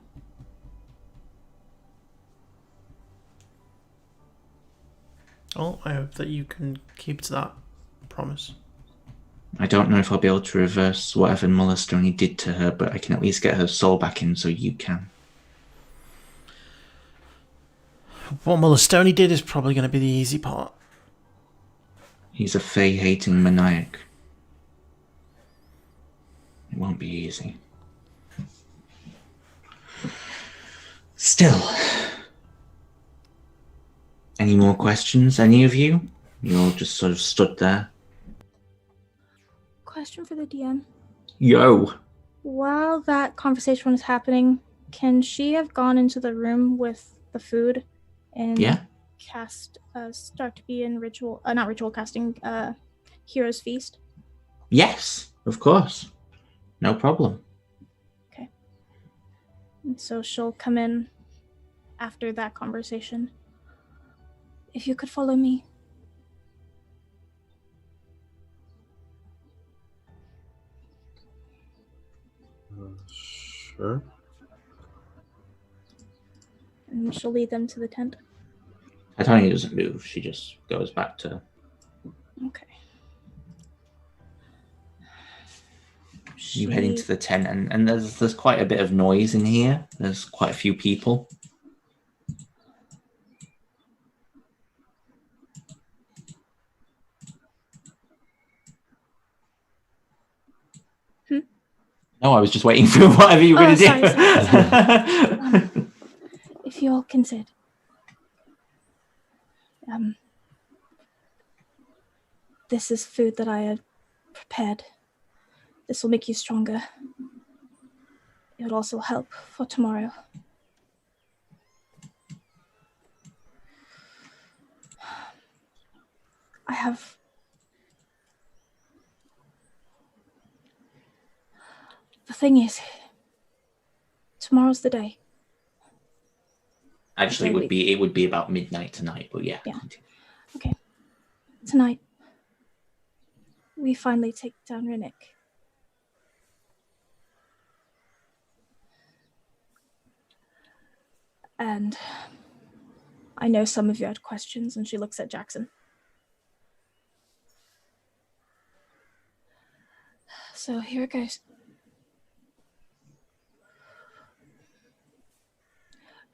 Oh, I hope that you can keep to that promise. I don't know if I'll be able to reverse whatever Mullistone did to her, but I can at least get her soul back in so you can. What Mullistone did is probably going to be the easy part. He's a Fae-hating maniac. It won't be easy. Still. Any more questions? Any of you? You all just sort of stood there. Question for the DM. Yo! While that conversation was happening, can she have gone into the room with the food and start to be in ritual, not ritual casting, Hero's Feast? Yes, of course. No problem. Okay. And so she'll come in after that conversation. If you could follow me. Sure. And she'll lead them to the tent. Titania doesn't move. She just goes back to... Okay. You head into the tent, and there's quite a bit of noise in here. There's quite a few people. No, I was just waiting for whatever you were going to do. Sorry. If you all consent. This is food that I had prepared. This will make you stronger. It would also help for tomorrow. I have... The thing is, tomorrow's the day. Actually, it would be about midnight tonight, but yeah. Okay. Tonight, we finally take down Rinnick. And I know some of you had questions, and she looks at Jackson. So here it goes.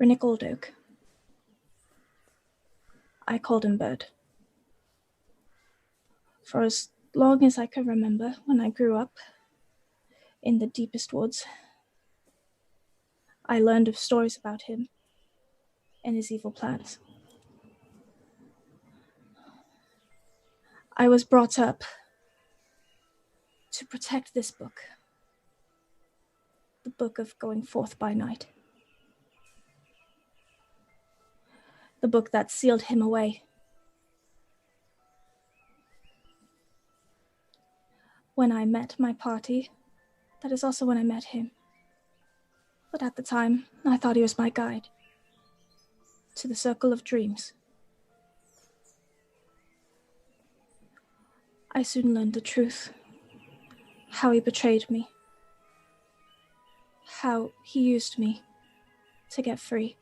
Rinnick Old Oak. I called him Bird. For as long as I can remember, when I grew up in the deepest woods, I learned of stories about him and his evil plans. I was brought up to protect this book, the book of going forth by night, the book that sealed him away. When I met my party, that is also when I met him. But at the time, I thought he was my guide to the circle of dreams. I soon learned the truth, how he betrayed me, how he used me to get free.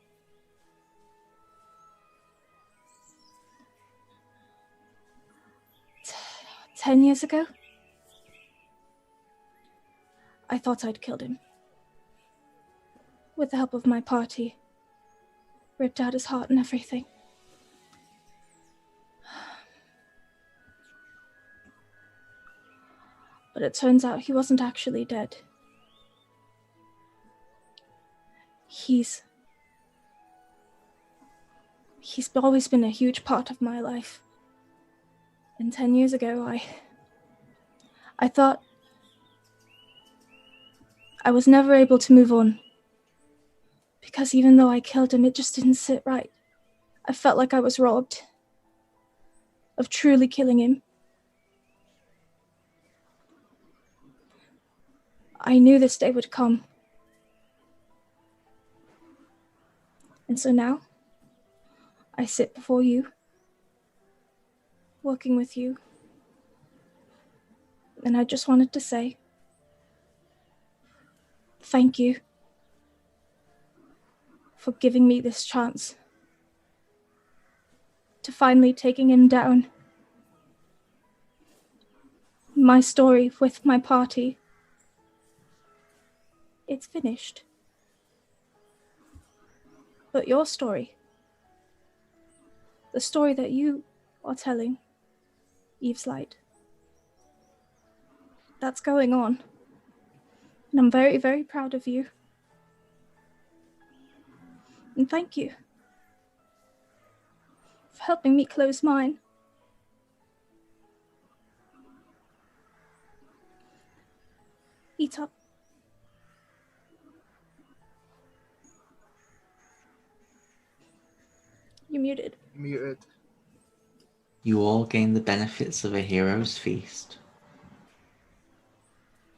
Ten years ago, I thought I'd killed him. With the help of my party, ripped out his heart and everything. But it turns out he wasn't actually dead. He's always been a huge part of my life. And 10 years ago, I thought I was never able to move on. Because even though I killed him, it just didn't sit right. I felt like I was robbed of truly killing him. I knew this day would come. And so now, I sit before you, working with you. And I just wanted to say thank you for giving me this chance to finally taking him down. My story with my party, it's finished. But your story, the story that you are telling, Eve's Light, that's going on. And I'm very, very proud of you. And thank you for helping me close mine. Eat up. You're muted. Muted. You all gain the benefits of a hero's feast.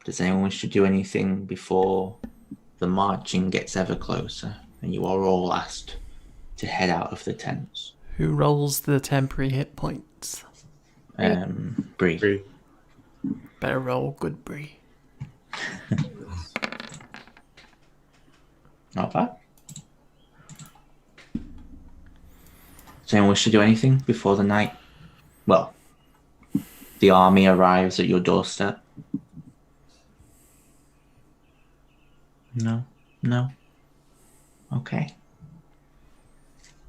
Does anyone wish to do anything before the marching gets ever closer and you are all asked to head out of the tents? Who rolls the temporary hit points? Bree. Bree. Better roll, good Bree. Not bad. Does anyone wish to do anything before the night? Well, the army arrives at your doorstep. No? Okay.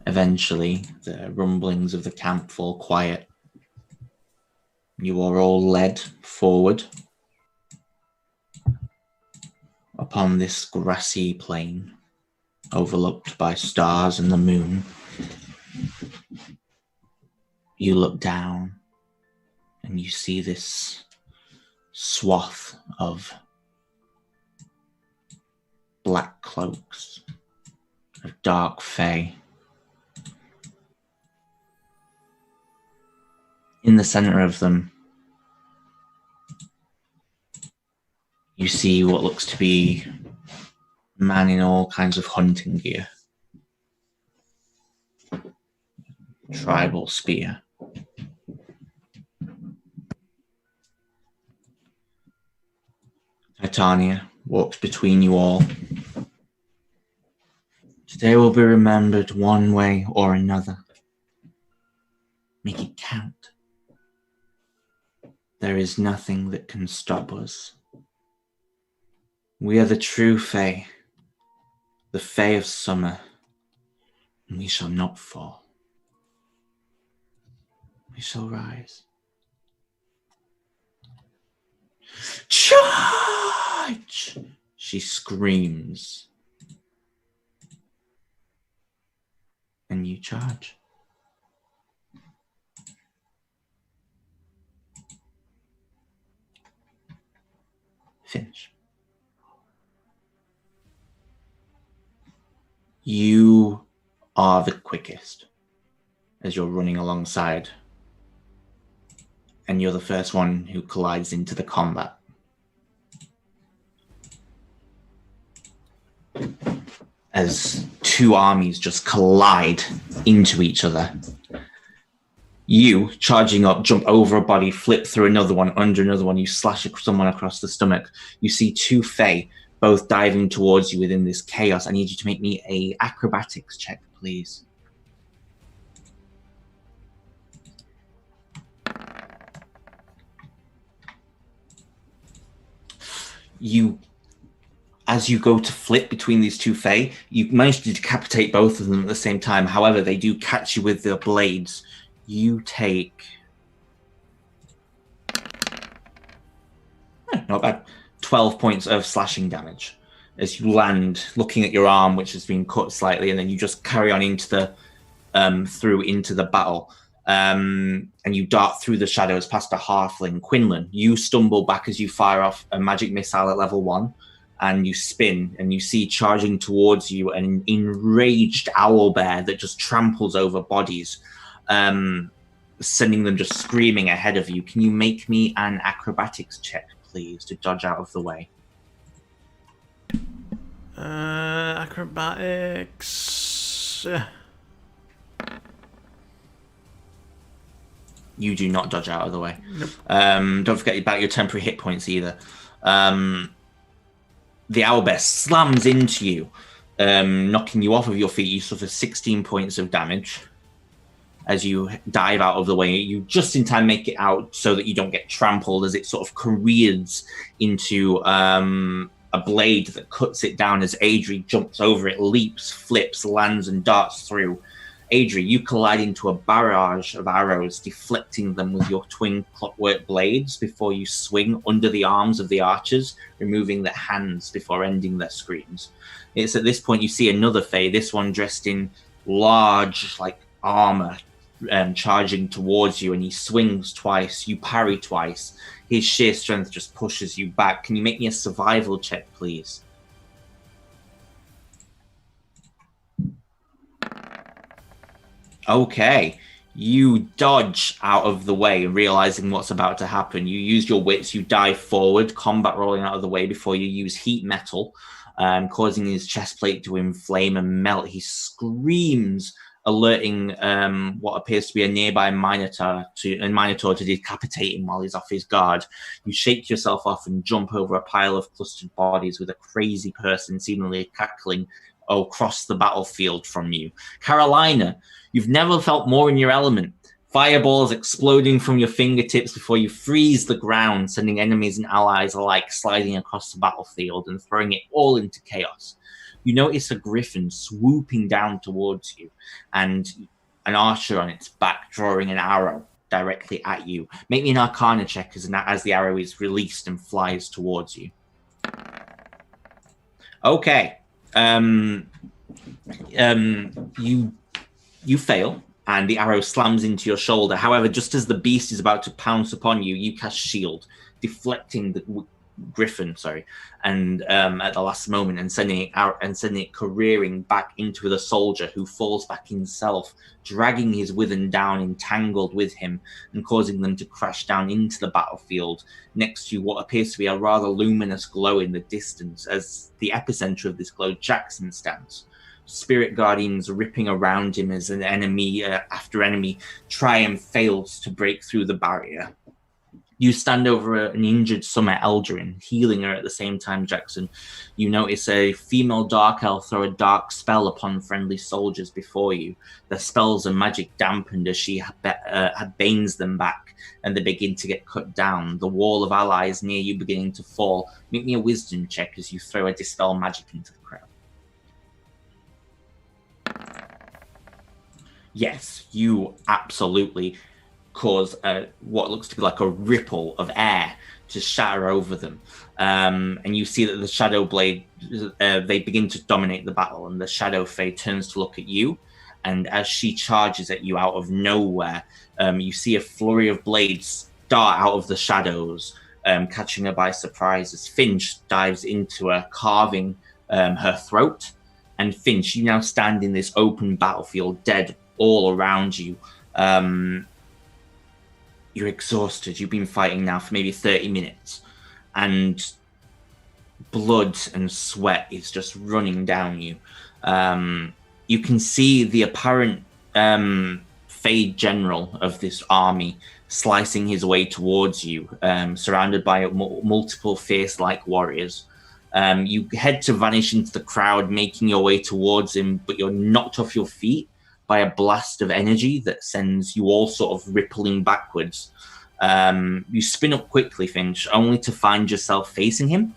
Eventually, the rumblings of the camp fall quiet. You are all led forward upon this grassy plain, overlooked by stars and the moon. You look down and you see this swath of black cloaks, of dark fae. In the center of them, you see what looks to be a man in all kinds of hunting gear. Tribal spear. Titania walks between you all. Today will be remembered one way or another. Make it count. There is nothing that can stop us. We are the true Fae, the Fae of summer, and we shall not fall. We shall rise. Charge! She screams. And you charge. Finish. You are the quickest as you're running alongside. And you're the first one who collides into the combat. As two armies just collide into each other. You, charging up, jump over a body, flip through another one, under another one, you slash someone across the stomach. You see two Fae both diving towards you within this chaos. I need you to make me a acrobatics check, please. As you go to flip between these two Fae, you manage to decapitate both of them at the same time. However, they do catch you with their blades. You take... not bad. 12 points of slashing damage as you land, looking at your arm, which has been cut slightly, and then you just carry on into the through into the battle. And you dart through the shadows past a halfling. Quinlan, you stumble back as you fire off a magic missile at level 1, and you spin, and you see charging towards you an enraged owlbear that just tramples over bodies, sending them just screaming ahead of you. Can you make me an acrobatics check, please, to dodge out of the way? Acrobatics. You do not dodge out of the way. Nope. Don't forget about your temporary hit points either. The owlbear slams into you, knocking you off of your feet. You suffer 16 points of damage as you dive out of the way. You just in time make it out so that you don't get trampled as it sort of careers into a blade that cuts it down as Adri jumps over it, leaps, flips, lands, and darts through. Adri, you collide into a barrage of arrows, deflecting them with your twin clockwork blades before you swing under the arms of the archers, removing their hands before ending their screams. It's at this point you see another Fae, this one dressed in large, armor, charging towards you, and he swings twice. You parry twice. His sheer strength just pushes you back. Can you make me a survival check, please? Okay. You dodge out of the way, realizing what's about to happen. You use your wits, you dive forward, combat rolling out of the way before you use heat metal, causing his chest plate to inflame and melt. He screams, alerting what appears to be a nearby Minotaur to decapitate him while he's off his guard. You shake yourself off and jump over a pile of clustered bodies with a crazy person seemingly cackling across the battlefield from you. Carolina, you've never felt more in your element. Fireballs exploding from your fingertips before you freeze the ground, sending enemies and allies alike sliding across the battlefield and throwing it all into chaos. You notice a griffin swooping down towards you and an archer on its back drawing an arrow directly at you. Make me an Arcana check as the arrow is released and flies towards you. Okay. You fail, and the arrow slams into your shoulder. However, just as the beast is about to pounce upon you, you cast shield, deflecting the griffin, and at the last moment, and sending it out and sending it careering back into the soldier, who falls back himself, dragging his withen down, entangled with him, and causing them to crash down into the battlefield next to what appears to be a rather luminous glow in the distance. As the epicenter of this glow, Jackson stands. Spirit guardians ripping around him as an enemy after enemy try and fails to break through the barrier. You stand over an injured Summer Eldrin, healing her at the same time, Jackson. You notice a female dark elf throw a dark spell upon friendly soldiers before you. The spells and magic dampened as she banes them back, and they begin to get cut down. The wall of allies near you beginning to fall. Make me a wisdom check as you throw a dispel magic into the crowd. Yes, you absolutely cause what looks to be like a ripple of air to shatter over them. And you see that the Shadow Blade, they begin to dominate the battle, and the Shadow Fae turns to look at you. And as she charges at you out of nowhere, you see a flurry of blades dart out of the shadows, catching her by surprise as Finch dives into her, carving her throat. And Finch, you now stand in this open battlefield, dead all around you. You're exhausted. You've been fighting now for maybe 30 minutes. And blood and sweat is just running down you. You can see the apparent Fade general of this army slicing his way towards you, surrounded by multiple fierce-like warriors. You head to vanish into the crowd, making your way towards him, but you're knocked off your feet by a blast of energy that sends you all sort of rippling backwards. You spin up quickly, Finch, only to find yourself facing him,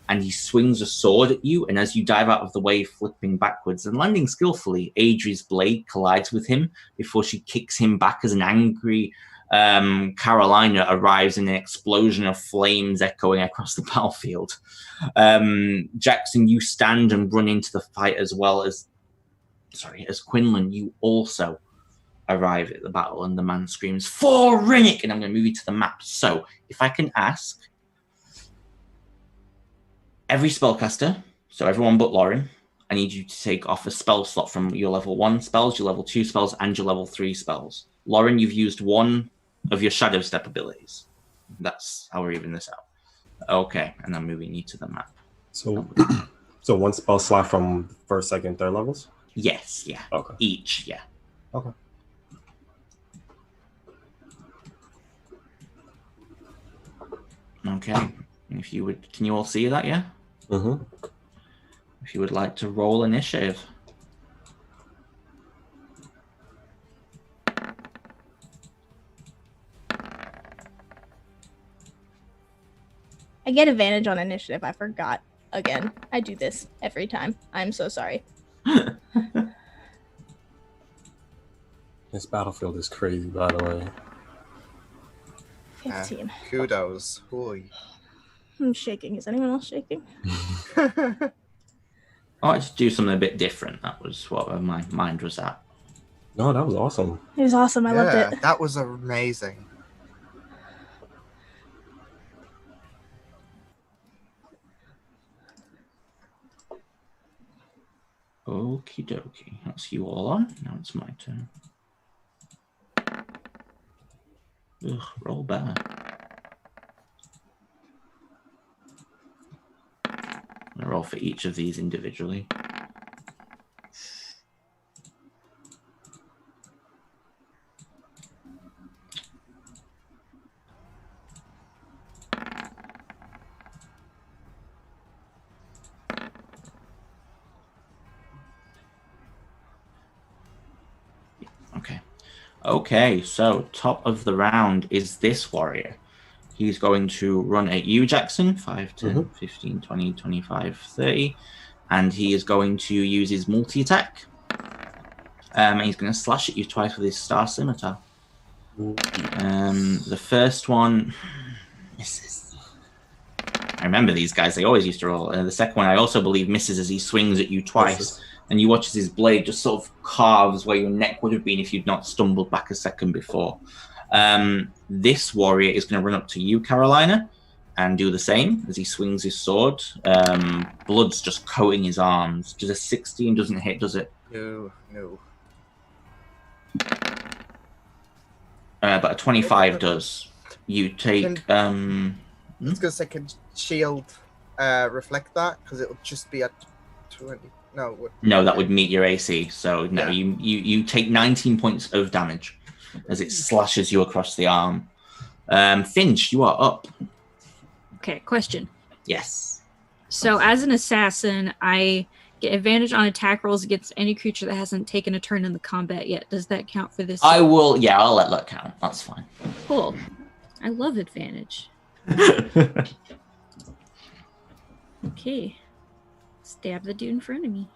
and he swings a sword at you, and as you dive out of the way, flipping backwards and landing skillfully, Adri's blade collides with him before she kicks him back as an angry Carolina arrives in an explosion of flames echoing across the battlefield. Jackson, you stand and run into the fight as Quinlan, you also arrive at the battle, and the man screams, "For Rinnick!" And I'm going to move you to the map. So, if I can ask, every spellcaster, so everyone but Lauren, I need you to take off a spell slot from your level 1 spells, your level 2 spells, and your level 3 spells. Lauren, you've used one of your Shadow Step abilities. That's how we're even this out. Okay, and I'm moving you to the map. So one spell slot from first, second, third levels? Yes, yeah. Okay. Each, yeah. Okay. Okay. If you would, can you all see that? Yeah. Mm-hmm. If you would like to roll initiative. I get advantage on initiative. I forgot again. I do this every time. I'm so sorry. This battlefield is crazy, by the way. 15. Kudos. Oy. I'm shaking. Is anyone else shaking? I wanted to do something a bit different. That was what my mind was at. No, that was awesome. It was awesome. I loved it. That was amazing. Okie dokie. That's you all on. Now it's my turn. Ugh, roll better. I'm gonna roll for each of these individually. Okay, so top of the round is this warrior. He's going to run at you, Jackson, 5, 10, 15, 20, 25, 30. And he is going to use his multi-attack. And he's going to slash at you twice with his Star Scimitar. The first one misses. I remember these guys, they always used to roll. The second one, I also believe, misses as he swings at you twice. And you watch as his blade just sort of carves where your neck would have been if you'd not stumbled back a second before. This warrior is going to run up to you, Carolina, and do the same as he swings his sword. Blood's just coating his arms. Does a 16 doesn't hit, does it? No. But a 25 does. You take... I was going to say, can shield reflect that? Because it'll just be at 20... No, that would meet your AC. So no, yeah. you take 19 points of damage as it slashes you across the arm. Finch, you are up. Okay, question. Yes. So as an assassin, I get advantage on attack rolls against any creature that hasn't taken a turn in the combat yet. Does that count for this? I'll let that count. That's fine. Cool. I love advantage. Okay. Stab the dude in front of me.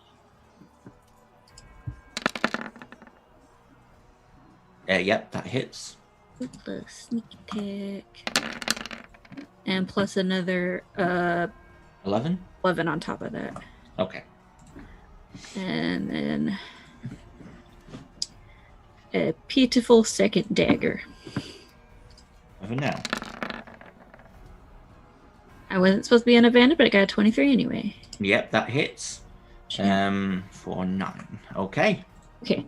Yep, that hits. With the sneak attack. And plus another 11? 11 on top of that. Okay. And then a pitiful second dagger. Over now. I wasn't supposed to be an advantage, but I got a 23 anyway. Yep, that hits. For 9. Okay. Okay.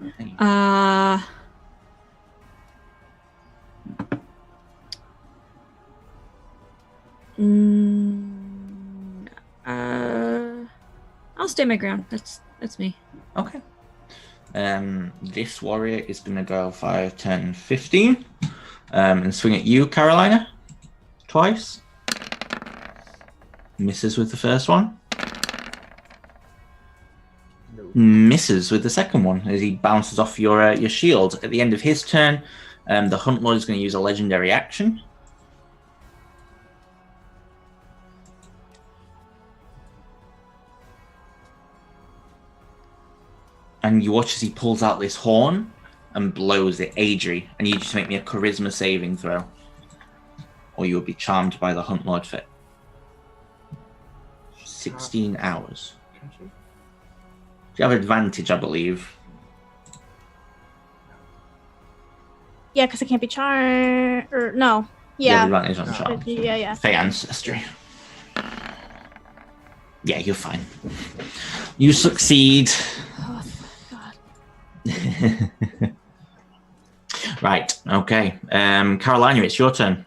I'll stay my ground. That's me. Okay. This warrior is going to go 5, 10, 15. And swing at you, Carolina. Twice. Misses with the first one. No. Misses with the second one as he bounces off your shield. At the end of his turn, the Hunt Lord is going to use a legendary action. And you watch as he pulls out this horn and blows it. Adri, I need you to make me a charisma saving throw. Or you will be charmed by the Hunt Lord for 16 hours. Do you have advantage, I believe? Yeah, because I can't be charmed. Or no. You have Yeah. advantage on charms. Yeah. Fey ancestry. Yeah, you're fine. You succeed. Oh, God. Right, okay. Carolina, it's your turn.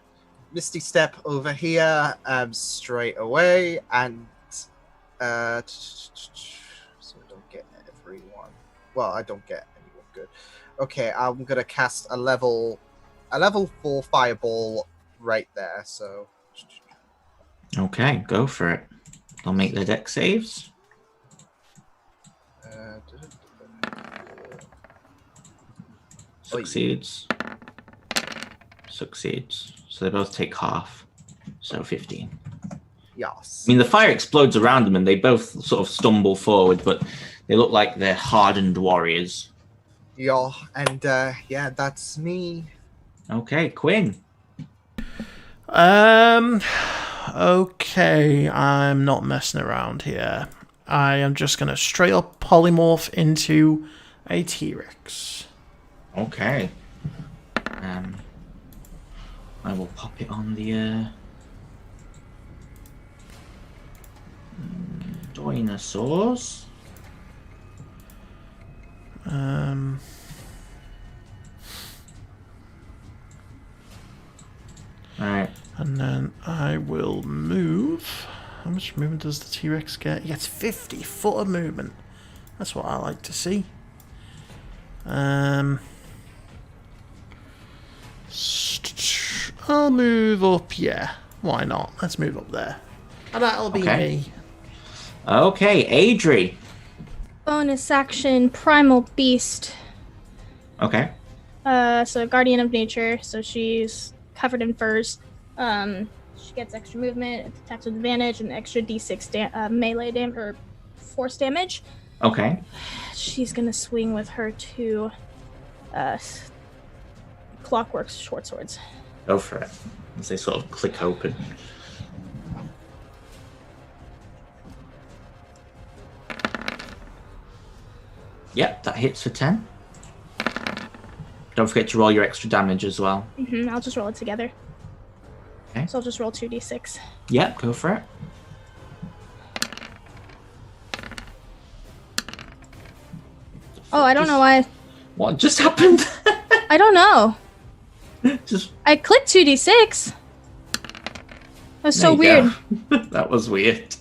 Misty Step over here straight away, and so I don't get everyone. Well, I don't get anyone good. Okay, I'm gonna cast a level 4 fireball right there. So Okay, go for it. They'll make their deck saves. Succeeds. Succeeds. So they both take half. So 15. Yes. I mean, the fire explodes around them and they both sort of stumble forward, but they look like they're hardened warriors. Yeah, and yeah, that's me. Okay, Quinn. Okay, I'm not messing around here. I am just gonna straight up polymorph into a T-Rex. Okay. I will pop it on the dinosaurs. Alright. And then I will move. How much movement does the T-Rex get? He gets 50 foot of movement. That's what I like to see. I'll move up, yeah. Why not? Let's move up there. And that'll be me. Okay, Adri. Bonus action, Primal Beast. Okay. So Guardian of Nature. So she's covered in furs. She gets extra movement, attacks with advantage, and extra d6 melee damage or force damage. Okay. She's gonna swing with her two clockwork short swords. Go for it. As they sort of click open. Yep, that hits for 10. Don't forget to roll your extra damage as well. I'll just roll it together. Okay. So I'll just roll 2d6. Yep, go for it. Oh, I don't know why. What just happened? I don't know. Just I clicked 2d6. That's so there you weird. go. That was weird.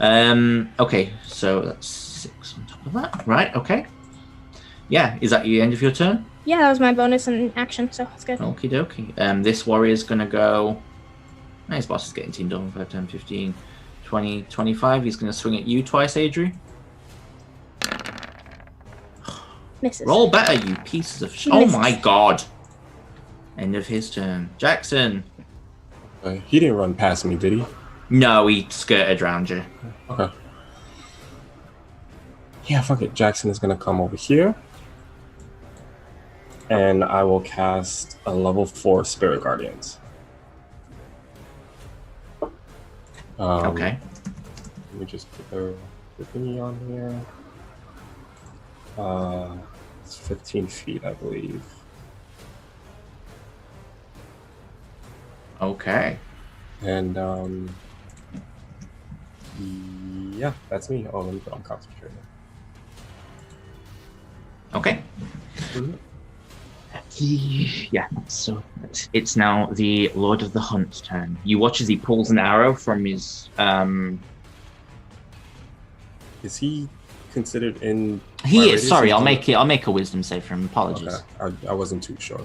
Okay, so that's 6 on top of that. Right, okay. Yeah, is that the end of your turn? Yeah, that was my bonus and action, so that's good. Okie dokie. This warrior's gonna go. His boss is getting teamed up. 5, 10, 15, 20, 25. He's gonna swing at you twice, Adri. Misses. Roll better, you pieces of Oh my god. End of his turn. Jackson. He didn't run past me, did he? No, he skirted around you. Okay. Yeah, fuck it. Jackson is gonna come over here. And I will cast a level 4 Spirit Guardians. Okay. Let me just put the thingy on here. It's 15 feet, I believe. Okay. And yeah, that's me. Oh, let me put on concentrating. Okay. Yeah, so it's now the Lord of the Hunt's turn. You watch as he pulls an arrow from his Is he considered in? He is. Sorry, I'll make a wisdom save for him. Apologies. Okay. I wasn't too sure.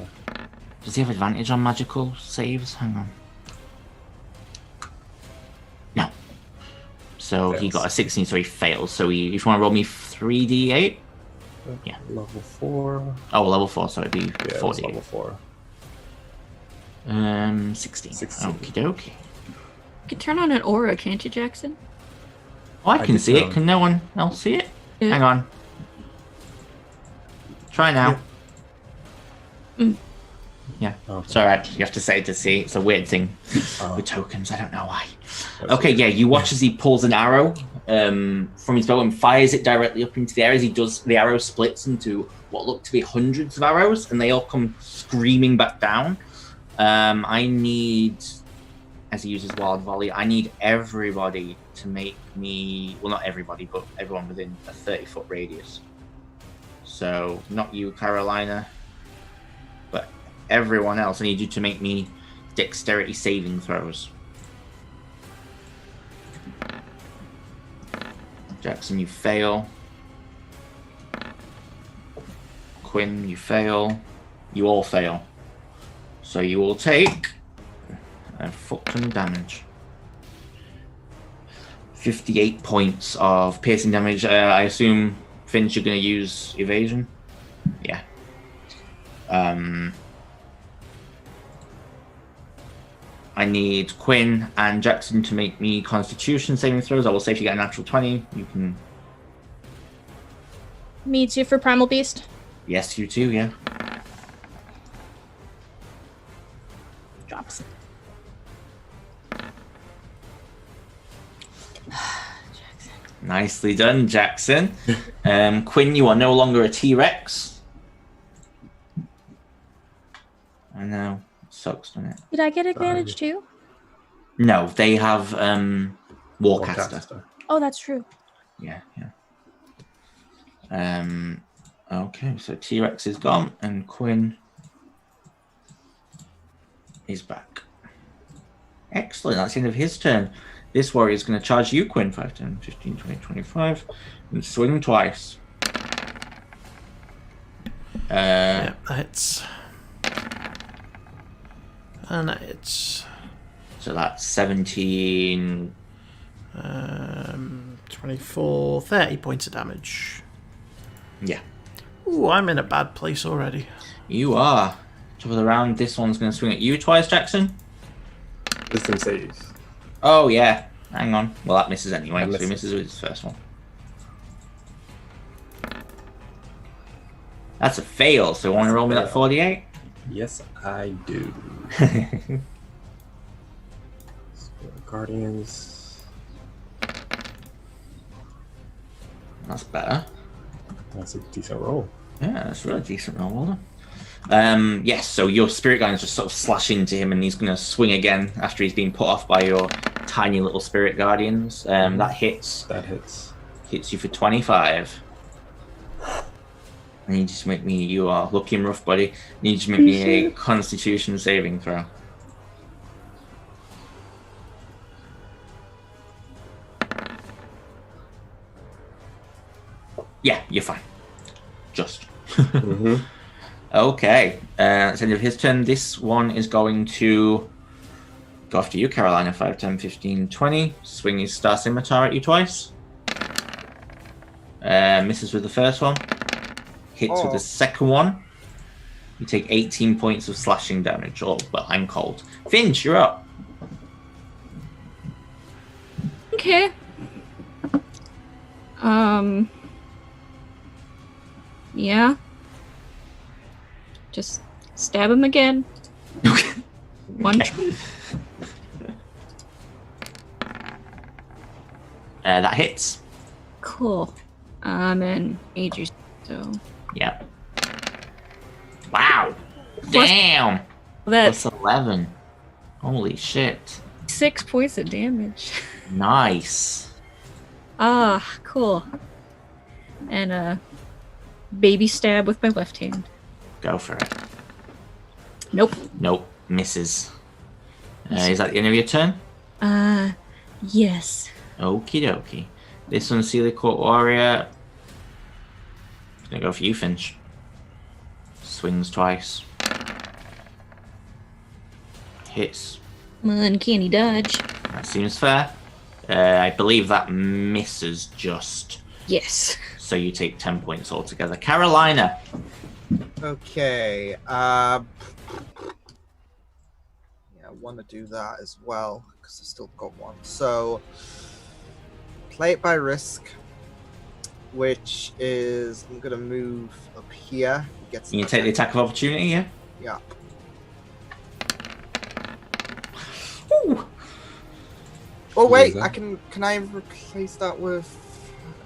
Does he have advantage on magical saves? Hang on. No. So he got a 16, so he fails. So if you want to roll me 3d8. Yeah. Level 4. Oh, level 4, so it'd be 40. Level 4. 16. 16. Okie dokie. You can turn on an aura, can't you, Jackson? Oh, I can see it. Can no one else see it? Yeah. Hang on. Try now. Yeah. Okay. It's alright. You have to say it to see. It's a weird thing with tokens. I don't know why. Okay, yeah. You watch as he pulls an arrow from his bow and fires it directly up into the air. As he does, the arrow splits into what look to be hundreds of arrows, and they all come screaming back down. I need, as he uses Wild Volley, I need everybody to make me, well, not everybody, but everyone within a 30-foot radius. So, not you, Carolina, but everyone else. I need you to make me dexterity saving throws. Jackson, you fail. Quinn, you fail. You all fail. So you will take A fuck ton of damage. 58 points of piercing damage. I assume, Finch, you're going to use evasion? Yeah. I need Quinn and Jackson to make me Constitution saving throws. I will say if you get a natural 20, you can... Me too for Primal Beast. Yes, you too, yeah. Drops. Nicely done, Jackson. Quinn, you are no longer a T-Rex. I know. Sucks, doesn't it? Did I get advantage too? No, they have Warcaster. Oh, that's true. Yeah. Okay, so T-Rex is gone and Quinn is back. Excellent, that's the end of his turn. This warrior is going to charge you, Quinn, 5, 10, 15, 20, 25, and swing twice. Yeah, that hits. And that hits. So that's 17... 24, 30 points of damage. Yeah. Ooh, I'm in a bad place already. You are. Top of the round, this one's going to swing at you twice, Jackson. Wisdom saves. Oh, yeah. Hang on. Well, that misses anyway, That so he misses with his first one. That's a fail, so want to roll me that 48? Yes, I do. Guardians. That's better. That's a decent roll. Yeah, that's a really decent roll. Well done. Yes, so your Spirit Guardians just sort of slash into him, and he's going to swing again after he's been put off by your tiny little Spirit Guardians. That hits. That hits. Hits you for 25. I need you to make me... You are looking rough, buddy. I need you to make me a Constitution saving throw. Yeah, you're fine. Just. Okay. It's the end of his turn. This one is going to go after you, Carolina. 5, 10, 15, 20. Swing his Star Scimitar at you twice. Misses with the first one. Hits with the second one. You take 18 points of slashing damage. Oh, well, I'm cold. Finch, you're up. Okay. Yeah. Just stab him again. One. That hits. Cool. And Aegis, so. Yep. Wow. Damn. That's Plus 11. Holy shit. 6 points of damage. Nice. Ah, cool. And a baby stab with my left hand. Go for it. Nope. Nope. Misses. Is that the end of your turn? Yes. Okie dokie. This one's Sealy Court Warrior. Gonna go for you, Finch. Swings twice. Hits. Uncanny dodge. That seems fair. I believe that misses just. Yes. So you take 10 points altogether. Carolina. Okay. Yeah, I want to do that as well because I still got one. So, play it by risk, which is I'm gonna move up here. Can you take the attack of opportunity? Yeah. Yeah. Ooh. Oh wait, Can I replace that with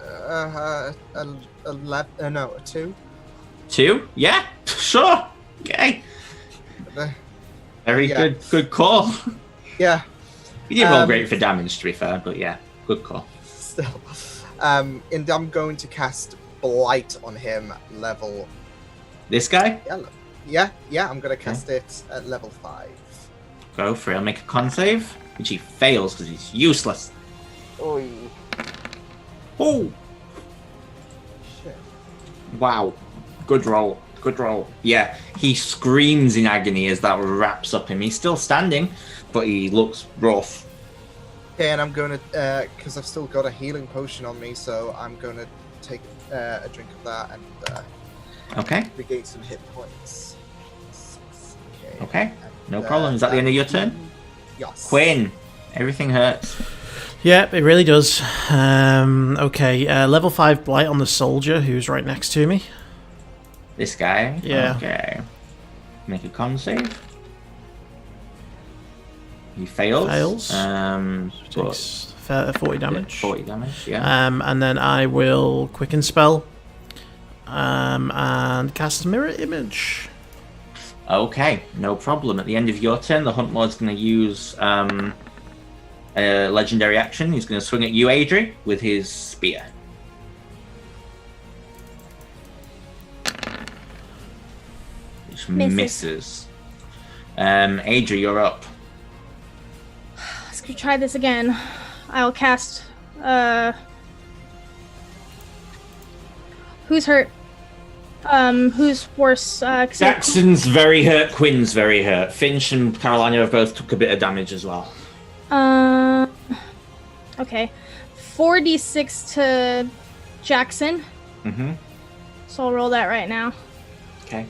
a 2? 2? Yeah. Sure. Okay. Very Yeah. good call. Yeah. You didn't roll great for damage, to be fair, but yeah, good call. Still. And I'm going to cast Blight on him level. This guy? Yeah, I'm going to cast it at level 5. Go for it. I'll make a con save, which he fails because he's useless. Oy. Oh! Shit. Wow. Good roll. Good roll. Yeah, he screams in agony as that wraps up him. He's still standing, but he looks rough. Okay, and I'm going to, because I've still got a healing potion on me, so I'm going to take a drink of that and Okay. regain some hit points. Okay, no problem. Is that the end of your turn? Yes. Quinn, everything hurts. Yep, it really does. Okay, level 5 blight on the soldier who's right next to me. This guy? Yeah. Okay. Make a con save. He fails. Takes 40 damage. 40 damage, yeah. And then I will quicken spell. And cast mirror image. Okay, no problem. At the end of your turn, the Hunt Lord's going to use a legendary action. He's going to swing at you, Adri, with his spear. Which misses. Adri, you're up. Let's go try this again. I'll cast. Who's hurt? Who's worse? Jackson's very hurt. Quinn's very hurt. Finch and Carolina have both took a bit of damage as well. Okay. 4d6 to Jackson. Mm-hmm. So I'll roll that right now. Okay.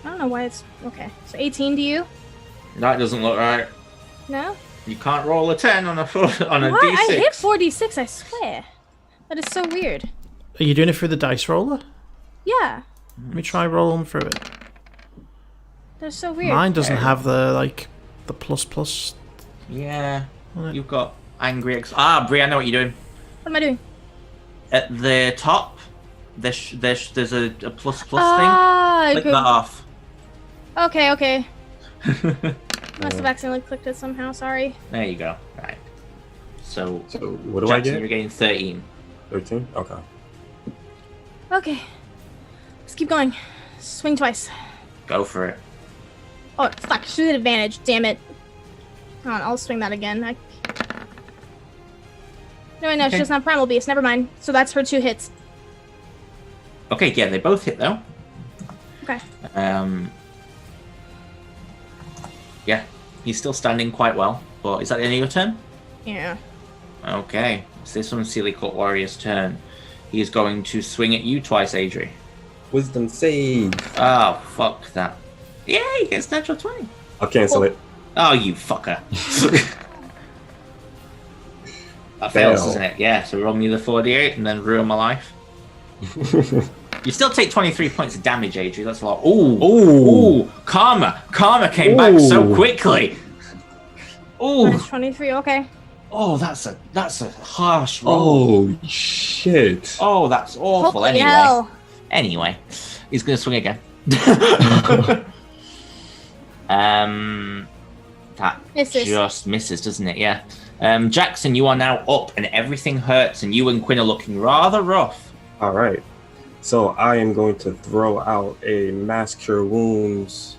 I don't know why it's... Okay. So 18 to you? That doesn't look right. No? You can't roll a 10 on a What? D6. I hit 4d6, I swear. That is so weird. Are you doing it through the dice roller? Yeah. Let me try rolling through it. That's so weird. Mine doesn't have the plus. Yeah. You've got angry Bri, I know what you're doing. What am I doing? At the top, there's a plus thing. Click that off. Okay. Must have accidentally clicked it somehow, sorry. There you go. Right. So what do Jackson, I get? You're getting 13. 13? Okay. Okay. Let's keep going. Swing twice. Go for it. Oh, fuck. Shoot at advantage. Damn it. Hold on, I'll swing that again. No, Okay. she doesn't have Primal Beast. Never mind. So that's her 2 hits. Okay, yeah, they both hit though. Okay. Yeah, he's still standing quite well. But is that the end of your turn? Yeah. Okay, it's this one, Silly Cut Warrior's turn. He's going to swing at you twice, Adri. Wisdom save. Oh, fuck that. Yeah, he gets natural 20. I'll cancel it. Oh, you fucker. That fails, doesn't it? Yeah, so roll me the 4d8 and then ruin my life. You still take 23 points of damage, Adri. That's a lot. Ooh. Karma. Karma came back so quickly. Ooh. 23, okay. Oh, that's a harsh roll. Oh, shit. Oh, that's awful. Holy hell. Anyway, he's going to swing again. That Misses. just misses, doesn't it? Yeah. Jackson, you are now up and everything hurts and you and Quinn are looking rather rough. All right. So I am going to throw out a Mass Cure Wounds,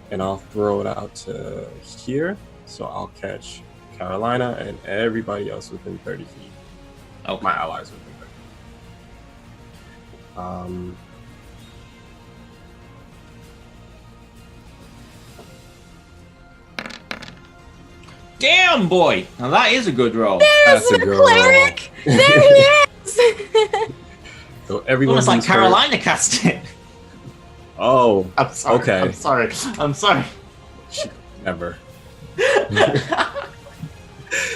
and I'll throw it out to here. So I'll catch Carolina and everybody else within 30 feet. Oh, my allies within 30 feet. Damn, boy! Now that is a good roll. That's a good Cleric! There he is! So everyone Almost like who's hurt- Carolina cast it. Oh, I'm sorry. okay. I'm sorry. Never.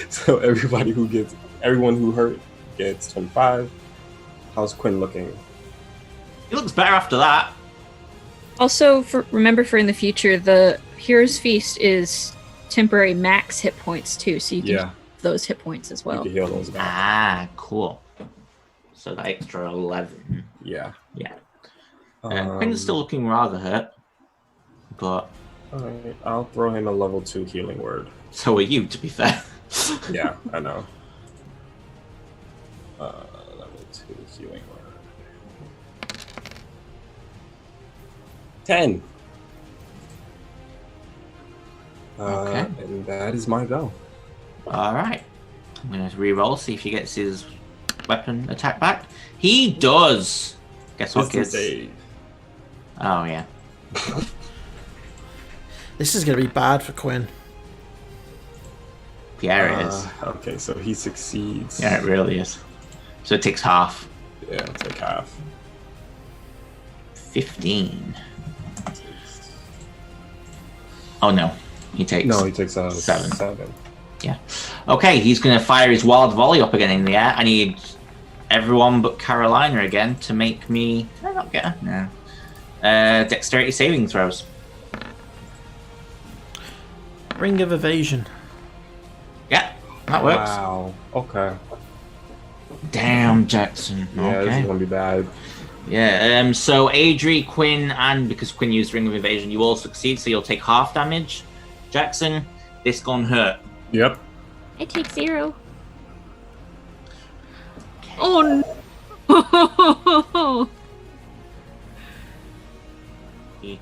So everyone who hurt gets 25. How's Quinn looking? He looks better after that. Also, remember for in the future, the Hero's Feast is temporary max hit points too, so you can have those hit points as well. You can heal those back. Ah, cool. So that extra 11. Yeah. Quinn's still looking rather hurt, but Alright, I'll throw him a level 2 healing word. so are you, to be fair. Yeah, I know. Level 2 healing word. 10. Okay. And that is my go. All right. I'm going to re-roll, see if he gets his weapon attack back? He does. Guess what, Distance kids? save. Oh, yeah. This is going to be bad for Quinn. Yeah, it is. Okay, so he succeeds. Yeah, it really is. So it takes half. Yeah, it's like half. 15. Oh, no. He takes... No, he takes 7. 7. Yeah. Okay, he's going to fire his wild volley up again in the air. I need everyone but Carolina again to make me... Did I not get her? No. Dexterity saving throws. Ring of evasion. Yeah, that works. Wow. Okay. Damn, Jackson. Yeah, this Okay. is gonna be bad. Yeah, so Adri, Quinn, and because Quinn used Ring of Evasion, you all succeed, so you'll take half damage. Jackson, this gun hurt. Yep. I take 0. Oh no!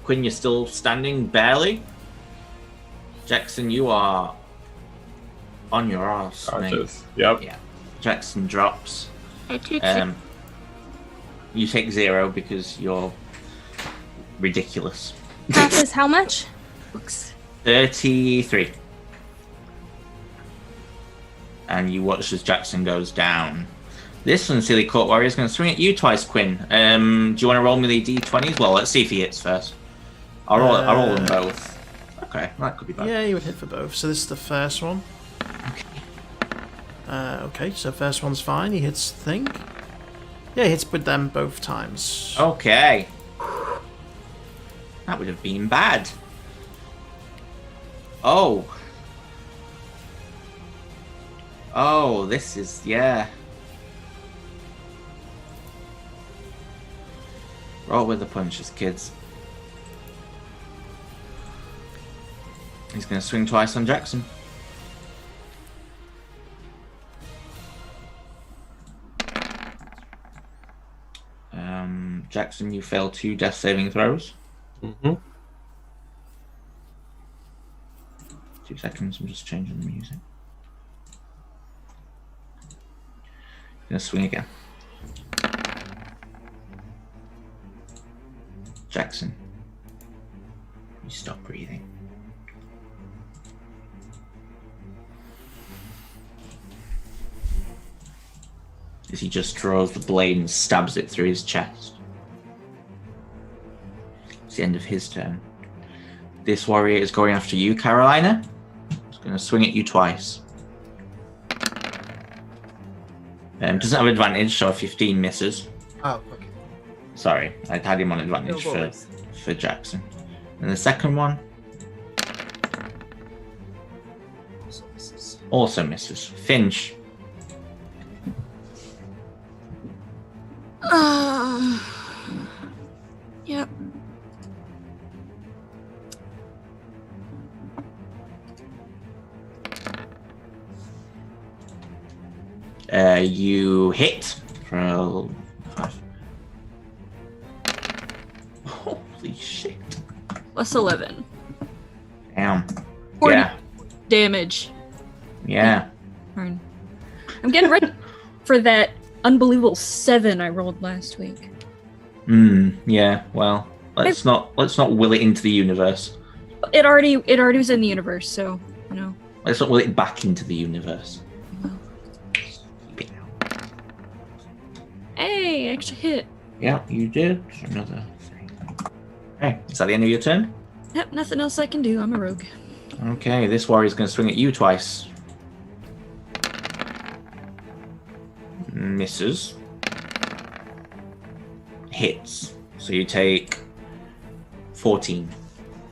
Quinn, you're still standing, barely. Jackson, you are on your ass, mate. Conscious. Yep. Yeah. Jackson drops. I take 0. You take 0 because you're ridiculous. Half is how much? 33. And you watch as Jackson goes down. This one, Silly Court Warrior, is going to swing at you twice, Quinn. Do you want to roll me the d20s? Well, let's see if he hits first. I'll roll them both. Okay, that could be bad. Yeah, you would hit for both. So this is the first one. Okay, so first one's fine. He hits thing. Yeah, he hits with them both times. Okay. That would have been bad. Oh. Oh, this is, yeah. Roll with the punches, kids. He's going to swing twice on Jackson. Jackson, you fail 2 death saving throws. Mm-hmm. 2 seconds, I'm just changing the music. Gonna swing again. Jackson, you stop breathing. As he just draws the blade and stabs it through his chest. It's the end of his turn. This warrior is going after you, Carolina. He's going to swing at you twice. Doesn't have advantage, so a 15 misses. Oh, okay. Sorry, I had him on advantage for Jackson. And the second one also misses. Finch. Yep. You hit for 5. Holy shit. Plus 11. Damn. 40 Yeah. damage. Yeah. I'm getting ready for that unbelievable 7 I rolled last week. Yeah, well, let's not will it into the universe. It already was in the universe, so you know. Let's not will it back into the universe. Hey, I actually hit. Yeah, you did. Another 3. Okay, is that the end of your turn? Yep, nothing else I can do. I'm a rogue. Okay, this warrior's going to swing at you twice. Misses. Hits. So you take 14.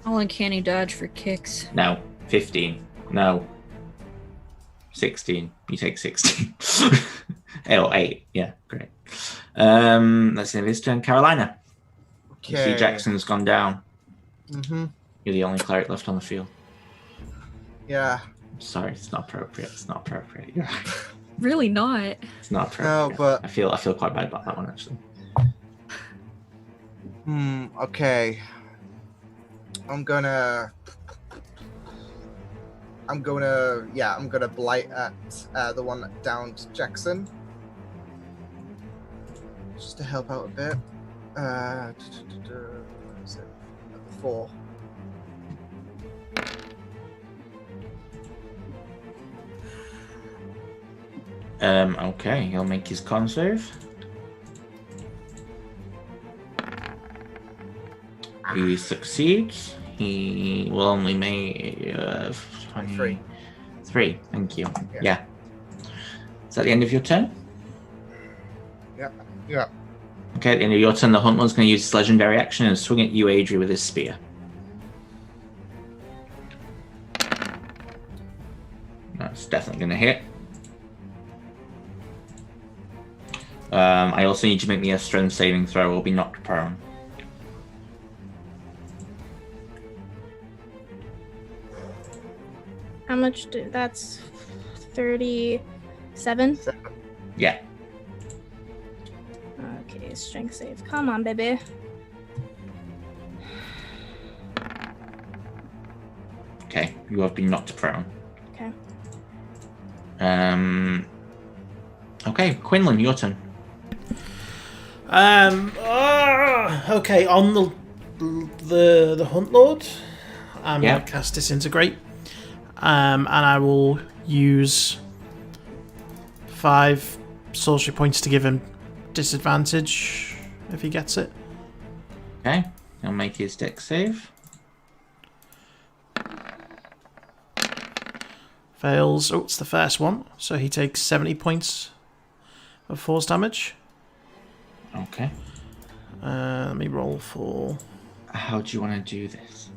I'll uncanny dodge for kicks. No. 15. No. 16. You take 16. Oh, 8. Yeah, great. That's the end of his turn. Carolina. You see Jackson's gone down. Mm-hmm. You're the only cleric left on the field. Yeah. Sorry, it's not appropriate. It's not appropriate. You're right. Really not. It's not appropriate. No, but I feel quite bad about that one actually. Okay. I'm gonna blight at the one that downed Jackson. just to help out a bit. Is it 4? Okay, he'll make his con save. He succeeds. He will only make 3. 3. Thank you. Yeah. Is that the end of your turn? Yeah. Okay, at the end of your turn, the Huntler's going to use his legendary action and swing at you, Adri, with his spear. That's definitely going to hit. I also need you to make me a strength saving throw or be knocked prone. How much that's 37? Yeah. Okay, strength save. Come on, baby. Okay, you have been knocked prone. Okay. Okay, Quinlan, your turn. Okay, on the Hunt Lord, I'm Yeah. gonna cast Disintegrate. And I will use 5 sorcery points to give him disadvantage if he gets it. Okay, he'll make his dex save. Fails. Oh, it's the first one. So he takes 70 points of force damage. Okay. Let me roll for... How do you want to do this?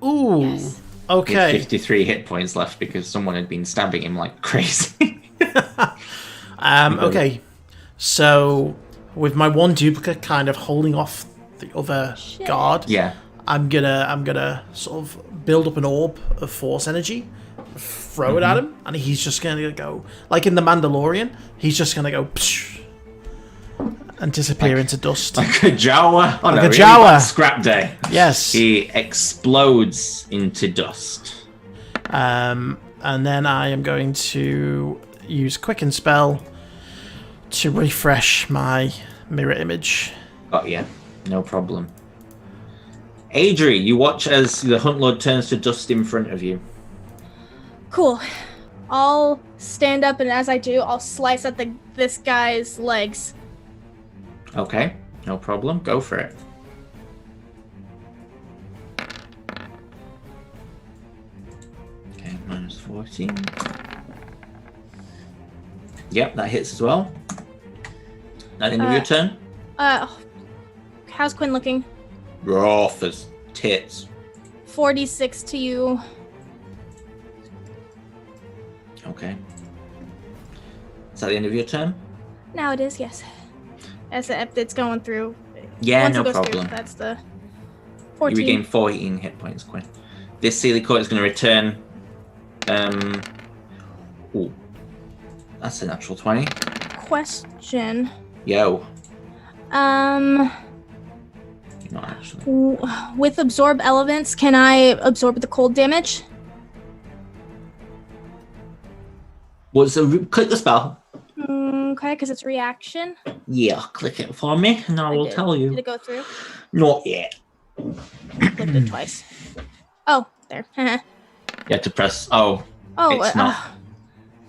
Ooh. Yes. He had Okay. 53 hit points left because someone had been stabbing him like crazy. Okay. So, with my one duplicate kind of holding off the other guard, Yeah. I'm gonna sort of build up an orb of force energy, throw it at him, and he's just gonna go like in the Mandalorian. He's just gonna go psh, and disappear into dust. Like a Jawa. Oh, Like no, a really Jawa. bad scrap day. Yes. He explodes into dust. And then I am going to use Quicken Spell to refresh my mirror image. Got ya. No problem. Adri, you watch as the Hunt Lord turns to dust in front of you. Cool. I'll stand up, and as I do, I'll slice at this guy's legs. Okay, no problem. Go for it. Okay, minus 14. Yep, that hits as well. At the end of your turn. How's Quinn looking? Rough as tits. 46 to you. Okay. Is that the end of your turn? Now it is, yes. As it's going through. Yeah, Once no it goes problem. Through, that's the You 14. regain 14 hit points, Quinn. This Sealy Court is going to return. Ooh. That's a natural 20. Question. Yo. Um, Not actually. with absorb elements, can I absorb the cold damage? Click the spell. Okay, because it's reaction. Yeah, click it for me, and I will did. tell you. Did it go through? Not yet. Clicked it twice. Oh, there. You have to press. Oh, Oh, it's not.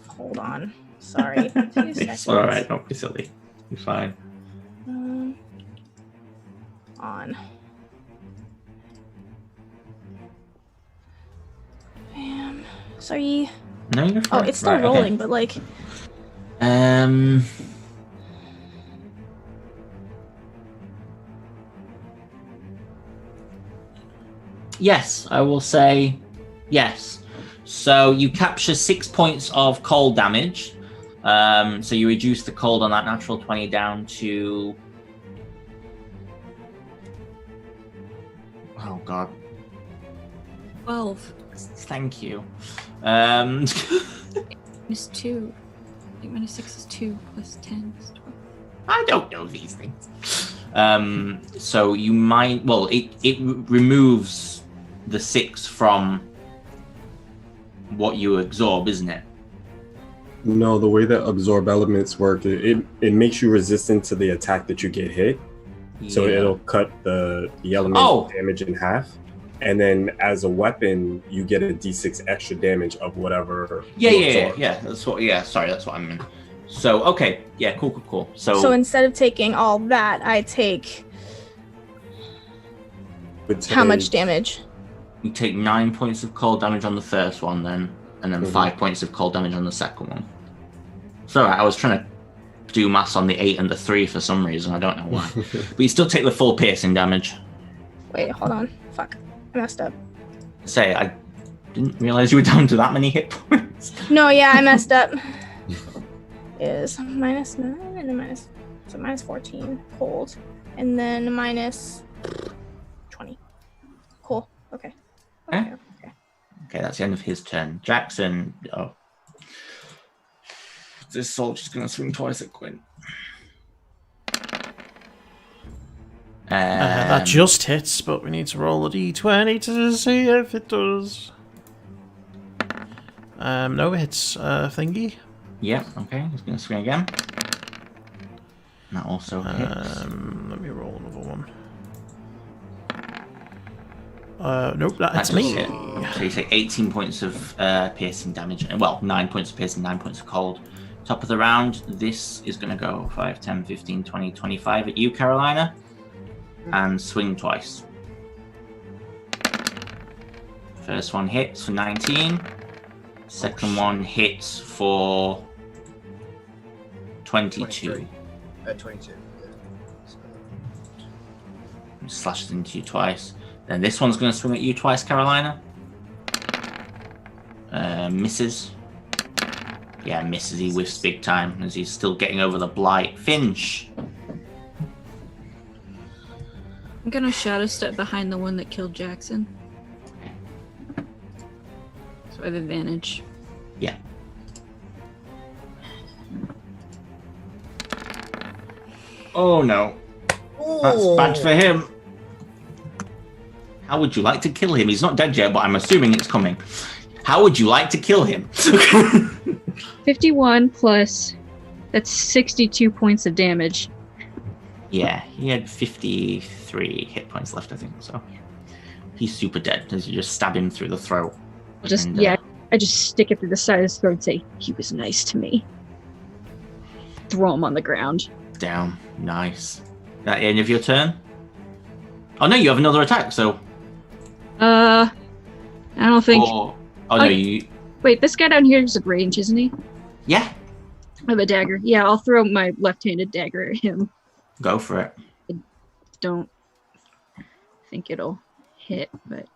Hold on. Sorry. 2 seconds. It's alright, don't be silly. You're fine. On. Bam. Sorry. No, you're Oh, fine. it's still Right, rolling, okay. but like. Yes, I will say yes. So you capture 6 points of cold damage. So you reduce the cold on that natural 20 down to. Oh god. 12. Thank you. Minus 2. I think minus 6 is 2 plus 10 is 12. I don't know these things. So you might. Well, it removes the 6 from what you absorb, isn't it? No, the way that absorb elements work, it makes you resistant to the attack that you get hit. So it'll cut the element damage in half. And then as a weapon, you get a d6 extra damage of whatever. Yeah. That's what. Yeah, sorry, that's what I meant. So okay, yeah, cool. So instead of taking all that, I take how much damage? You take 9 points of cold damage on the first one, then, and then 5 points of cold damage on the second one. So I was trying to do maths on the 8 and the 3 for some reason. I don't know why. But you still take the full piercing damage. Wait, hold on. Fuck, I messed up. I didn't realize you were down to that many hit points. No, yeah, I messed up. Is -9 and then minus 14 cold, and then minus 20. Cool. Okay. Okay, that's the end of his turn. Jackson. Oh. This soldier's going to swing twice at Quinn. That just hits, but we need to roll a d20 to see if it does. No, it hits thingy. Yeah, okay. He's going to swing again. That also hits. Let me roll another one. Nope, that's me. So you take 18 points of piercing damage. Well, 9 points of piercing, 9 points of cold. Top of the round, this is going to go 5, 10, 15, 20, 25 at you, Carolina. And swing twice. First one hits for 19. Second one hits for 22. 22. Slashes into you twice. Then this one's going to swing at you twice, Carolina. Misses. Yeah, misses. He whiffs big time as he's still getting over the blight. Finch. I'm gonna shadow step behind the one that killed Jackson. So I have advantage. Yeah. Oh no. That's bad for him. How would you like to kill him? He's not dead yet, but I'm assuming it's coming. How would you like to kill him? 51 plus, that's 62 points of damage. Yeah, he had 53 hit points left, I think, so he's super dead as you just stab him through the throat. I just stick it through the side of his throat and say, he was nice to me. Throw him on the ground. Down. Nice. That end of your turn? Oh no, you have another attack, so... I don't think... you... Wait, this guy down here is a range, isn't he? Yeah. I have a dagger. Yeah, I'll throw my left-handed dagger at him. Go for it. I don't think it'll hit, but...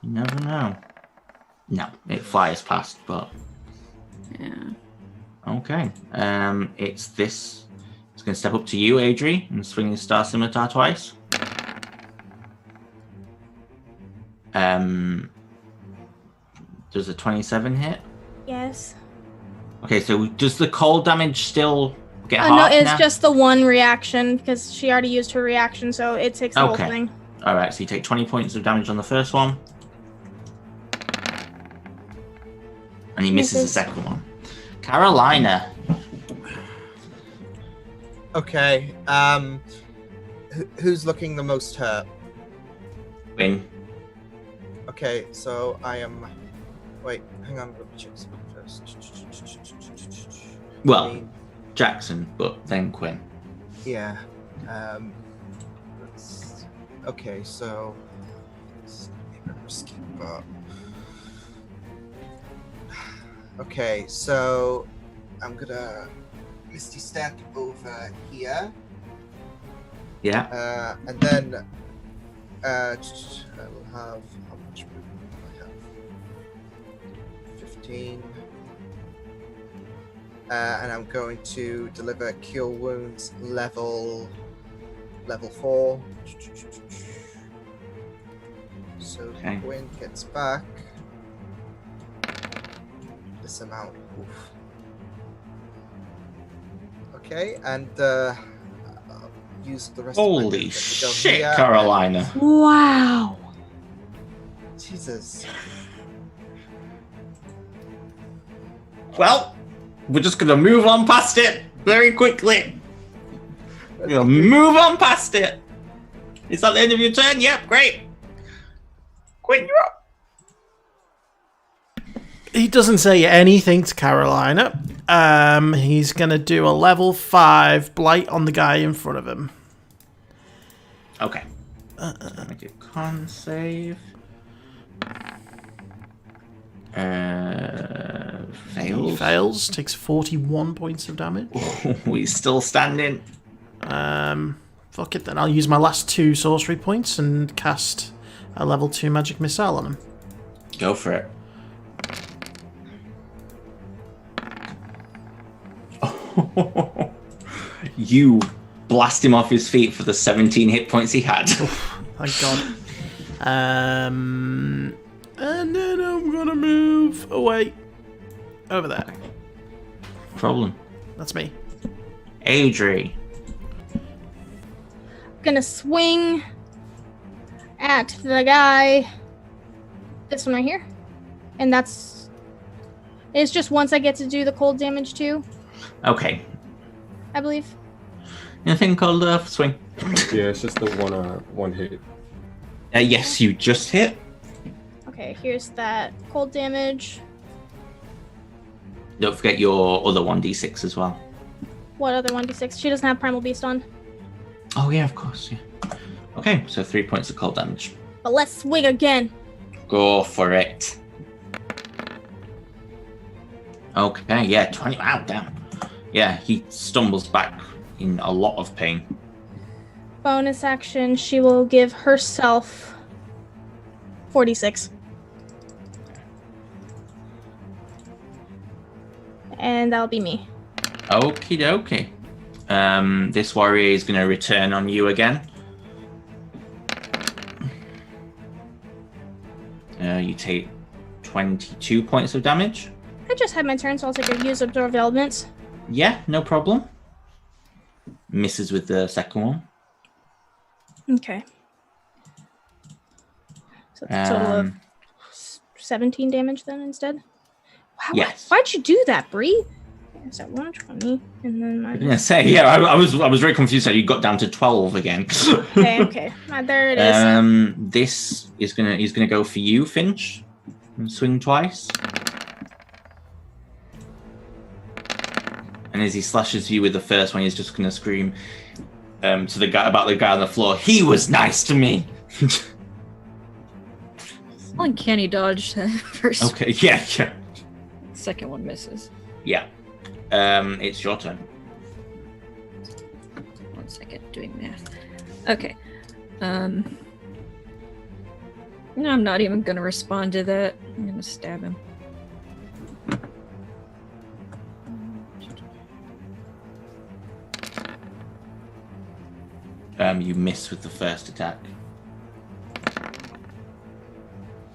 You never know. No, it flies past, but... Yeah. Okay. It's this... It's going to step up to you, Adri, and swing his Star Scimitar twice. Does a 27 hit? Yes. Okay, so does the cold damage still get half no, it's now? just the one reaction, because she already used her reaction, so it takes the whole thing. Alright, so you take 20 points of damage on the first one. And he misses the second one. Carolina. Okay, who's looking the most hurt? Win. Okay, so I am... Wait, hang on, let me check something first. Well, Jackson, but then Quinn. Yeah. Okay, so... It's a bit risky, but... Okay, so... I'm gonna... Misty Step over here. Yeah. And then... I will have... How much movement do I have? 15. And I'm going to deliver Cure Wounds level 4. So Gwyn gets back this amount. Oof. Okay, and I'll use the rest of my Holy shit, Carolina. Wow. Jesus. Well, we're just gonna move on past it very quickly. We're gonna move on past it. Is that the end of your turn? Yep, great. Quinn, you're up. He doesn't say anything to Carolina. He's gonna do a level 5 blight on the guy in front of him. Okay. Let me do con save. Fails. He fails. Takes 41 points of damage. He's still standing. Fuck it then. I'll use my last 2 sorcery points and cast a level 2 magic missile on him. Go for it. You blast him off his feet for the 17 hit points he had. Thank God. And then I'm gonna move away. Over there. Problem. That's me. Adri. Gonna swing at the guy. This one right here. And it's just once I get to do the cold damage too, Okay. I believe. Anything called swing? Yeah, it's just the one hit. Yes, you just hit. Okay, here's that cold damage. Don't forget your other 1d6 as well. What other 1d6? She doesn't have Primal Beast on. Oh yeah, of course. Yeah. Okay, so 3 points of cold damage. But let's swing again. Go for it. Okay, yeah, 20. Wow, damn. Yeah, he stumbles back in a lot of pain. Bonus action, she will give herself 46. And that'll be me. Okie dokie. This warrior is going to return on you again. You take 22 points of damage. I just had my turn, so I'll take a use absorb elements. Yeah, no problem. Misses with the second one. Okay. So it's a total of 17 damage then instead? Wow, yes. Why'd you do that, Bree? Is that 120? And then I was gonna say, yeah, I was very confused. So you got down to 12 again. Okay. There it is. This is he's gonna go for you, Finch, and swing twice. And as he slashes you with the first one, he's just gonna scream to the guy about the guy on the floor. He was nice to me. Uncanny dodge first. Okay, yeah. Second one misses. Yeah. It's your turn. 1 second, doing math. Okay. No, I'm not even gonna respond to that. I'm gonna stab him. You miss with the first attack.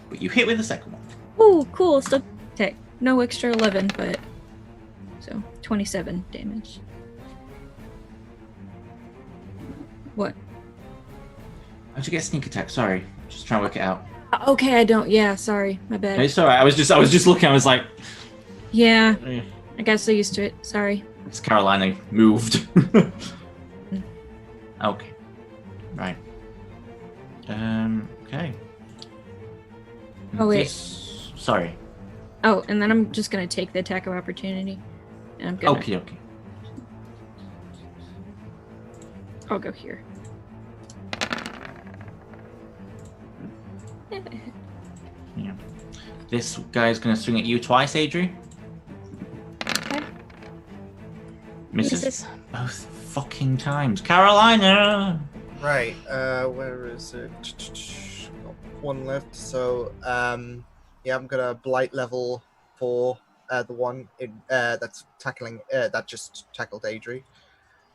But you hit with the second one. Ooh, cool. Still attack. No extra 11, but so 27 damage. What? How'd you get sneak attack? Sorry, just trying to work it out. Okay, I don't. Yeah, sorry, my bad. It's alright. I was just looking. I was like, Yeah, I got so used to it. Sorry. It's Carolina moved. Okay. Right. Okay. Oh, wait. Sorry. Oh, and then I'm just gonna take the attack of opportunity. And I'm gonna. Okay. I'll go here. Yeah. This guy's gonna swing at you twice, Adri. Okay. Misses both fucking times. Carolina! Right, where is it? Got one left, so, yeah, I'm gonna blight level 4, the one that's tackling, that just tackled Adri.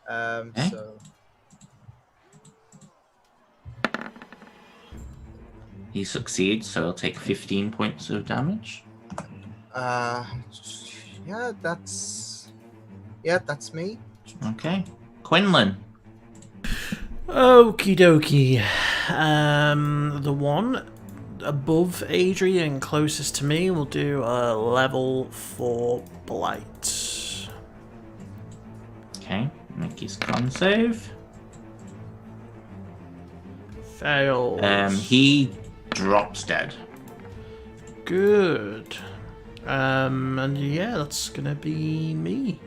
So... He succeeds, so he'll take 15 points of damage. Yeah, that's me. Okay. Quinlan. Okie dokie. The one above Adrian closest to me will do a level 4 blight. Okay, make his con save. Fails. He drops dead. Good. And yeah, that's gonna be me.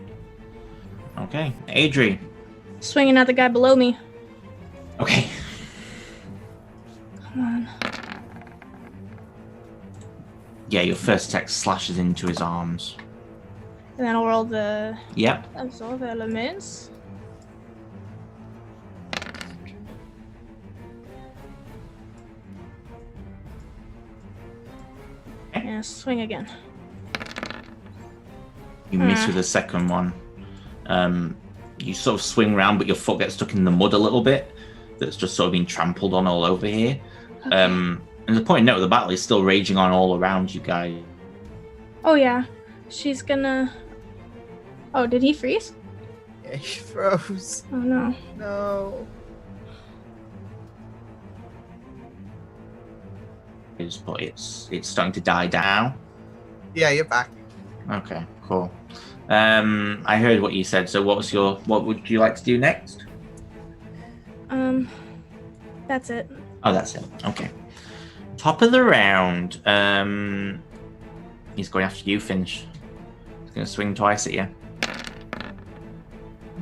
Okay, Adri. Swinging at the guy below me. Okay. Come on. Yeah, your first attack slashes into his arms. And then I'll roll the Yep. absorb elements. And swing again. You miss with the second one. You sort of swing around, but your foot gets stuck in the mud a little bit. That's just sort of been trampled on all over here. Okay. And the point note, the battle is still raging on all around you guys. Oh yeah. She's gonna... Oh, did he freeze? Yeah, he froze. Oh no. No. But it's starting to die down. Yeah, you're back. Okay, cool. I heard what you said. So what would you like to do next? That's it. Oh, that's it. Okay. Top of the round. He's going after you, Finch. He's going to swing twice at you.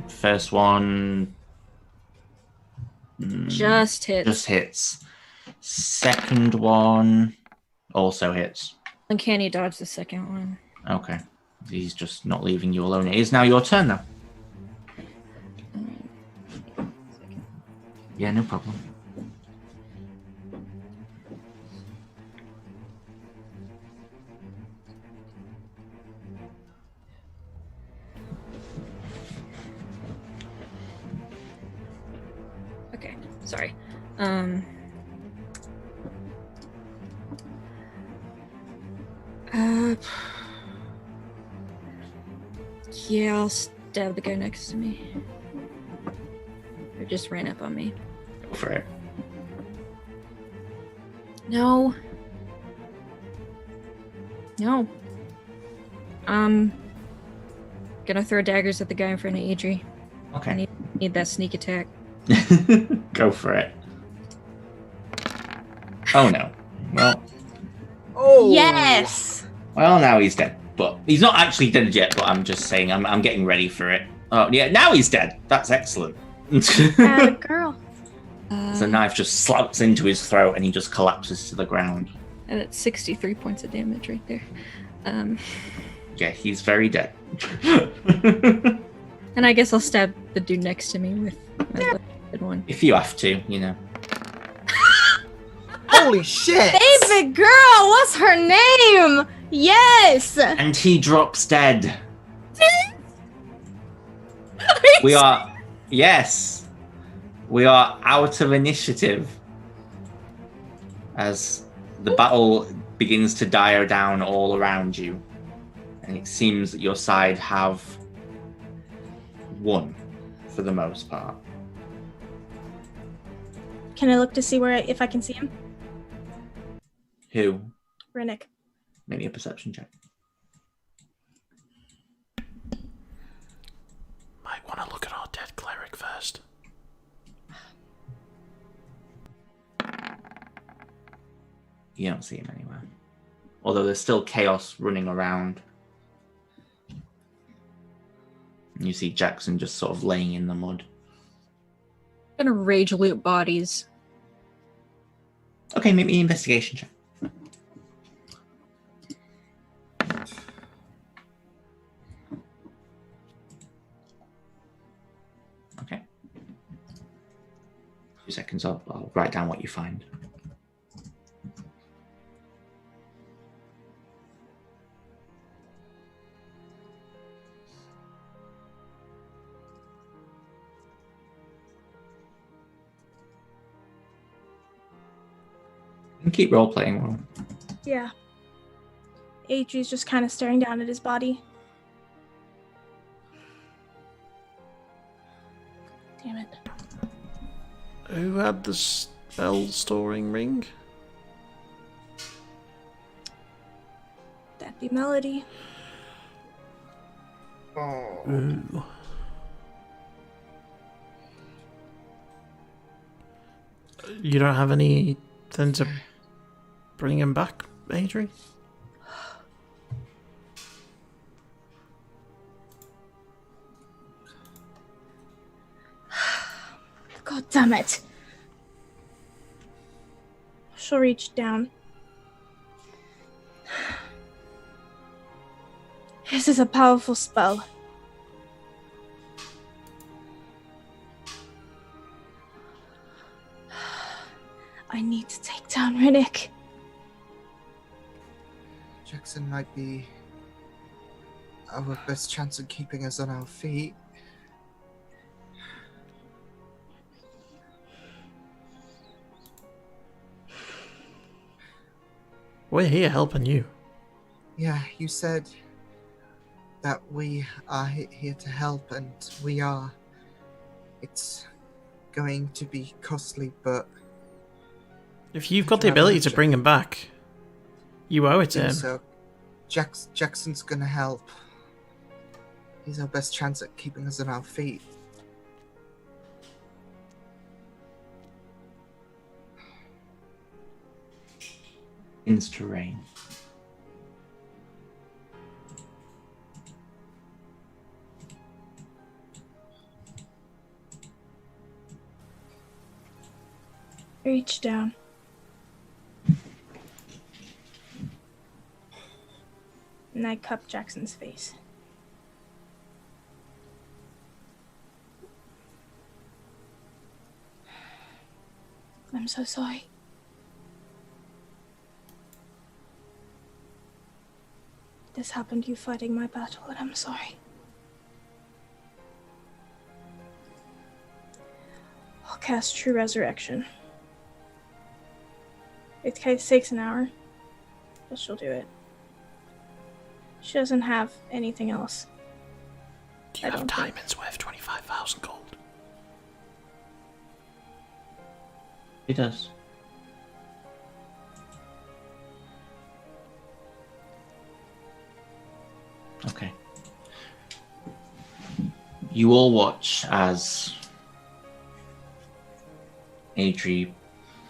First one. Just hits. Just hits. Second one also hits. Uncanny dodge the second one. Okay. He's just not leaving you alone. It is now your turn, though. Yeah, no problem. Okay, sorry. Yeah, I'll stab the guy next to me. Who just ran up on me. Go for it. No. No. Gonna throw daggers at the guy in front of Adri. Okay. I need that sneak attack. Go for it. Oh no. Well. Oh Yes. Well, now he's dead. But he's not actually dead yet. But I'm just saying, I'm getting ready for it. Oh yeah, now he's dead. That's excellent. Girl. The knife just slaps into his throat, and he just collapses to the ground. And it's 63 points of damage right there. Yeah, he's very dead. And I guess I'll stab the dude next to me with my left one. If you have to, you know. Holy shit! Baby girl, what's her name? Yes. And he drops dead. We are out of initiative as the battle begins to die down all around you, and it seems that your side have won for the most part. Can I look to see if I can see him? Who? Rennick. Maybe a perception check. Might want to look at our dead cleric first. You don't see him anywhere. Although there's still chaos running around. You see Jackson just sort of laying in the mud. I'm gonna rage loot bodies. Okay, make me an investigation check. Okay. 2 seconds, I'll write down what you find. And keep role playing well. Yeah. Adri's just kind of staring down at his body. Damn it. Who had the spell storing ring? That'd be Melody. Oh. Ooh. You don't have anything to bring him back, Adri? God damn it. She'll reach down. This is a powerful spell. I need to take down Riddick. Jackson might be our best chance of keeping us on our feet. We're here helping you. Yeah, you said that we are here to help, and we are. It's going to be costly, but... If you've got the ability to bring him back, you owe it to him. So, Jackson's gonna help. He's our best chance at keeping us on our feet. Begins to rain. Reach down. And I cup Jackson's face. I'm so sorry. This happened to you fighting my battle, and I'm sorry. I'll cast True Resurrection. It takes an hour, but she'll do it. She doesn't have anything else. Do you have diamonds worth 25,000 gold? He does. Okay. You all watch as Adri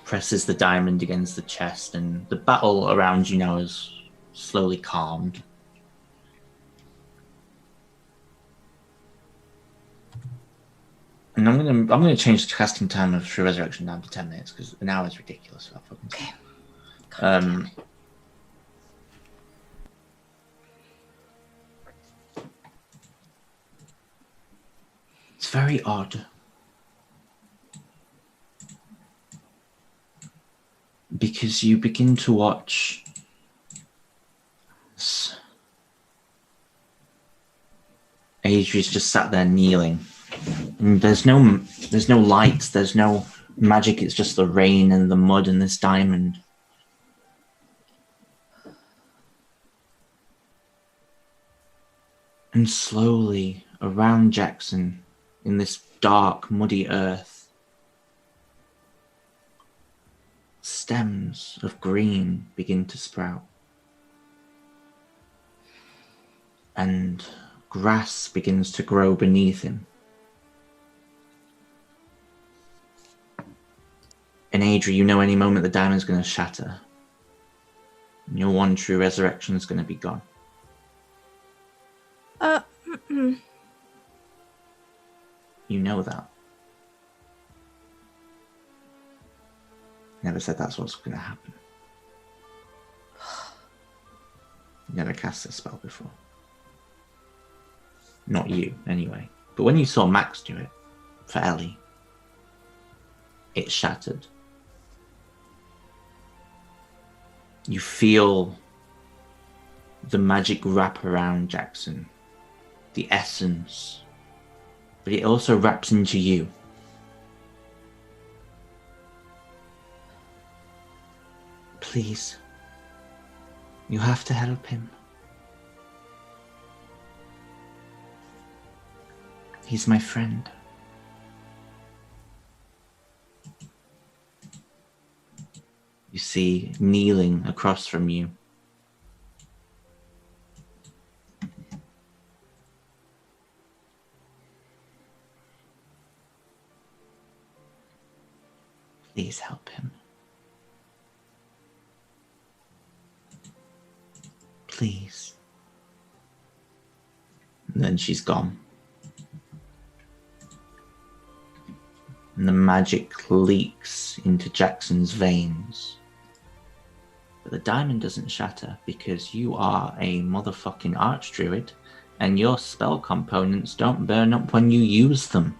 presses the diamond against the chest, and the battle around you now is slowly calmed. And I'm gonna change the casting time of True Resurrection down to 10 minutes because an hour is ridiculous. Okay. It's very odd. Because you begin to watch Adri's just sat there kneeling. And there's no light, there's no magic, it's just the rain and the mud and this diamond. And slowly around Jackson, in this dark, muddy earth, stems of green begin to sprout. And grass begins to grow beneath him. And Adri, you know any moment the diamond's going to shatter. And your one true resurrection is going to be gone. You know that. Never said that's what's going to happen. Never cast this spell before. Not you, anyway. But when you saw Max do it, for Ellie, it shattered. You feel the magic wrap around Jackson, the essence, but it also wraps into you. Please, you have to help him. He's my friend. You see kneeling across from you. Please Please help him. Please. And then she's gone. And the magic leaks into Jackson's veins. But the diamond doesn't shatter because you are a motherfucking archdruid and your spell components don't burn up when you use them.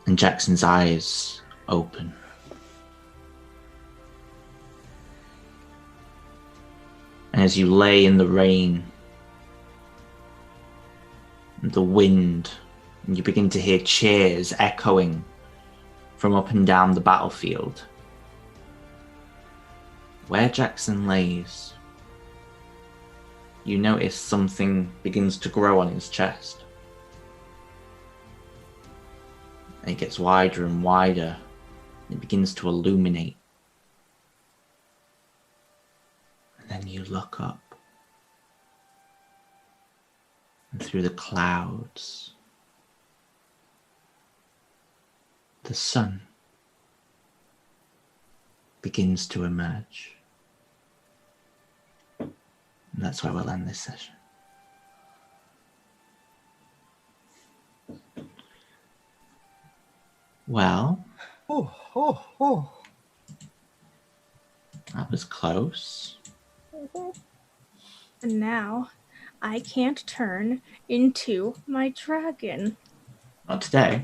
And Jackson's eyes open. And as you lay in the rain, the wind, and you begin to hear cheers echoing from up and down the battlefield. Where Jackson lays, you notice something begins to grow on his chest. And it gets wider and wider, and it begins to illuminate. And then you look up. And through the clouds, the sun begins to emerge. And that's where we'll end this session. Well, that was close. And now I can't turn into my dragon. Not today.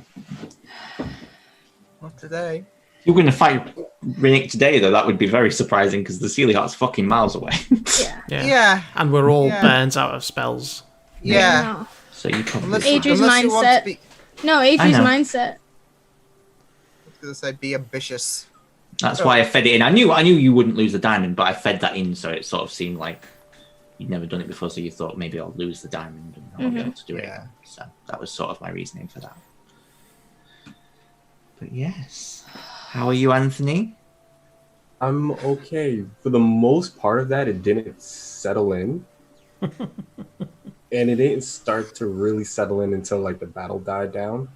Not today. You're going to fight Rinnick today, though. That would be very surprising because the Sealy Heart's fucking miles away. Yeah. And we're all burnt out of spells. Yeah. No. So you probably Adri's unless you want to mindset. be, No, Adri's mindset. I was gonna say be ambitious. That's why I fed it in. I knew you wouldn't lose the diamond, but I fed that in, so it sort of seemed like you'd never done it before. So you thought maybe I'll lose the diamond and I'll be able to do it. So that was sort of my reasoning for that. But yes, how are you, Anthony? I'm okay. For the most part of that, it didn't settle in. And it didn't start to really settle in until like the battle died down.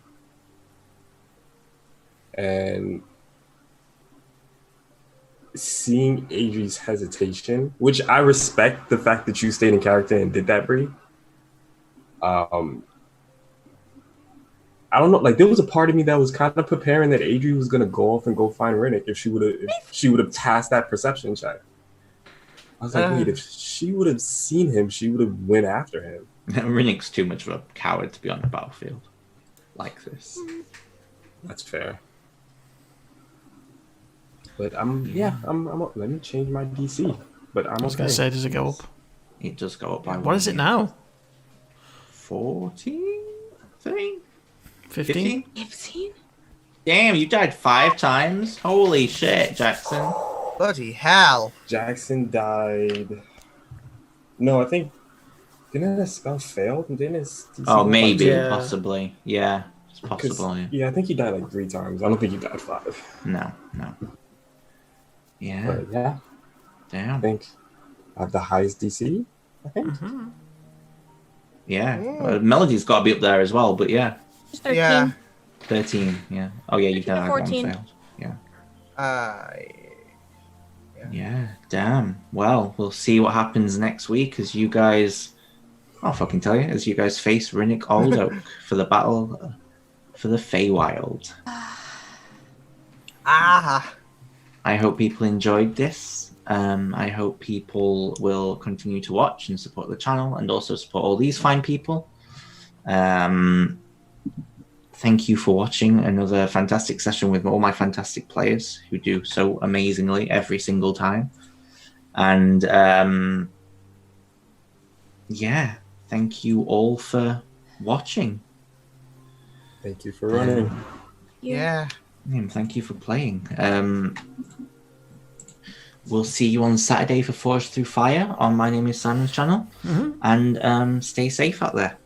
And seeing Adri's hesitation, which I respect the fact that you stayed in character and did that, Bree. I don't know, like there was a part of me that was kind of preparing that Adri was gonna go off and go find Rinnick if she would have passed that perception check. I was like, wait, if she would have seen him, she would have went after him. Rinnick's too much of a coward to be on the battlefield like this. That's fair. But I'm let me change my DC. But I'm I was going to say, does it go up? It does go up by What is it now? 14? 13? 15? 15? Damn, you died 5 times? Holy shit, Jackson. Bloody hell. Jackson died. No, I think didn't a spell fail? Didn't his DC Oh, maybe, Yeah. possibly. Yeah, it's possible. Yeah, I think he died like 3 times. I don't think he died 5. No. Yeah. But yeah, I Damn. think I have the highest DC. I think. Mm-hmm. Yeah. Well, Melody's got to be up there as well, but yeah. 13. Yeah. 13, yeah. Oh, yeah, you've done 14. 1 failed. Yeah. Yeah. Damn. Well, we'll see what happens next week as you guys... I'll fucking tell you. As you guys face Rinnick Old Oak for the battle for the Feywild. I hope people enjoyed this. I hope people will continue to watch and support the channel and also support all these fine people. Thank you for watching another fantastic session with all my fantastic players who do so amazingly every single time. And yeah, thank you all for watching. Thank you for running. Yeah. Thank you for playing. We'll see you on Saturday for Forged Through Fire on My Name is Simon's channel. And stay safe out there.